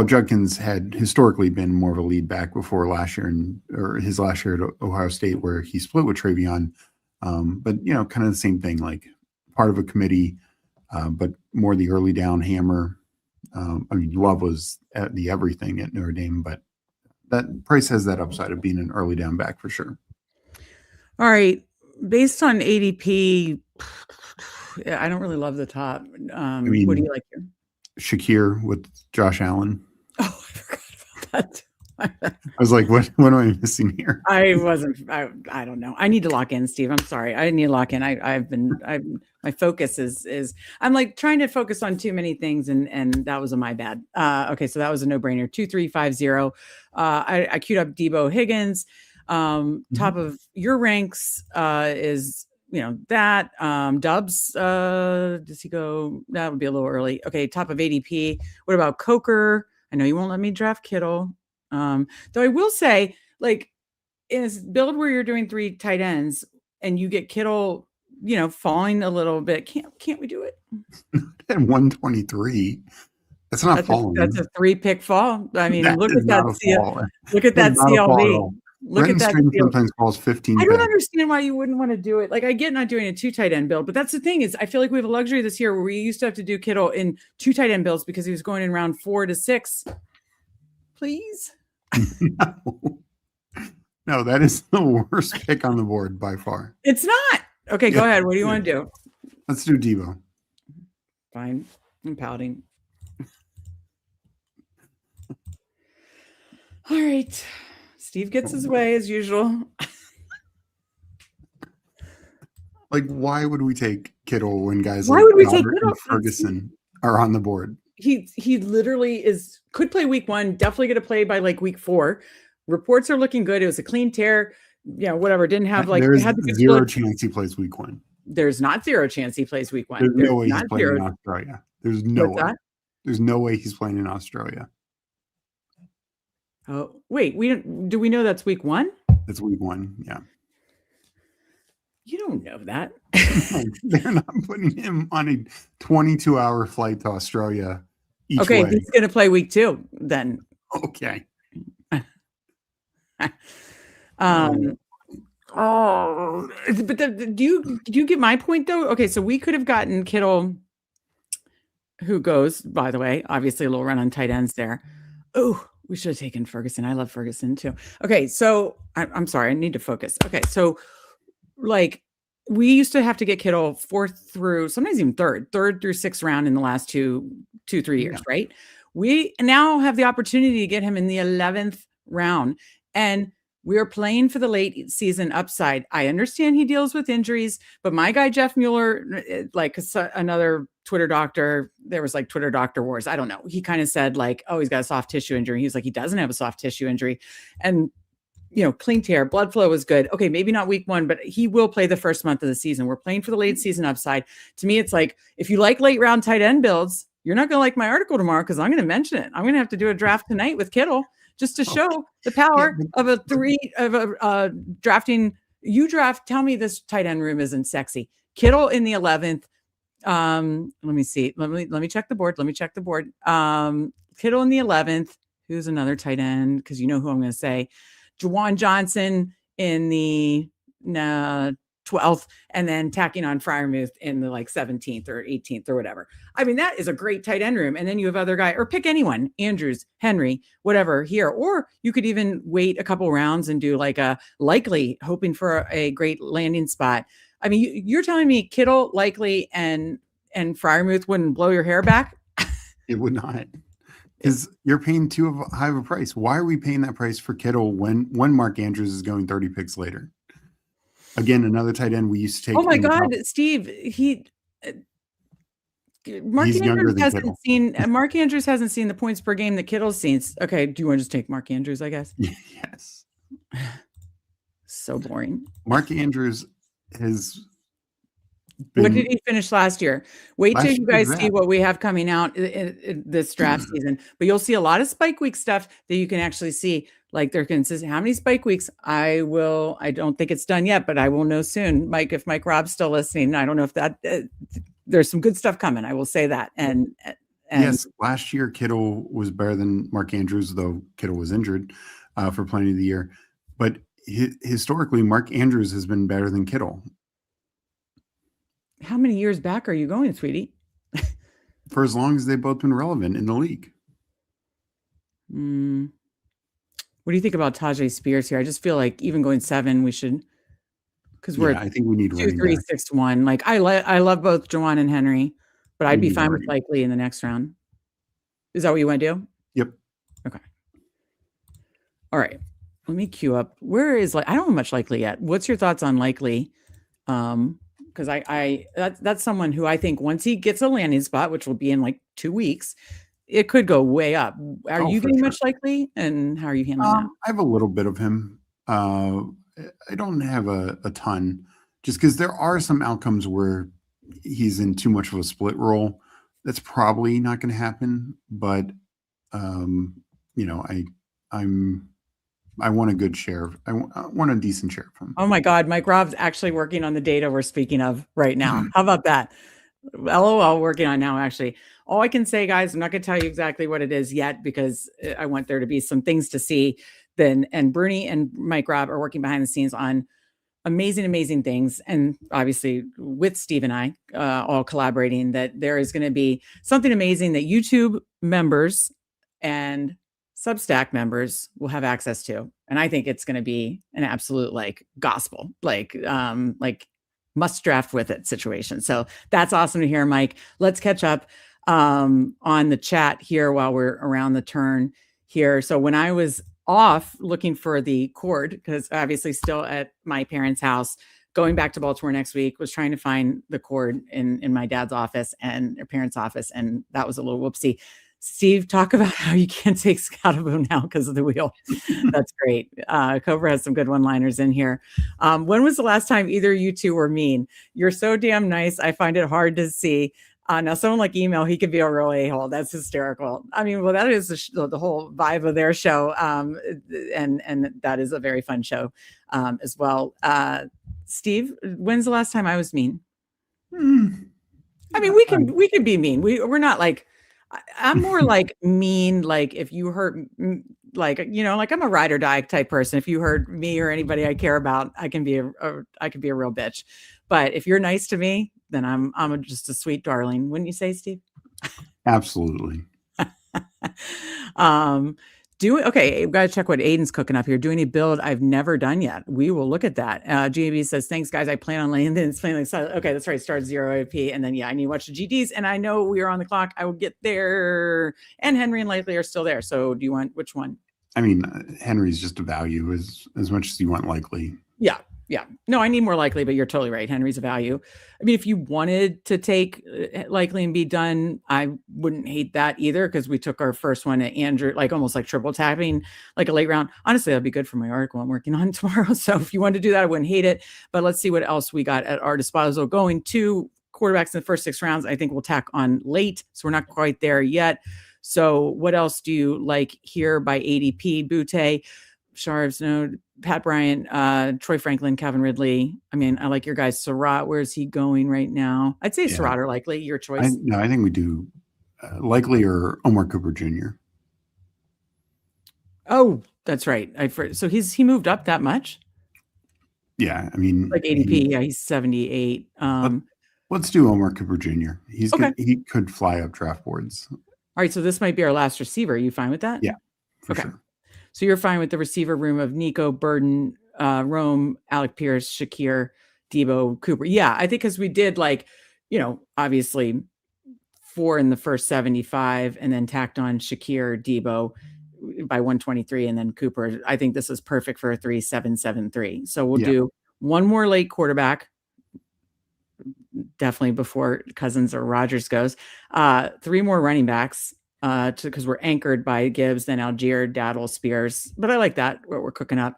C: Judkins had historically been more of a lead back before last year or his last year at Ohio State where he split with Travion. But kind of the same thing, like part of a committee, but more the early down hammer. Love was at the everything at Notre Dame, but that Price has that upside of being an early down back for sure.
A: All right. Based on ADP, I don't really love the top. What do you like here?
C: Shakir with Josh Allen.
A: Oh, I forgot about that.
C: I was like, what am I missing here?
A: I don't know. I need to lock in, Steve. I'm sorry. I need to lock in. My focus is I'm like trying to focus on too many things and that was my bad. Okay. So that was a no brainer. 2-3-5-0. I queued up Debo Higgins. Top of your ranks is that Dubs, does he go? That would be a little early. Okay, top of ADP. What about Coker? I know you won't let me draft Kittle. Though I will say, like in this build where you're doing 3 tight ends and you get Kittle, falling a little bit. Can't we do it?
C: At 123. That's not falling.
A: That's a 3-pick fall. I mean, look at that CLV. Look at that.
C: Sometimes falls 15.
A: I don't understand why you wouldn't want to do it. Like I get not doing a 2 tight end build, but that's the thing is I feel like we have a luxury this year where we used to have to do Kittle in 2 tight end builds because he was going in round 4 to 6. Please.
C: No, that is the worst pick on the board by far.
A: It's not. Okay, go ahead. What do you want to do?
C: Let's do Debo.
A: Fine. I'm pouting. All right. Steve gets his way as usual.
C: Like, why would we take Kittle when guys
A: like Robert and
C: Ferguson are on the board?
A: He literally could play week 1, definitely going to play by like week 4. Reports are looking good. It was a clean tear. Whatever. Didn't have like
C: there's zero chance he plays week 1.
A: There's not zero chance he plays week 1.
C: There's no way he's playing in Australia. There's no way.
A: That?
C: There's no way he's playing in Australia.
A: Oh, wait, do we know that's week 1?
C: That's week 1, yeah.
A: You don't know that.
C: They're not putting him on a 22-hour flight to Australia each way.
A: Okay, he's going to play week 2 then.
C: Okay.
A: But do you get my point though? Okay, so we could have gotten Kittle, who goes, by the way, obviously a little run on tight ends there. Oh, we should have taken Ferguson. I love Ferguson too. Okay, so I'm sorry, I need to focus. Okay, so like we used to have to get Kittle 4th through sometimes even 3rd through 6th round in the last 2-3 years, right? We now have the opportunity to get him in the 11th round, and we are playing for the late season upside. I understand he deals with injuries, but my guy, Jeff Mueller, like another Twitter doctor, there was like Twitter doctor wars. I don't know. He kind of said like, oh, he's got a soft tissue injury. He was like, he doesn't have a soft tissue injury. And, clean tear, blood flow was good. Okay. Maybe not week 1, but he will play the first month of the season. We're playing for the late season upside. To me, it's like, if you like late round tight end builds, you're not going to like my article tomorrow because I'm going to mention it. I'm going to have to do a draft tonight with Kittle just to show the power of a drafting. You draft. Tell me this tight end room isn't sexy. Kittle in the 11th. Let me see. Let me check the board. Kittle in the 11th. Who's another tight end? Because you know who I'm going to say. Juwan Johnson in the 12th, and then tacking on Freiermuth in the like 17th or 18th or whatever. I mean, that is a great tight end room. And then you have other guy, or pick anyone, Andrews, Henry, whatever here. Or you could even wait a couple rounds and do like a likely, hoping for a great landing spot. I mean, you're telling me Kittle, likely, and Freiermuth wouldn't blow your hair back?
C: It would not. Because you're paying too high of a price. Why are we paying that price for Kittle when Mark Andrews is going 30 picks later? Again, another tight end we used to take.
A: Oh my God, Steve! Mark Andrews hasn't seen the points per game that Kittle's seen. Okay, do you want to just take Mark Andrews? I guess.
C: Yes.
A: So boring.
C: Mark Andrews has.
A: What did he finish last year? Wait till you guys see what we have coming out in this draft season. But you'll see a lot of spike week stuff that you can actually see. Like they're consistent. How many spike weeks? I don't think it's done yet, but I will know soon. Mike, if Mike Robb's still listening, I don't know if that there's some good stuff coming. I will say that. And
C: yes, last year Kittle was better than Mark Andrews, though Kittle was injured for plenty of the year. But historically, Mark Andrews has been better than Kittle.
A: How many years back are you going, sweetie?
C: For as long as they've both been relevant in the league.
A: What do you think about Tajay Spears here? I just feel like even going 7, we should, because
C: I think we need
A: 2, 3, 6, 1. Like I love both Juwan and Henry, but I'd be fine with likely in the next round. Is that what you want to do?
C: Yep.
A: Okay. All right. Let me queue up. Where is I don't have much likely yet. What's your thoughts on likely? Because that's someone who I think once he gets a landing spot, which will be in like 2 weeks, it could go way up. Are you getting much likely? And how are you handling that?
C: I have a little bit of him. I don't have a ton, just because there are some outcomes where he's in too much of a split role. That's probably not going to happen. But I want a good share. I want a decent share from him.
A: Oh my God, Mike Robb's actually working on the data we're speaking of right now. How about that? LOL, working on now, actually. All I can say, guys, I'm not going to tell you exactly what it is yet because I want there to be some things to see. And Bernie and Mike Robb are working behind the scenes on amazing things. And obviously with Steve and I all collaborating, that there is going to be something amazing that YouTube members and Substack members will have access to. And I think it's going to be an absolute gospel, must draft with it situation. So that's awesome to hear, Mike. Let's catch up on the chat here while we're around the turn here. So when I was off looking for the cord, because obviously still at my parents' house, going back to Baltimore next week, was trying to find the cord in my dad's office and their parents' office. And that was a little whoopsie. Steve, talk about how you can't take Scottabo now because of the wheel. That's great. Cobra has some good one-liners in here. When was the last time either you two were mean? You're so damn nice. I find it hard to see. Now, someone like Email, he could be a real a-hole. That's hysterical. I mean, well, that is the whole vibe of their show. And that is a very fun show as well. Steve, when's the last time I was mean? I mean, we can be mean. We're not like, I'm more like mean, like if you hurt, like I'm a ride or die type person. If you hurt me or anybody I care about, I can be a real bitch. But if you're nice to me, then I'm just a sweet darling. Wouldn't you say, Steve?
C: Absolutely.
A: Okay, we've got to check what Aiden's cooking up here. Do any build I've never done yet. We will look at that. GAB says, thanks, guys. I plan on laying this. Okay, that's right. Start 0 AP. And then, I need to watch the GDs. And I know we are on the clock. I will get there. And Henry and Likely are still there. So do you want which one?
C: I mean, Henry's just a value as much as you want Likely.
A: Yeah. No, I need more Likely, but you're totally right. Henry's a value. I mean, if you wanted to take Likely and be done, I wouldn't hate that either, because we took our first one at Andrew, almost like triple tapping, like a late round. Honestly, that'd be good for my article I'm working on tomorrow. So if you wanted to do that, I wouldn't hate it. But let's see what else we got at our disposal. Going to quarterbacks in the first 6 rounds, I think we'll tack on late. So we're not quite there yet. So what else do you like here by ADP? Butte, Sharps, no, Pat Bryant, Troy Franklin, Calvin Ridley. I mean, I like your guys. Surratt, where's he going right now? I'd say Surratt or likely, your choice.
C: I think we do likely or Omar Cooper Jr.
A: Oh, that's right. So he moved up that much?
C: Yeah, I mean,
A: like ADP. Yeah, he's 78.
C: Let's do Omar Cooper Jr. He's
A: okay.
C: He could fly up draft boards.
A: All right, so this might be our last receiver. Are you fine with that?
C: Yeah, for sure.
A: So you're fine with the receiver room of Nico, Burden, Rome, Alec Pierce, Shakir, Debo, Cooper. Yeah, I think because we did obviously 4 in the first 75 and then tacked on Shakir, Debo by 123 and then Cooper. I think this is perfect for a 3-7-7-3. So we'll do one more late quarterback, definitely before Cousins or Rodgers goes. 3 more running backs because we're anchored by Gibbs, then Algier, Daddle, Spears. But I like that, what we're cooking up.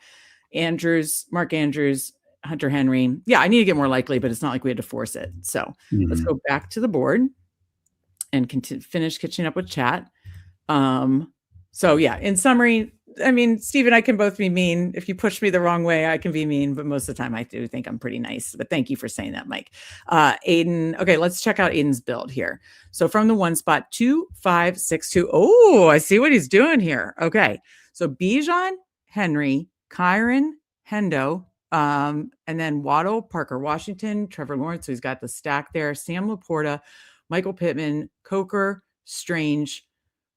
A: Andrews, Mark Andrews, Hunter Henry. Yeah, I need to get more likely, but it's not like we had to force it. So let's go back to the board and finish catching up with chat. So yeah, in summary, I mean, Steve and I can both be mean. If you push me the wrong way, I can be mean, but most of the time I do think I'm pretty nice. But thank you for saying that, Mike. Aiden. Okay, let's check out Aiden's build here. So from the 1 spot, 2, 5, 6, 2. Oh, I see what he's doing here. Okay. So Bijan, Henry, Kyron, Hendo, and then Waddle, Parker Washington, Trevor Lawrence. So he's got the stack there. Sam Laporta, Michael Pittman, Coker, Strange,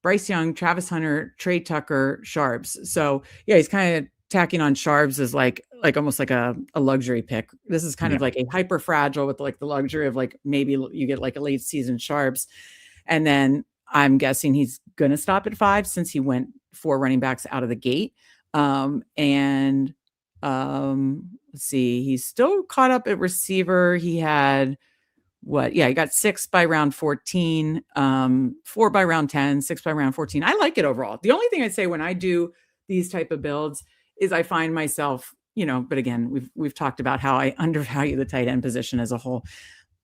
A: Bryce Young, Travis Hunter, Trey Tucker, Sharps. So yeah, he's kind of tacking on Sharps as like almost like a luxury pick. This is kind of like a hyper fragile with like the luxury of like maybe you get like a late season Sharps. And then I'm guessing he's going to stop at 5 since he went 4 running backs out of the gate. Let's see, he's still caught up at receiver. He had he got 6 by round 14, 4 by round 10, 6 by round 14. I like it overall. The only thing I'd say when I do these type of builds is I find myself, but again, we've talked about how I undervalue the tight end position as a whole.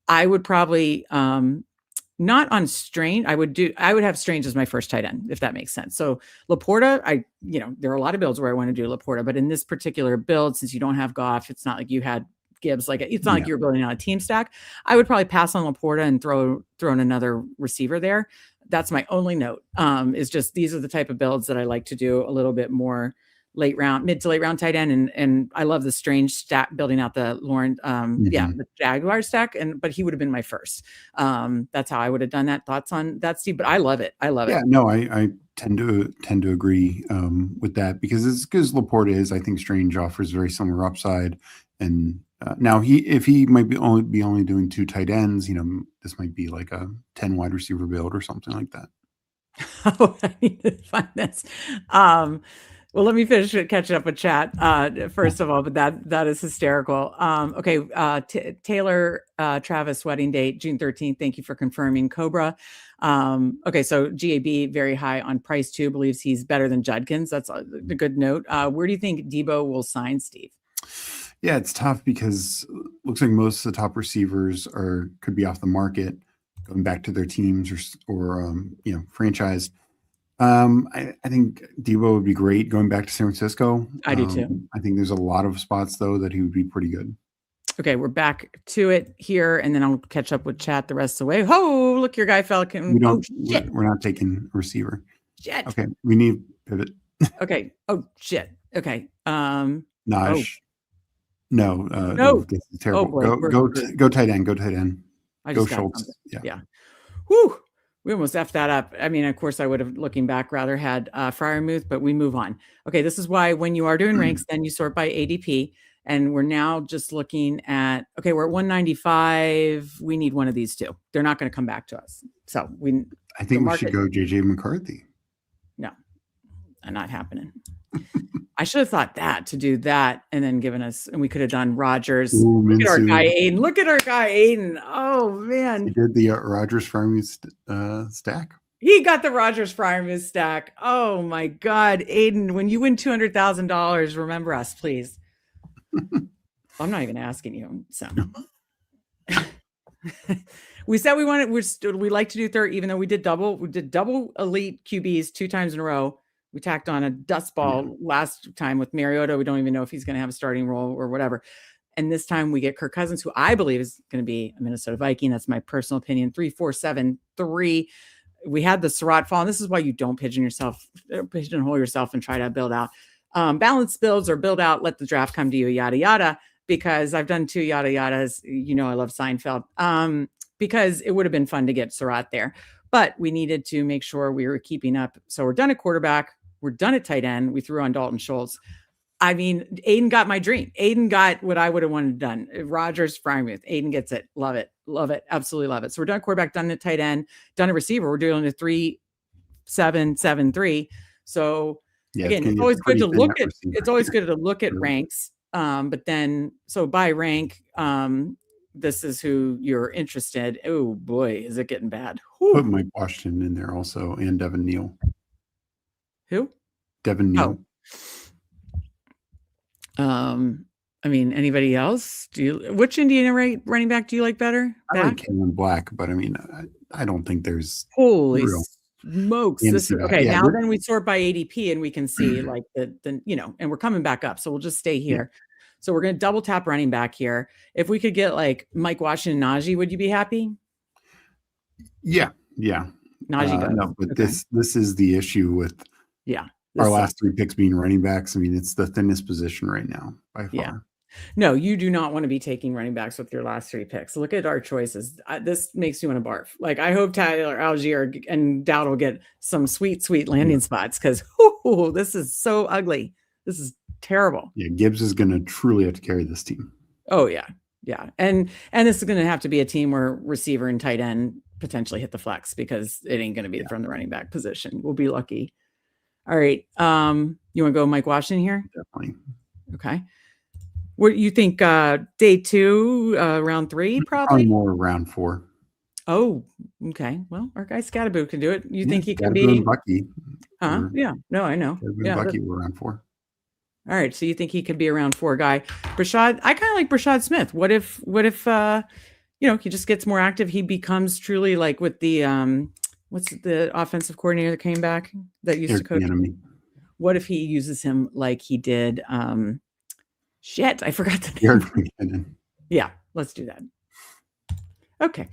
A: I would probably, not on Strange. I would have Strange as my first tight end, if that makes sense. So Laporta, there are a lot of builds where I want to do Laporta, but in this particular build, since you don't have Goff, it's not like you had Gibbs. Like it's not like you're building on a team stack. I would probably pass on Laporta and throw in another receiver there. That's my only note. Is just these are the type of builds that I like to do a little bit more mid to late round tight end. And I love the Strange stack building out the Lauren, the Jaguar stack. But he would have been my first. That's how I would have done that. Thoughts on that, Steve? But I love it.
C: Yeah, no, I tend to agree with that because as good as Laporta is, I think Strange offers very similar upside. And now if he might be only doing 2 tight ends, this might be like a 10 wide receiver build or something like that.
A: Oh, I need to find this. Well, let me finish catching up with chat first of all, but that is hysterical. Okay, Taylor Travis wedding date June 13th. Thank you for confirming. Cobra. Okay, so GAB very high on price too. Believes he's better than Judkins. That's a good note. Where do you think Debo will sign, Steve?
C: Yeah, it's tough because it looks like most of the top receivers could be off the market, going back to their teams or franchise. I think Debo would be great going back to San Francisco.
A: I do too.
C: I think there's a lot of spots though that he would be pretty good.
A: Okay, we're back to it here, and then I'll catch up with chat the rest of the way. Oh, look, your guy Falcon.
C: We're not taking a receiver.
A: Shit.
C: Okay, we need pivot.
A: Okay. Oh shit. Okay.
C: Naj. No. This is terrible. Go tight end. Go tight end. Go Schultz.
A: Yeah. Whew. We almost effed that up. I mean, of course, I would have, looking back, rather had Freiermuth, but we move on. Okay, this is why when you are doing ranks, then you sort by ADP. And we're now just looking at, okay, we're at 195. We need one of these 2. They're not going to come back to us. So
C: I think we should go JJ McCarthy.
A: No, not happening. I should have thought that to do that and then given us, and we could have done Rodgers.
C: Ooh,
A: look at our guy Aiden. Look at our guy Aiden. Oh man.
C: He did the Rodgers Freiermuth stack.
A: He got the Rodgers Freiermuth stack. Oh my God. Aiden, when you win $200,000, remember us, please. I'm not even asking you. So We said we wanted, we like to do third, even though we did double elite QBs 2 times in a row. We tacked on a dust ball last time with Mariota. We don't even know if he's going to have a starting role or whatever. And this time we get Kirk Cousins, who I believe is going to be a Minnesota Viking. That's my personal opinion. 3-4-7-3. We had the Surratt fall. And this is why you don't pigeonhole yourself and try to build out balanced builds or build out, let the draft come to you, yada, yada, because I've done 2 yada, yadas. I love Seinfeld. Because it would have been fun to get Surratt there, but we needed to make sure we were keeping up. So we're done at quarterback. We're done at tight end. We threw on Dalton Schultz. I mean, Aiden got my dream. Aiden got what I would have wanted done. Rodgers, Frymuth. Aiden gets it. Love it. Love it. Absolutely love it. So we're done at quarterback, done at tight end, done at receiver. We're doing a 3-7-7-3. So again, it's always good to look at. It's always good to look at ranks. But then, so by rank, this is who you're interested. Oh boy, is it getting bad? Whew.
C: Put Mike Washington in there also, and Devin Neal.
A: Who?
C: Devin Neal.
A: I mean, anybody else? Which Indiana running back do you like better?
C: I like Kalen Black, but I mean, I don't think there's
A: holy smokes. Okay.
C: Yeah,
A: now then we sort by ADP and we can see like the and we're coming back up. So we'll just stay here. Yeah. So we're going to double tap running back here. If we could get like Mike Washington, Najee, would you be happy?
C: Yeah.
A: Najee
C: no, but okay. This is the issue with our last 3 picks being running backs. I mean, it's the thinnest position right now by far.
A: Yeah. No, you do not want to be taking running backs with your last 3 picks. Look at our choices. This makes you want to barf. Like, I hope Tyler Algier and Dowd will get some sweet landing spots because this is so ugly. This is terrible.
C: Yeah, Gibbs is going to truly have to carry this team.
A: Oh yeah. And this is going to have to be a team where receiver and tight end potentially hit the flex because it ain't going to be from the running back position. We'll be lucky. All right. You want to go Mike Washington here?
C: Definitely.
A: Okay. What do you think? Day 2, round 3, probably
C: more round 4.
A: Oh, okay. Well, our guy Scatterbo can do it. You think he can be
C: Bucky?
A: Yeah. No, I know.
C: Bucky were round 4.
A: All right. So you think he could be a round 4 guy? Brashad, I kind of like Brashad Smith. What if he just gets more active? He becomes truly like with the what's the offensive coordinator that came back that used to coach? What if he uses him like he did? Shit, I forgot the name. Yeah, let's do that. Okay.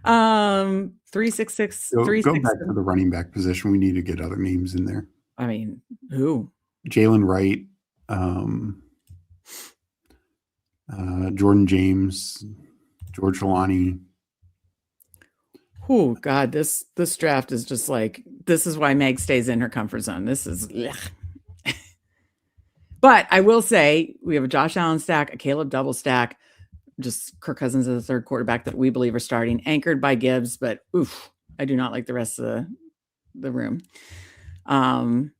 A: 3-6-6.
C: Go back to the running back position. We need to get other names in there.
A: I mean, who?
C: Jalen Wright, Jordan James, George Holani.
A: Oh God, this draft is just like, this is why Meg stays in her comfort zone. This is but I will say we have a Josh Allen stack, a Caleb double stack, just Kirk Cousins as the third quarterback that we believe are starting, anchored by Gibbs, but I do not like the rest of the room. And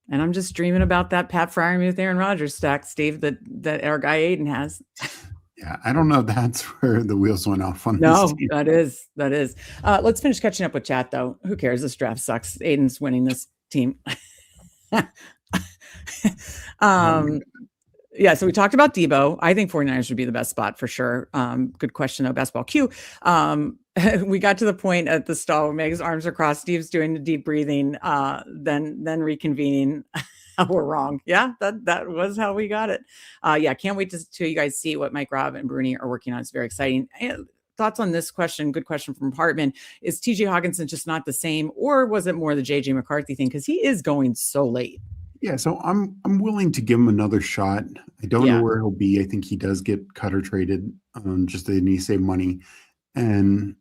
A: I'm just dreaming about that Pat Freiermuth, Aaron Rodgers stack, Steve, that our guy Aiden has.
C: Yeah, I don't know. That's where the wheels went off on
A: this.
C: No, team.
A: that is. Let's finish catching up with chat, though. Who cares? This draft sucks. Aiden's winning this team. Yeah, so we talked about Debo. I think 49ers would be the best spot for sure. Good question, though. Basketball Q. We got to the point at the stall where Meg's arms are crossed. Steve's doing the deep breathing, then reconvening. We're wrong. Yeah, that was how we got it. Yeah, can't wait to you guys see what Mike, Rob, and Bruni are working on. It's very exciting. Thoughts on this question? Good question from Hartman. Is TJ Hawkinson just not the same, or was it more the JJ McCarthy thing? Because he is going so late.
C: Yeah, so I'm willing to give him another shot. I don't know where he'll be. I think he does get cut or traded. Just they need to save money. And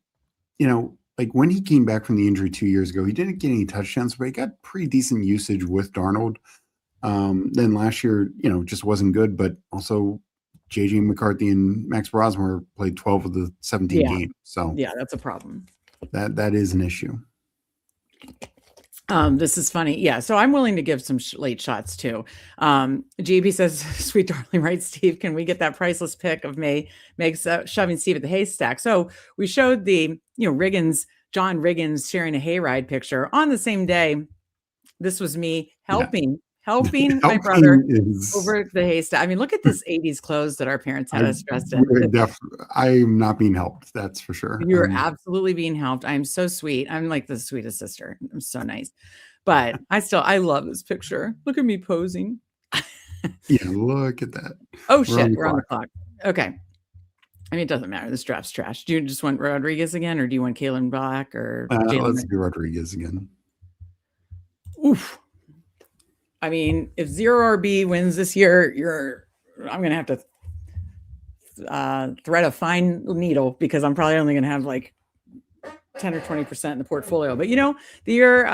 C: like when he came back from the injury 2 years ago, he didn't get any touchdowns, but he got pretty decent usage with Darnold. Then last year, just wasn't good, but also JJ McCarthy and Max Brosmer played 12 of the 17 games. So
A: yeah, that's a problem.
C: That is an issue.
A: This is funny. Yeah. So I'm willing to give some late shots too. GB says, sweet darling, right, Steve, can we get that priceless pic of Meg shoving Steve at the haystack? So we showed the, John Riggins sharing a hayride picture on the same day. This was me helping helping my brother over the haystack. I mean, look at this 80s clothes that our parents had us dressed in.
C: I'm not being helped, that's for sure.
A: You're absolutely being helped. I'm so sweet. I'm like the sweetest sister. I'm so nice. But I love this picture. Look at me posing.
C: Yeah, look at that.
A: Oh, shit. We're on the clock. Okay. I mean, it doesn't matter. This draft's trash. Do you just want Rodriguez again, or do you want Kalen Black or
C: let's do Rodriguez again?
A: Oof. I mean, if 0RB wins this year, I'm going to have to thread a fine needle because I'm probably only going to have like 10 or 20% in the portfolio. But the year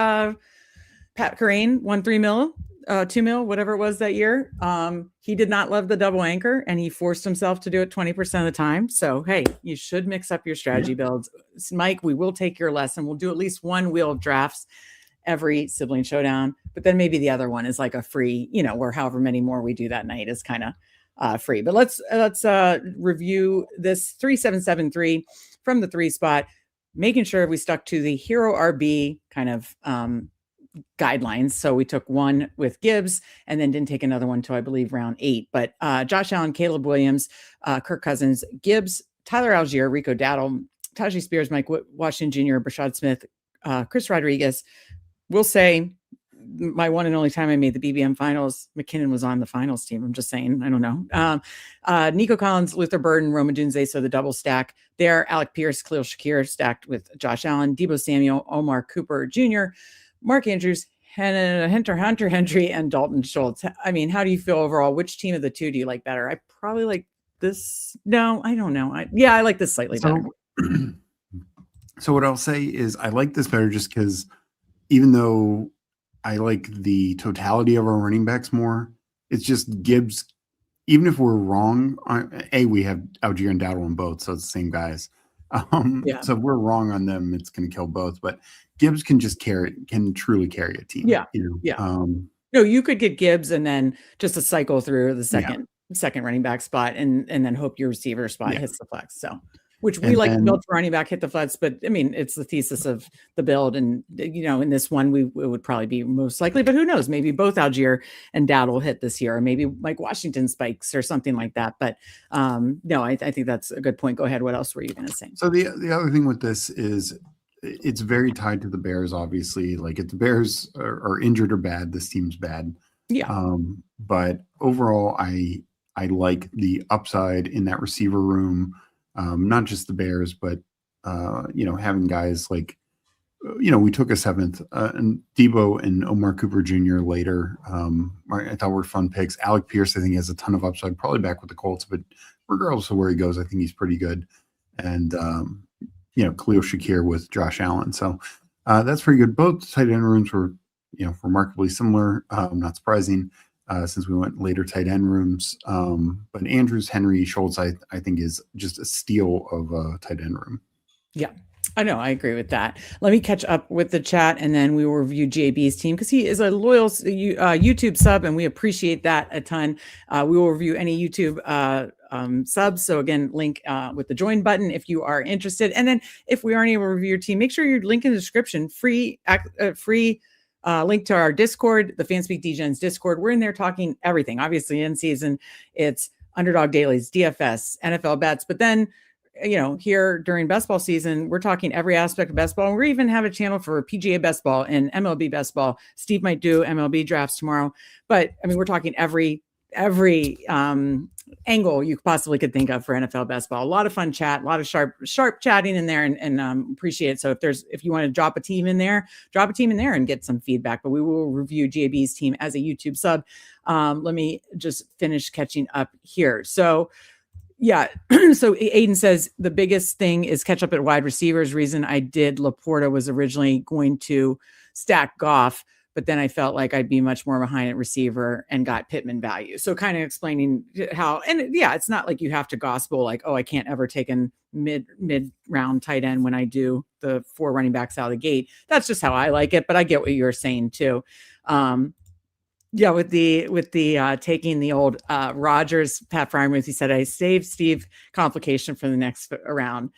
A: Pat Carrain won 3 mil, 2 mil, whatever it was that year. He did not love the double anchor and he forced himself to do it 20% of the time. So, hey, you should mix up your strategy builds. Mike, we will take your lesson. We'll do at least one wheel of drafts every Sibling Showdown, but then maybe the other one is like a free, where however many more we do that night is kind of free. But let's review this 3773 from the 3 spot, making sure we stuck to the Hero RB kind of guidelines. So we took one with Gibbs and then didn't take another one until I believe round 8. But Josh Allen, Caleb Williams, Kirk Cousins, Gibbs, Tyler Algier, Rico Dowdle, Tajay Spears, Mike Washington Jr., Brashad Smith, Chris Rodriguez. We'll say my one and only time I made the BBM finals, McKinnon was on the finals team. I'm just saying, I don't know. Nico Collins, Luther Burden, Roma Dunze, so the double stack there. Alec Pierce, Khalil Shakir stacked with Josh Allen, Deebo Samuel, Omar Cooper Jr., Mark Andrews, Hunter Henry, and Dalton Schultz. I mean, how do you feel overall? Which team of the two do you like better? I probably like this. No, I don't know. I like this slightly better.
C: So what I'll say is I like this better just because even though I like the totality of our running backs more, it's just Gibbs. Even if we're wrong, we have Algier and Dowdle on both, so it's the same guys. So if we're wrong on them, it's going to kill both. But Gibbs can truly carry a team.
A: Yeah. No, you could get Gibbs and then just a cycle through the second running back spot and then hope your receiver spot hits the flex. So, which we like to build for running back, hit the flex, but I mean, it's the thesis of the build. And, in this one, it would probably be most likely, but who knows? Maybe both Algier and Dowdle hit this year, or maybe Mike Washington spikes or something like that. But no, I think that's a good point. Go ahead. What else were you going to say?
C: So the other thing with this is it's very tied to the Bears, obviously. Like if the Bears are injured or bad, this team's bad.
A: Yeah.
C: But overall, I like the upside in that receiver room. Not just the Bears, but having guys like, we took a 7th and Deebo and Omar Cooper Jr. later. I thought were fun picks. Alec Pierce, I think, has a ton of upside, probably back with the Colts, but regardless of where he goes, I think he's pretty good. And Khalil Shakir with Josh Allen. So that's pretty good. Both tight end rooms were, remarkably similar. Not surprising. Since we went later tight end rooms. But Andrews, Henry, Schultz, I think is just a steal of a tight end room. Yeah.
A: I know. I agree with that. Let me catch up with the chat and then we will review JB's team because he is a loyal YouTube sub and we appreciate that a ton. We will review any YouTube subs. So again, link with the join button if you are interested. And then if we aren't able to review your team, make sure you link in the description, free link to our Discord, the Fanspeak Degen's Discord. We're in there talking everything. Obviously, in season, it's Underdog Dailies, DFS, NFL bets. But then, here during best ball season, we're talking every aspect of best ball. And we even have a channel for PGA best ball and MLB best ball. Steve might do MLB drafts tomorrow. But, I mean, we're talking every angle you possibly could think of for NFL best ball. A lot of fun chat, a lot of sharp chatting in there and appreciate it. So if you want to drop a team in there and get some feedback, but we will review JB's team as a YouTube sub. Let me just finish catching up here. So yeah. So Aiden says the biggest thing is catch up at wide receivers. Reason I did Laporta was originally going to stack Goff, but then I felt like I'd be much more behind at receiver and got Pittman value. So kind of explaining how, and yeah, it's not like you have to gospel like, oh, I can't ever take a mid round tight end when I do the 4 running backs out of the gate. That's just how I like it, but I get what you're saying too. Yeah, with the taking the old Rogers, Pat Fryermuth, he said, I saved Steve complication for the next round.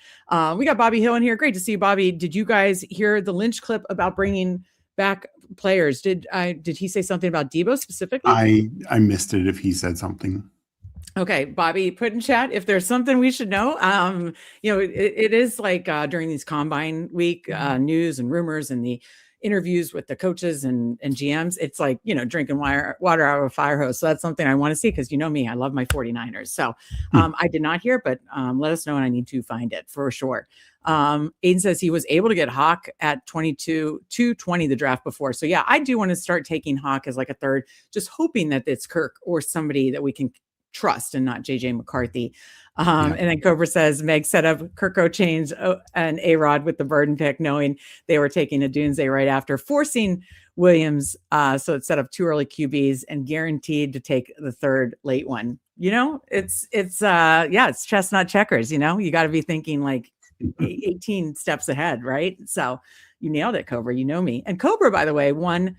A: We got Bobby Hill in here. Great to see you, Bobby. Did you guys hear the Lynch clip about bringing back players. Did he say something about Debo specifically?
C: I missed it if he said something.
A: Okay, Bobby, put in chat if there's something we should know. It is like during these combine week news and rumors and the interviews with the coaches and GMs, it's like, drinking water out of a fire hose. So that's something I want to see because me, I love my 49ers. So I did not hear, but let us know and I need to find it for sure. Aiden says he was able to get Hawk at 220 the draft before. So yeah, I do want to start taking Hawk as like a third, just hoping that it's Kirk or somebody that we can trust and not JJ McCarthy. And then Cobra says Meg set up Kirko Chains and A-Rod with the Burden pick, knowing they were taking a Dunze right after, forcing Williams. So it set up 2 early QBs and guaranteed to take the third late one. It's chestnut checkers. You got to be thinking like 18 steps ahead, right? So you nailed it, Cobra. You know me. And Cobra, by the way, won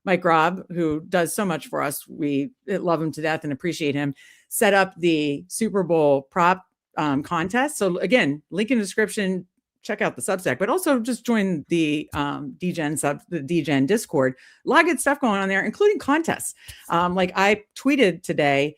A: Mike Robb, who does so much for us. We love him to death and appreciate him, set up the Super Bowl prop contest. So again, link in the description, check out the Substack, but also just join the Degen Discord. A lot of good stuff going on there, including contests. Like I tweeted today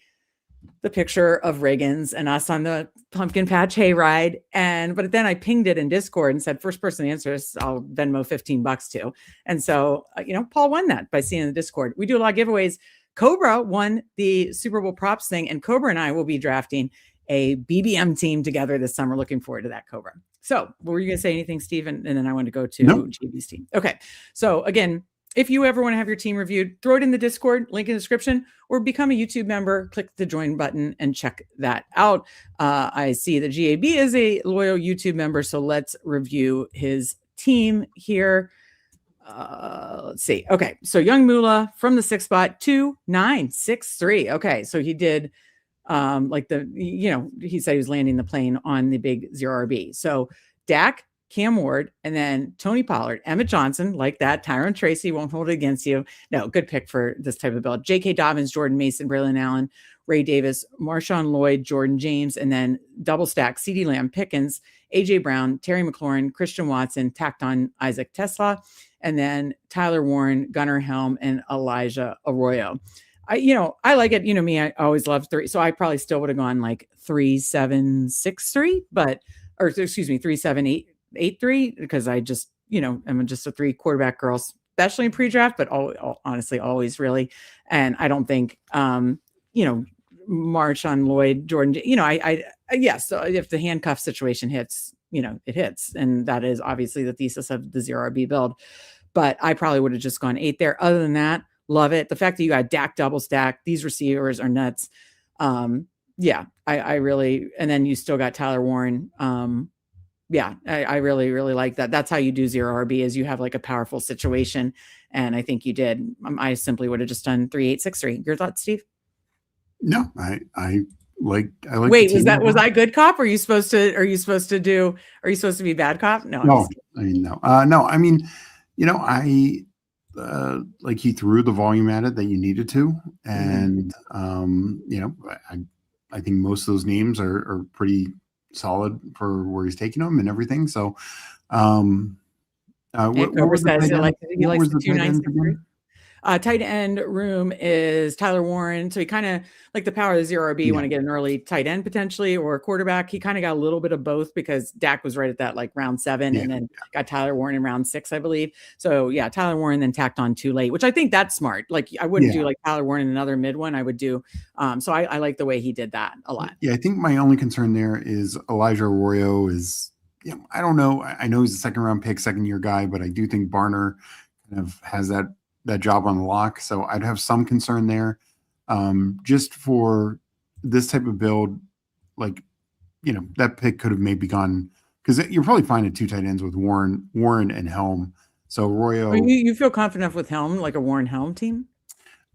A: the picture of Riggins and us on the pumpkin patch hayride. But then I pinged it in Discord and said, first person to answer this, I'll Venmo $15 to. And so, Paul won that by seeing the Discord. We do a lot of giveaways. Cobra won the Super Bowl props thing, and Cobra and I will be drafting a BBM team together this summer. Looking forward to that, Cobra. So were you going to say anything, Steve? And then I want to go to JB's team. Okay. So again, if you ever want to have your team reviewed, throw it in the Discord, link in the description, or become a YouTube member, click the join button and check that out. I see that GAB is a loyal YouTube member, so let's review his team here. Let's see. Okay, so Young Mula from the 6th spot, 2963. Okay, so he did he said he was landing the plane on the big 0RB. So Dak, Cam Ward, and then Tony Pollard, Emmett Johnson, like that. Tyron Tracy won't hold it against you. No, good pick for this type of build. J.K. Dobbins, Jordan Mason, Braylon Allen, Ray Davis, Marshawn Lloyd, Jordan James, and then double stack CeeDee Lamb, Pickens, A.J. Brown, Terry McLaurin, Christian Watson, tacked on Isaac Tesla, and then Tyler Warren, Gunnar Helm, and Elijah Arroyo. I like it. Me, I always love 3. So I probably still would have gone like 3-7-6-3, 3-7-8-3, because I just, I'm just a 3 quarterback girl, especially in pre-draft, but honestly, always really. And I don't think, Marshawn Lloyd, Jordan, so if the handcuff situation hits, it hits. And that is obviously the thesis of the 0RB build. But I probably would have just gone 8 there. Other than that, love it. The fact that you got Dak double stack, these receivers are nuts. I really, and then you still got Tyler Warren. I really, really like that. That's how you do 0RB, is you have like a powerful situation. And I think you did. I simply would have just done 3-8-6-3. Your thoughts, Steve?
C: No, I like.
A: Wait, was I good cop? Are you supposed to be bad cop? No.
C: No. Like he threw the volume at it that you needed to. And, I think most of those names are pretty solid for where he's taking them and everything. So, what was he likes the 2-9-6-3.
A: Tight end room is Tyler Warren. So he kind of like the power of the 0RB. You want to get an early tight end potentially or a quarterback. He kind of got a little bit of both because Dak was right at that like round 7 and then got Tyler Warren in round 6, I believe. So yeah, Tyler Warren then tacked on too late, which I think that's smart. Like I wouldn't do like Tyler Warren in another mid one. I would do. So I like the way he did that a lot.
C: Yeah, I think my only concern there is Elijah Arroyo is, I don't know. I know he's a 2nd round pick, 2nd year guy, but I do think Barner kind of has that job on the lock. So I'd have some concern there. Just for this type of build, like, that pick could have maybe gone, because you're probably fine at 2 tight ends with Warren and Helm. So Arroyo.
A: You feel confident with Helm, like a Warren Helm team?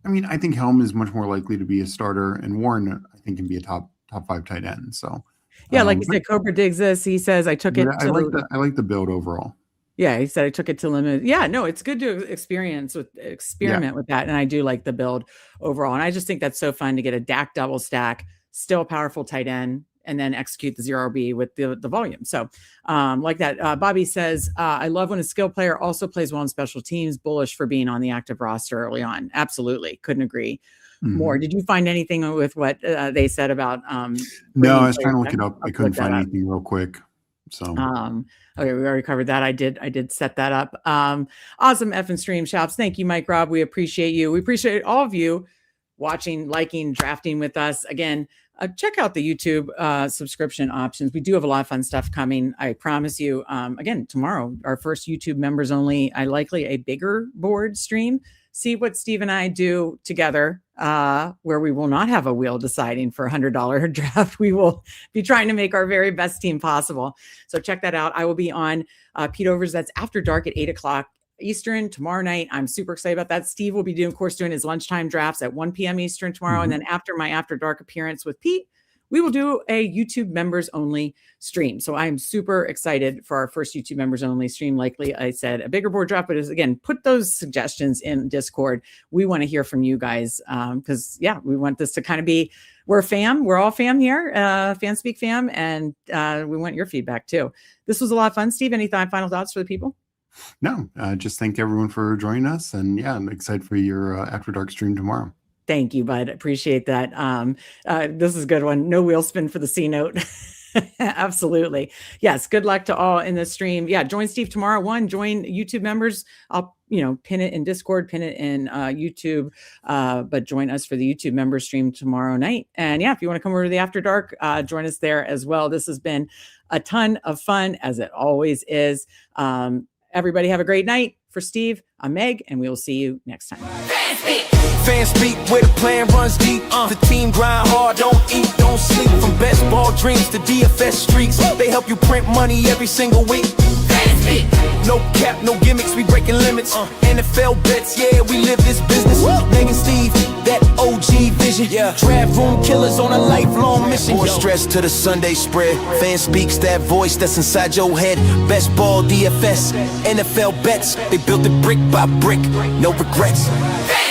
C: I mean, I think Helm is much more likely to be a starter, and Warren, I think, can be a top 5 tight end. So
A: yeah, like you said, Cobra digs this. He says, I took it.
C: I like the build overall.
A: Yeah, he said I took it to limit. Yeah, no, it's good to experiment with that. And I do like the build overall. And I just think that's so fun to get a Dak double stack, still a powerful tight end. and then execute the 0RB with the volume. So like that. Bobby says, I love when a skill player also plays well in special teams, bullish for being on the active roster early on. Absolutely. Couldn't agree more. Did you find anything with what they said about
C: no, I was trying to look it up. I couldn't find anything real quick. So
A: okay, we already covered that. I did set that up. Awesome effing stream shops. Thank you, Mike Rob. We appreciate you. We appreciate all of you watching, liking, drafting with us. Again, check out the YouTube subscription options. We do have a lot of fun stuff coming. I promise you. Again, tomorrow, our first YouTube members only, likely a bigger board stream. See what Steve and I do together, where we will not have a wheel deciding for $100 draft. We will be trying to make our very best team possible. So check that out. I will be on Pete Overs. That's After Dark at 8:00 Eastern tomorrow night. I'm super excited about that. Steve will be doing his lunchtime drafts at 1 p.m. Eastern tomorrow. And then after my After Dark appearance with Pete, we will do a YouTube members only stream. So I'm super excited for our first YouTube members only stream. Likely, I said a bigger board draft, but again, put those suggestions in Discord. We want to hear from you guys because we want this to kind of be, we're a fam. We're all fam here, Fanspeak fam. And we want your feedback too. This was a lot of fun. Steve, any final thoughts for the people?
C: No, just thank everyone for joining us. And I'm excited for your After Dark stream tomorrow.
A: Thank you, bud. Appreciate that. This is a good one. No wheel spin for the C note. Absolutely. Yes. Good luck to all in the stream. Yeah. Join Steve tomorrow. Join YouTube members. I'll, pin it in Discord, pin it in YouTube, but join us for the YouTube member stream tomorrow night. And if you want to come over to the After Dark, join us there as well. This has been a ton of fun, as it always is. Everybody have a great night. For Steve, I'm Meg, and we will see you next time.
B: Fanspeak, where the plan runs deep. The team grind hard, don't eat, don't sleep. From best ball dreams to DFS streaks, they help you print money every single week. No cap, no gimmicks, we breaking limits. NFL bets, yeah, we live this business. Meg and Steve, that OG vision. Draft room killers on a lifelong mission. More stress to the Sunday spread. Fanspeak's that voice that's inside your head. Best ball, DFS, NFL bets. They built it brick by brick, no regrets.